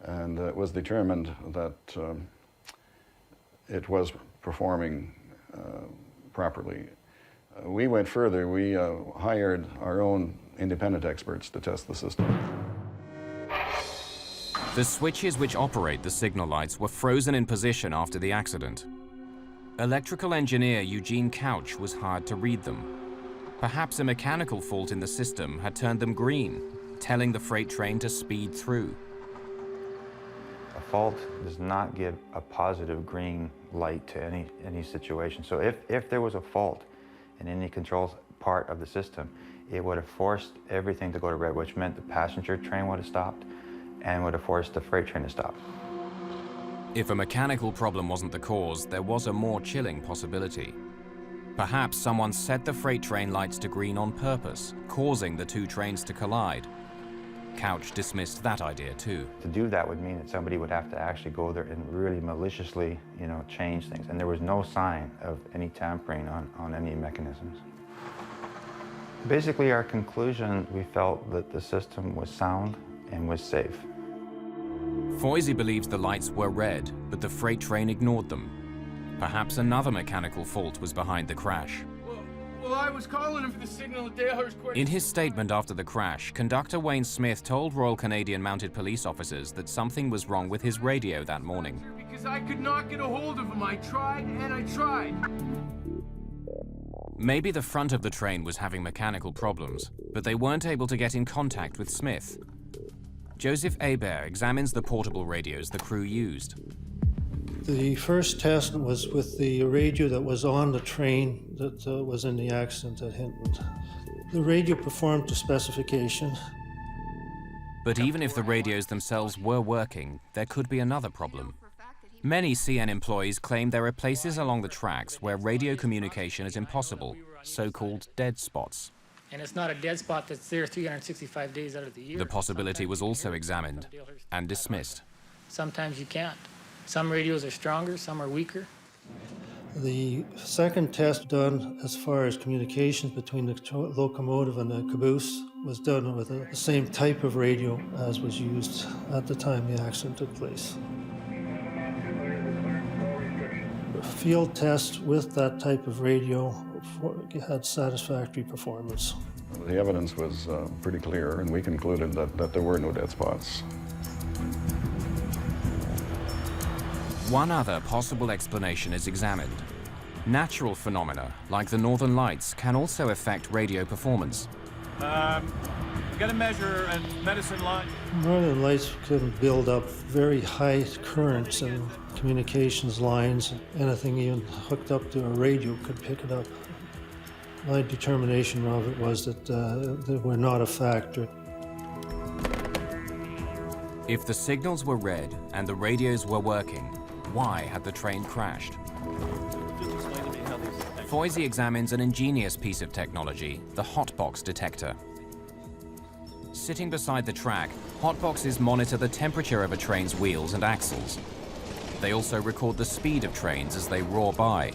and it was determined that it was performing properly. We went further. We hired our own independent experts to test the system. The switches which operate the signal lights were frozen in position after the accident. Electrical engineer Eugene Couch was hired to read them. Perhaps a mechanical fault in the system had turned them green, telling the freight train to speed through. A fault does not give a positive green light to any situation. So if there was a fault in any control part of the system, it would have forced everything to go to red, which meant the passenger train would have stopped and would have forced the freight train to stop. If a mechanical problem wasn't the cause, there was a more chilling possibility. Perhaps someone set the freight train lights to green on purpose, causing the two trains to collide. Couch dismissed that idea too. To do that would mean that somebody would have to actually go there and really maliciously, change things. And there was no sign of any tampering on any mechanisms. Basically, our conclusion, we felt that the system was sound and was safe. Foys believes the lights were red, but the freight train ignored them. Perhaps another mechanical fault was behind the crash. Well, I was calling him for the signal at Dalehurst. In his statement after the crash, conductor Wayne Smith told Royal Canadian Mounted Police officers that something was wrong with his radio that morning. Because I could not get a hold of him. I tried and I tried. Maybe the front of the train was having mechanical problems, but they weren't able to get in contact with Smith. Joseph Hebert examines the portable radios the crew used. The first test was with the radio that was on the train that was in the accident at Hinton. The radio performed to specification. But even if the radios themselves were working, there could be another problem. Many CN employees claim there are places along the tracks where radio communication is impossible, so-called dead spots. And it's not a dead spot that's there 365 days out of the year. The possibility was also examined and dismissed. Sometimes you can't. Some radios are stronger, some are weaker. The second test done as far as communications between the locomotive and the caboose was done with the same type of radio as was used at the time the accident took place. A field test with that type of radio had satisfactory performance. The evidence was pretty clear, and we concluded that there were no dead spots. One other possible explanation is examined. Natural phenomena, like the northern lights, can also affect radio performance. Got to measure a medicine line. Northern lights can build up very high currents and communications lines. Anything even hooked up to a radio could pick it up. My determination of it was that they were not a factor. If the signals were red and the radios were working, why had the train crashed? Foys examines an ingenious piece of technology, the hotbox detector. Sitting beside the track, hotboxes monitor the temperature of a train's wheels and axles. They also record the speed of trains as they roar by.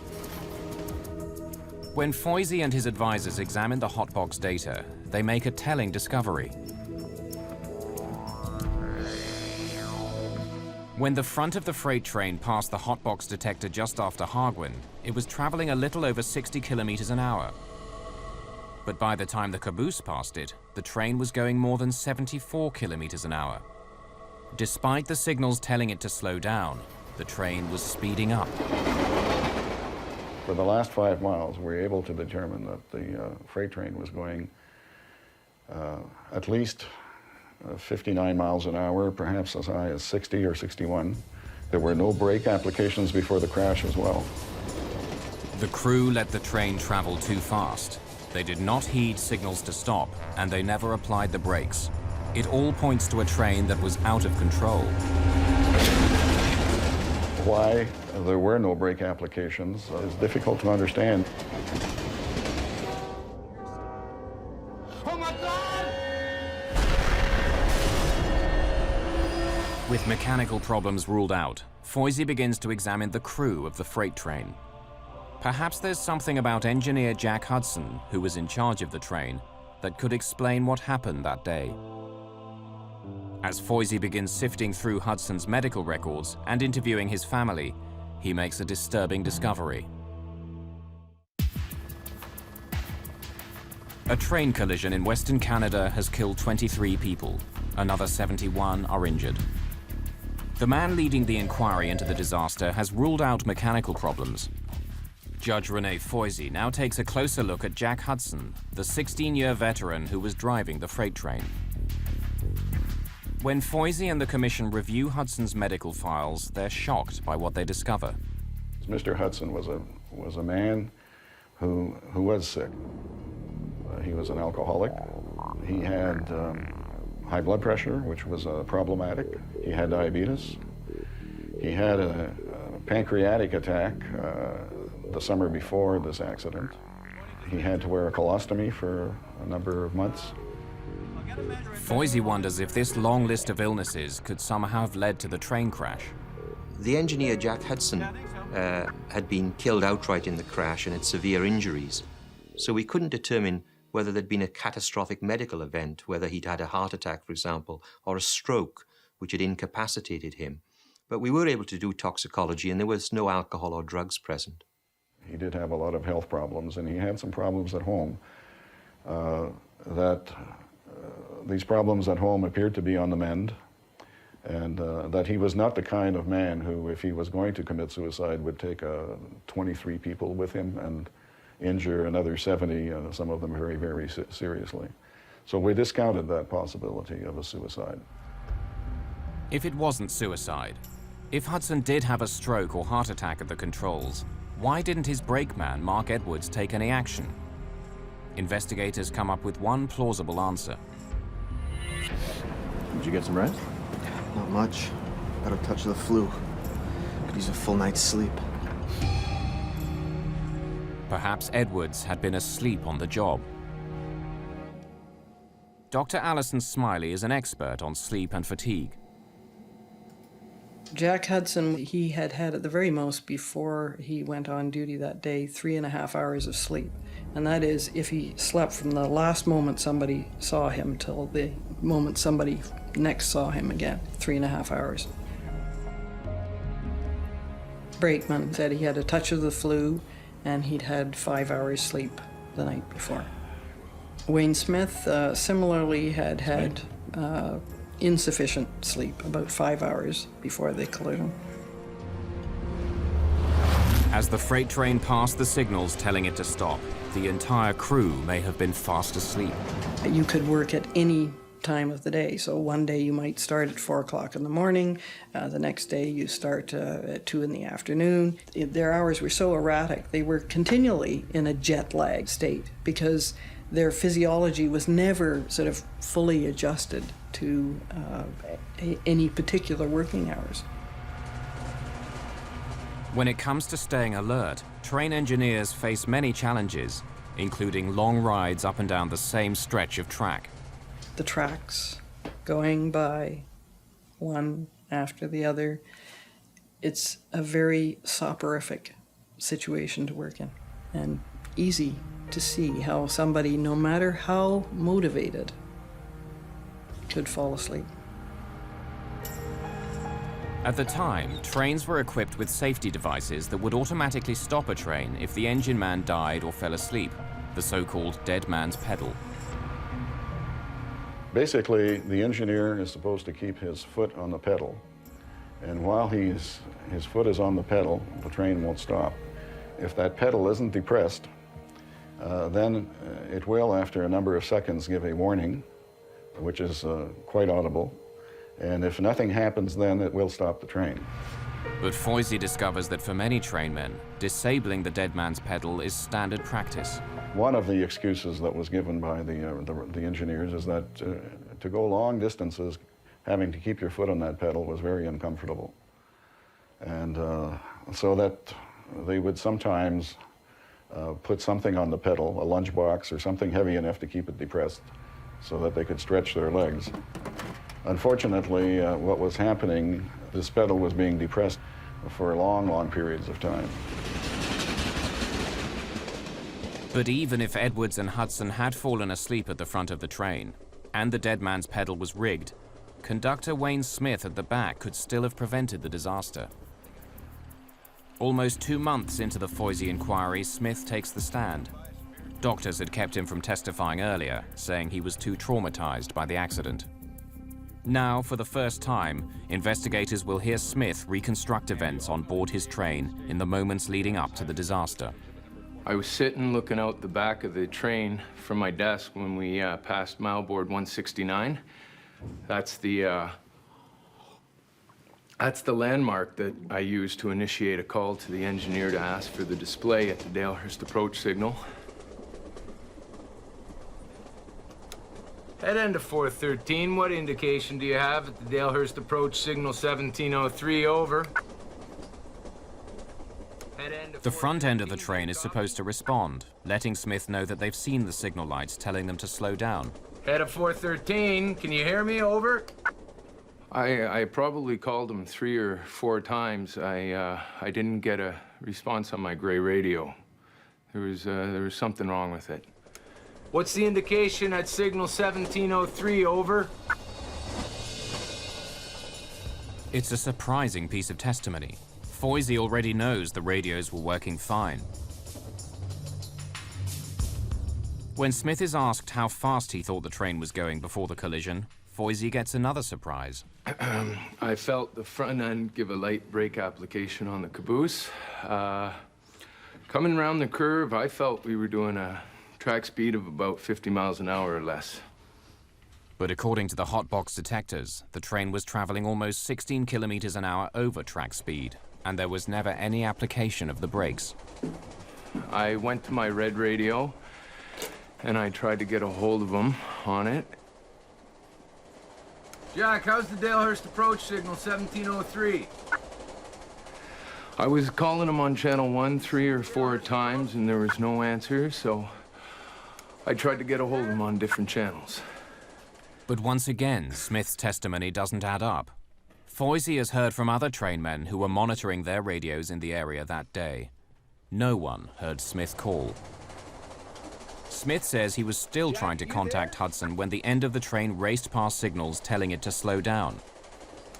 When Foys and his advisors examine the hotbox data, they make a telling discovery. When the front of the freight train passed the hotbox detector just after Hargwin, it was traveling a little over 60 kilometers an hour. But by the time the caboose passed it, the train was going more than 74 kilometers an hour. Despite the signals telling it to slow down, the train was speeding up. For the last 5 miles, we were able to determine that the freight train was going at least 59 miles an hour, perhaps as high as 60 or 61. There were no brake applications before the crash as well. The crew let the train travel too fast. They did not heed signals to stop, and they never applied the brakes. It all points to a train that was out of control. Why there were no brake applications is difficult to understand. With mechanical problems ruled out, Foys begins to examine the crew of the freight train. Perhaps there's something about engineer Jack Hudson, who was in charge of the train, that could explain what happened that day. As Foys begins sifting through Hudson's medical records and interviewing his family, he makes a disturbing discovery. A train collision in Western Canada has killed 23 people. Another 71 are injured. The man leading the inquiry into the disaster has ruled out mechanical problems. Judge Renee Foys now takes a closer look at Jack Hudson, the 16-year veteran who was driving the freight train. When Foys and the commission review Hudson's medical files, they're shocked by what they discover. Mr. Hudson was a man who was sick. He was an alcoholic. He had high blood pressure, which was problematic. He had diabetes. He had a pancreatic attack the summer before this accident. He had to wear a colostomy for a number of months. Foys wonders if this long list of illnesses could somehow have led to the train crash. The engineer, Jack Hudson, had been killed outright in the crash and had severe injuries. So we couldn't determine whether there'd been a catastrophic medical event, whether he'd had a heart attack, for example, or a stroke, which had incapacitated him. But we were able to do toxicology, and there was no alcohol or drugs present. He did have a lot of health problems, and he had some problems at home. These problems at home appeared to be on the mend, and that he was not the kind of man who, if he was going to commit suicide, would take 23 people with him and injure another 70, some of them very, very seriously. So we discounted that possibility of a suicide. If it wasn't suicide, if Hudson did have a stroke or heart attack at the controls, why didn't his brakeman, Mark Edwards, take any action? Investigators come up with one plausible answer. Did you get some rest? Not much. Got a touch of the flu. Could use a full night's sleep. Perhaps Edwards had been asleep on the job. Dr. Alison Smiley is an expert on sleep and fatigue. Jack Hudson, he had at the very most, before he went on duty that day, 3.5 hours of sleep. And that is if he slept from the last moment somebody saw him till the moment somebody next saw him again, 3.5 hours. Brakeman said he had a touch of the flu and he'd had 5 hours sleep the night before. Wayne Smith similarly had insufficient sleep, about 5 hours before the collision. As the freight train passed the signals telling it to stop, the entire crew may have been fast asleep. You could work at any time of the day. So one day you might start at 4 o'clock in the morning, the next day you start at 2 in the afternoon. Their hours were so erratic, they were continually in a jet lag state because their physiology was never sort of fully adjusted to any particular working hours. When it comes to staying alert, train engineers face many challenges, including long rides up and down the same stretch of track. The tracks going by one after the other, it's a very soporific situation to work in, and easy to see how somebody, no matter how motivated, could fall asleep. At the time, trains were equipped with safety devices that would automatically stop a train if the engine man died or fell asleep, the so-called dead man's pedal. Basically, the engineer is supposed to keep his foot on the pedal, and while his foot is on the pedal, the train won't stop. If that pedal isn't depressed, then it will, after a number of seconds, give a warning, which is quite audible. And if nothing happens, then it will stop the train. But Foys discovers that for many trainmen, disabling the dead man's pedal is standard practice. One of the excuses that was given by the engineers is that to go long distances, having to keep your foot on that pedal was very uncomfortable. And so that they would sometimes put something on the pedal, a lunchbox or something heavy enough to keep it depressed so that they could stretch their legs. Unfortunately, what was happening, this pedal was being depressed for long, long periods of time. But even if Edwards and Hudson had fallen asleep at the front of the train, and the dead man's pedal was rigged, conductor Wayne Smith at the back could still have prevented the disaster. Almost 2 months into the Foys inquiry, Smith takes the stand. Doctors had kept him from testifying earlier, saying he was too traumatized by the accident. Now, for the first time, investigators will hear Smith reconstruct events on board his train in the moments leading up to the disaster. I was sitting looking out the back of the train from my desk when we passed mileboard 169. That's the landmark that I used to initiate a call to the engineer to ask for the display at the Dalehurst approach signal. Head end of 413, what indication do you have at the Dalehurst approach signal 1703, over? Head end The front end of the train is supposed to respond, letting Smith know that they've seen the signal lights telling them to slow down. Head of 413, can you hear me? Over. I probably called him 3 or 4 times. I didn't get a response on my gray radio. There was something wrong with it. What's the indication at signal 1703? Over. It's a surprising piece of testimony. Foys already knows the radios were working fine. When Smith is asked how fast he thought the train was going before the collision, Foys gets another surprise. I felt the front end give a light brake application on the caboose. Coming around the curve, I felt we were doing a track speed of about 50 miles an hour or less. But according to the hotbox detectors, the train was traveling almost 16 kilometers an hour over track speed, and there was never any application of the brakes. I went to my red radio, and I tried to get a hold of him on it. Jack, how's the Dalehurst approach signal 1703? I was calling him on channel 1 3 or 4 times, and there was no answer, so I tried to get a hold of him on different channels. But once again, Smith's testimony doesn't add up. Foys has heard from other trainmen who were monitoring their radios in the area that day. No one heard Smith call. Smith says he was still trying to contact Hudson when the end of the train raced past signals telling it to slow down.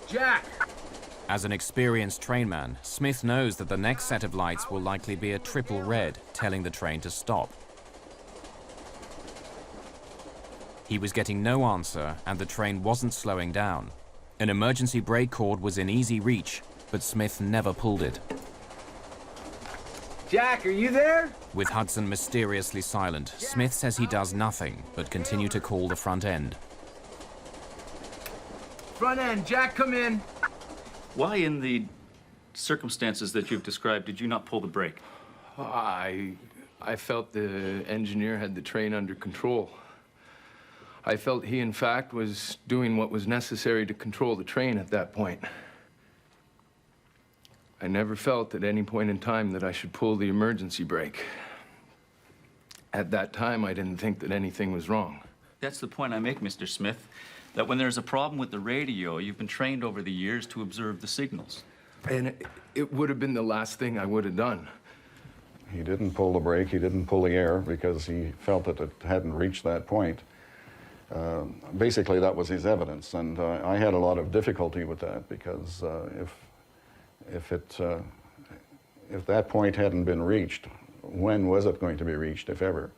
Jack! As an experienced trainman, Smith knows that the next set of lights will likely be a triple red, telling the train to stop. He was getting no answer, and the train wasn't slowing down. An emergency brake cord was in easy reach, but Smith never pulled it. Jack, are you there? With Hudson mysteriously silent, Smith says he does nothing, but continue to call the front end. Front end, Jack, come in. Why, in the circumstances that you've described, did you not pull the brake? I felt the engineer had the train under control. I felt he, in fact, was doing what was necessary to control the train at that point. I never felt at any point in time that I should pull the emergency brake. At that time, I didn't think that anything was wrong. That's the point I make, Mr. Smith, that when there's a problem with the radio, you've been trained over the years to observe the signals. And it would have been the last thing I would have done. He didn't pull the brake, he didn't pull the air because he felt that it hadn't reached that point. Basically, that was his evidence, and I had a lot of difficulty with that because if that point hadn't been reached, when was it going to be reached, if ever?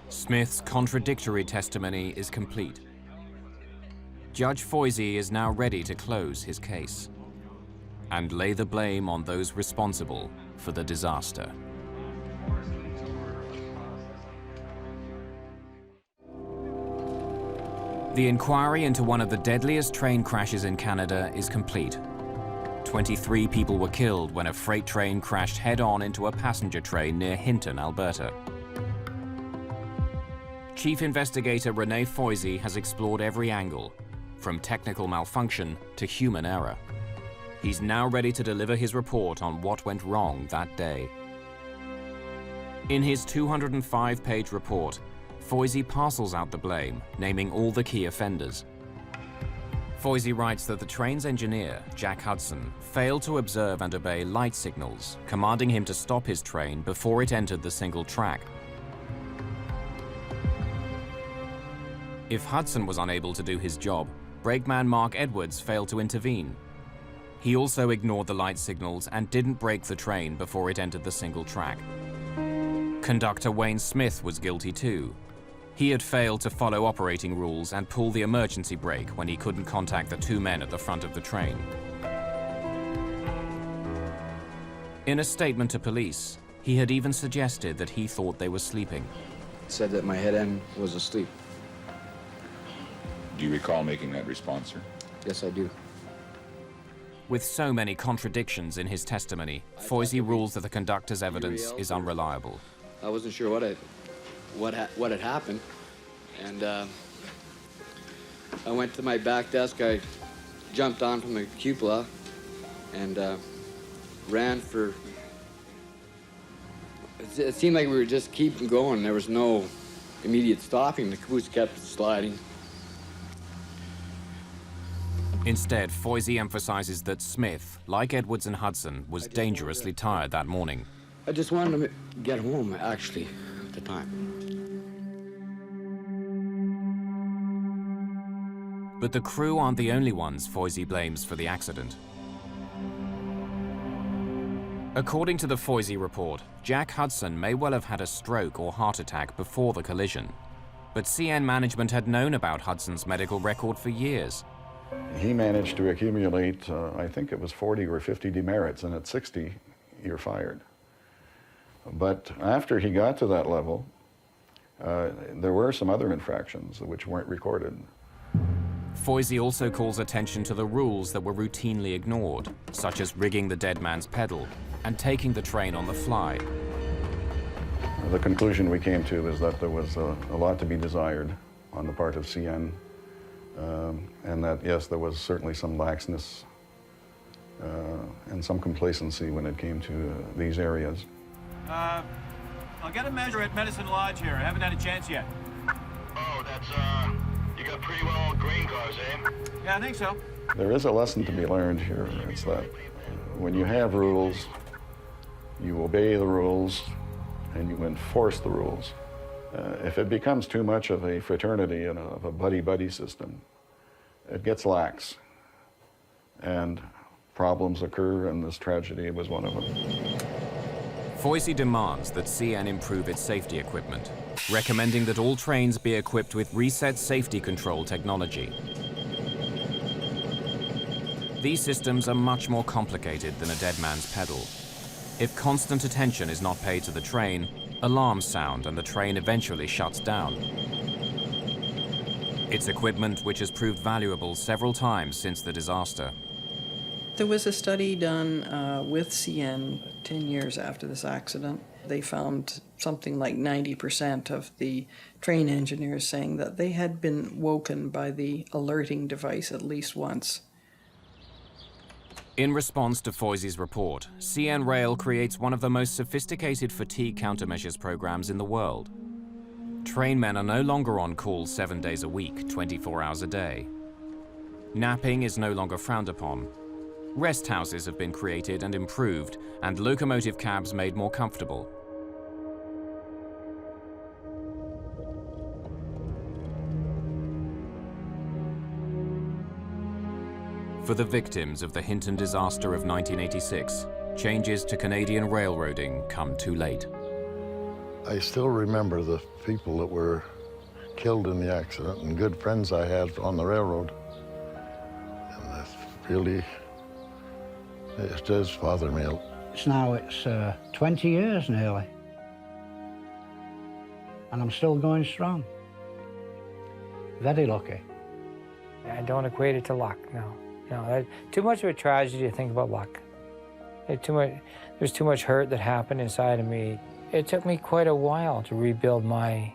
Smith's contradictory testimony is complete. Judge Foys is now ready to close his case and lay the blame on those responsible for the disaster. The inquiry into one of the deadliest train crashes in Canada is complete. 23 people were killed when a freight train crashed head-on into a passenger train near Hinton, Alberta. Chief Investigator Renee Foys has explored every angle, from technical malfunction to human error. He's now ready to deliver his report on what went wrong that day. In his 205-page report, Foys parcels out the blame, naming all the key offenders. Foys writes that the train's engineer, Jack Hudson, failed to observe and obey light signals, commanding him to stop his train before it entered the single track. If Hudson was unable to do his job, brakeman Mark Edwards failed to intervene. He also ignored the light signals and didn't brake the train before it entered the single track. Conductor Wayne Smith was guilty too. He had failed to follow operating rules and pull the emergency brake when he couldn't contact the 2 men at the front of the train. In a statement to police, he had even suggested that he thought they were sleeping. Said that my head end was asleep. Do you recall making that response, sir? Yes, I do. With so many contradictions in his testimony, Foys rules that the conductor's evidence is unreliable. I wasn't sure what had happened, and I went to my back desk. I jumped on from the cupola and ran for It seemed like we were just keeping going. There was no immediate stopping. The caboose kept sliding. Instead, Foys emphasizes that Smith, like Edwards and Hudson, was dangerously tired that morning. I just wanted to get home, actually, at the time. But the crew aren't the only ones Foys blames for the accident. According to the Foys report, Jack Hudson may well have had a stroke or heart attack before the collision. But CN management had known about Hudson's medical record for years. He managed to accumulate, I think it was 40 or 50 demerits, and at 60, you're fired. But after he got to that level, there were some other infractions which weren't recorded. Foys also calls attention to the rules that were routinely ignored, such as rigging the dead man's pedal and taking the train on the fly. The conclusion we came to is that there was a lot to be desired on the part of CN, and that, yes, there was certainly some laxness and some complacency when it came to these areas. I'll get a measure at Medicine Lodge here. I haven't had a chance yet. Oh, that's, you got pretty well grain cars, eh? Yeah, I think so. There is a lesson to be learned here. It's that when you have rules, you obey the rules and you enforce the rules. If it becomes too much of a fraternity and of a buddy-buddy system, it gets lax. And problems occur, and this tragedy was one of them. Foys demands that CN improve its safety equipment, recommending that all trains be equipped with reset safety control technology. These systems are much more complicated than a dead man's pedal. If constant attention is not paid to the train, alarms sound and the train eventually shuts down. It's equipment which has proved valuable several times since the disaster. There was a study done with CN 10 years after this accident. They found something like 90% of the train engineers saying that they had been woken by the alerting device at least once. In response to Foys' report, CN Rail creates one of the most sophisticated fatigue countermeasures programs in the world. Trainmen are no longer on call 7 days a week, 24 hours a day. Napping is no longer frowned upon. Rest houses have been created and improved, and locomotive cabs made more comfortable. For the victims of the Hinton disaster of 1986, changes to Canadian railroading come too late. I still remember the people that were killed in the accident and good friends I had on the railroad. And that's really, it does bother me. It's 20 years nearly. And I'm still going strong. Very lucky. I don't equate it to luck, no. No, too much of a tragedy to think about luck. There's too much hurt that happened inside of me. It took me quite a while to rebuild my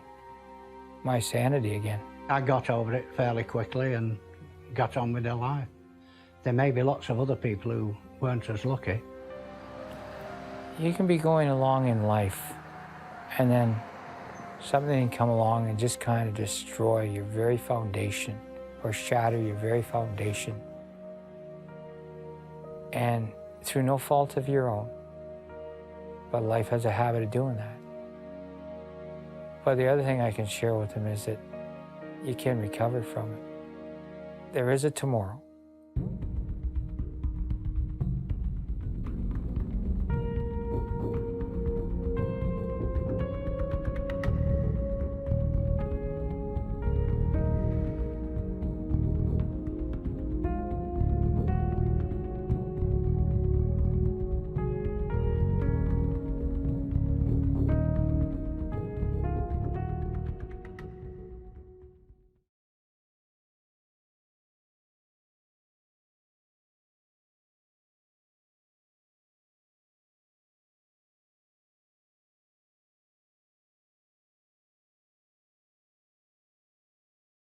sanity again. I got over it fairly quickly and got on with their life. There may be lots of other people who weren't as lucky. You can be going along in life, and then something can come along and just kind of destroy your very foundation or shatter your very foundation. And through no fault of your own. But life has a habit of doing that. But the other thing I can share with them is that you can recover from it. There is a tomorrow.